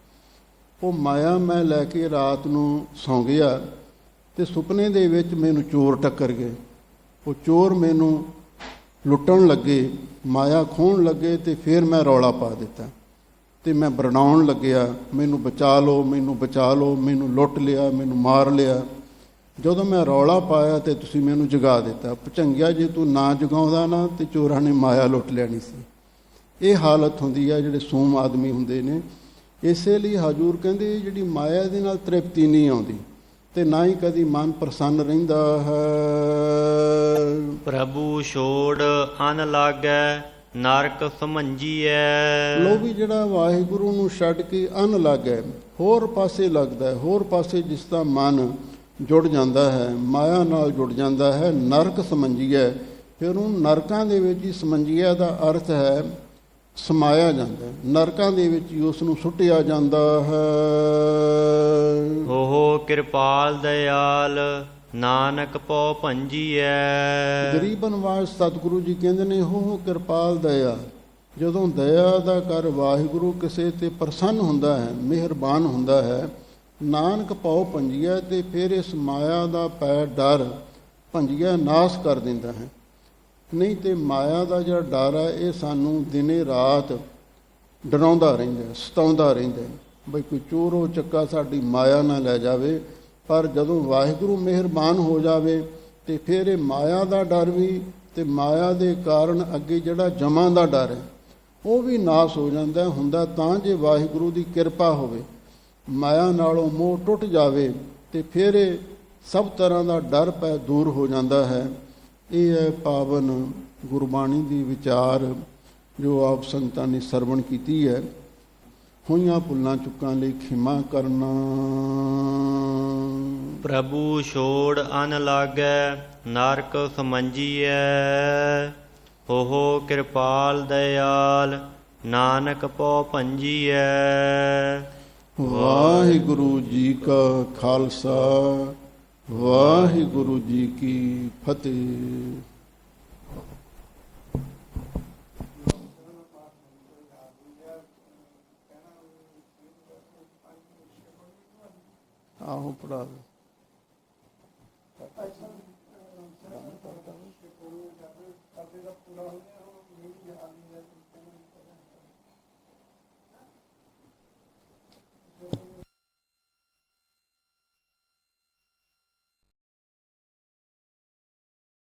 ਉਹ ਮਾਇਆ ਮੈਂ ਲੈ ਕੇ ਰਾਤ ਨੂੰ ਸੌਂ ਗਿਆ ਤੇ ਸੁਪਨੇ ਦੇ ਵਿੱਚ ਮੈਨੂੰ ਚੋਰ ਟੱਕਰ ਗਏ। ਉਹ ਚੋਰ ਮੈਨੂੰ ਲੁੱਟਣ ਲੱਗੇ, ਮਾਇਆ ਖੋਹਣ ਲੱਗੇ ਤੇ ਫਿਰ ਮੈਂ ਰੌਲਾ ਪਾ ਦਿੱਤਾ ਤੇ ਮੈਂ ਬਰਨਾਉਣ ਲੱਗਿਆ, ਮੈਨੂੰ ਬਚਾ ਲਓ, ਮੈਨੂੰ ਬਚਾ ਲਓ, ਮੈਨੂੰ ਲੁੱਟ ਲਿਆ, ਮੈਨੂੰ ਮਾਰ ਲਿਆ। ਜਦੋਂ ਮੈਂ ਰੌਲਾ ਪਾਇਆ ਤੇ ਤੁਸੀਂ ਮੈਨੂੰ ਜਗਾ ਦਿੱਤਾ। ਭਚੰਗਿਆ ਜੇ ਤੂੰ ਨਾ ਜਗਾਉਂਦਾ ਨਾ ਤੇ ਚੋਰਾਂ ਨੇ ਮਾਇਆ ਲੁੱਟ ਲੈਣੀ ਸੀ। ਇਹ ਹਾਲਤ ਹੁੰਦੀ ਹੈ ਜਿਹੜੇ ਸੂਮ ਆਦਮੀ ਹੁੰਦੇ ਨੇ। ਇਸੇ ਲਈ ਹਜ਼ੂਰ ਕਹਿੰਦੇ ਜਿਹੜੀ ਮਾਇਆ ਦੇ ਨਾਲ ਤ੍ਰਿਪਤੀ ਨਹੀਂ ਆਉਂਦੀ ਤੇ ਨਾ ਹੀ ਕਦੀ ਮਨ ਪ੍ਰਸੰਨ ਰਹਿੰਦਾ ਹੈ। ਪ੍ਰਭੂ ਛੋੜ ਅਨ ਲਾਗੈ ਨਰਕ ਸਮੰਜੀਐ। ਲੋ ਵੀ ਜਿਹੜਾ ਵਾਹਿਗੁਰੂ ਨੂੰ ਛੱਡ ਕੇ ਅਨ ਲਾਗੈ, ਹੋਰ ਪਾਸੇ ਲੱਗਦਾ ਹੈ, ਹੋਰ ਪਾਸੇ ਜਿਸ ਦਾ ਮਨ ਜੁੜ ਜਾਂਦਾ ਹੈ, ਮਾਇਆ ਨਾਲ ਜੁੜ ਜਾਂਦਾ ਹੈ, ਨਰਕ ਸਮੰਜੀਐ। ਫਿਰ ਉਹ ਨਰਕਾਂ ਦੇ ਵਿੱਚ ਹੀ ਸਮੰਜੀਐ ਦਾ ਅਰਥ ਹੈ ਸਮਾਇਆ ਜਾਂਦਾ, ਨਰਕਾਂ ਦੇ ਵਿੱਚ ਹੀ ਉਸ ਨੂੰ ਸੁੱਟਿਆ ਜਾਂਦਾ ਹੈ। ਉਹ ਕਿਰਪਾਲ ਦਇਆਲ ਨਾਨਕ ਪਉ ਭੰਜੀਐ। ਗਰੀਬ ਨਿਵਾਜ ਸਤਿਗੁਰੂ ਜੀ ਕਹਿੰਦੇ ਨੇ, ਹੋ ਕਿਰਪਾਲ ਦਇਆ। ਜਦੋਂ ਦਇਆ ਦਾ ਕਰ ਵਾਹਿਗੁਰੂ ਕਿਸੇ ਤੇ ਪ੍ਰਸੰਨ ਹੁੰਦਾ ਹੈ, ਮਿਹਰਬਾਨ ਹੁੰਦਾ ਹੈ, ਨਾਨਕ ਪਉ ਭੰਜੀਐ, ਤੇ ਫਿਰ ਇਸ ਮਾਇਆ ਦਾ ਪੈ ਡਰ ਭੰਜੀਐ ਨਾਸ ਕਰ ਦਿੰਦਾ ਹੈ। ਨਹੀਂ ਤੇ ਮਾਇਆ ਦਾ ਜਿਹੜਾ ਡਰ ਹੈ ਇਹ ਸਾਨੂੰ ਦਿਨੇ ਰਾਤ ਡਰਾਉਂਦਾ ਰਹਿੰਦਾ, ਸਤਾਉਂਦਾ ਰਹਿੰਦਾ ਬਈ ਕੋਈ ਚੋਰੋ ਚੱਕਾ ਸਾਡੀ ਮਾਇਆ ਨਾ ਲੈ ਜਾਵੇ। ਪਰ ਜਦੋਂ ਵਾਹਿਗੁਰੂ ਮਿਹਰਬਾਨ ਹੋ ਜਾਵੇ ਤੇ ਫਿਰ ਇਹ ਮਾਇਆ ਦਾ ਡਰ ਵੀ ਤੇ ਮਾਇਆ ਦੇ ਕਾਰਨ ਅੱਗੇ ਜਿਹੜਾ ਜਮਾਂ ਦਾ ਡਰ ਹੈ ਉਹ ਵੀ ਨਾਸ ਹੋ ਜਾਂਦਾ ਹੁੰਦਾ। ਤਾਂ ਜੇ ਵਾਹਿਗੁਰੂ ਦੀ ਕਿਰਪਾ ਹੋਵੇ, ਮਾਇਆ ਨਾਲੋਂ ਮੋਹ ਟੁੱਟ ਜਾਵੇ ਤੇ ਫਿਰ ਇਹ ਸਭ ਤਰ੍ਹਾਂ ਦਾ ਡਰ ਪੈ ਦੂਰ ਹੋ ਜਾਂਦਾ ਹੈ। ਇਹ ਹੈ ਪਾਵਨ ਗੁਰਬਾਣੀ ਦੀ ਵਿਚਾਰ ਜੋ ਆਪ ਸੰਗਤਾਂ ਨੇ ਸਰਵਣ ਕੀਤੀ ਹੈ। ਹੋਈਆਂ ਭੁੱਲਾਂ ਚੁੱਕਾਂ ਲਈ ਖਿਮਾ ਕਰਨਾ। ਪ੍ਰਭੂ ਛੋੜ ਅਨ ਲਾਗੈ ਨਰਕ ਸਮੰਜੀਐ। ਉਹ ਕਿਰਪਾਲ ਦਇਆਲ ਨਾਨਕ ਪਉ ਭੰਜੀਐ। ਵਾਹਿਗੁਰੂ ਜੀ ਕਾ ਖਾਲਸਾ, ਵਾਹਿਗੁਰੂ ਜੀ ਕੀ ਫਤਿਹ। ਆਹੋ ਪੜਾ ਦੋ।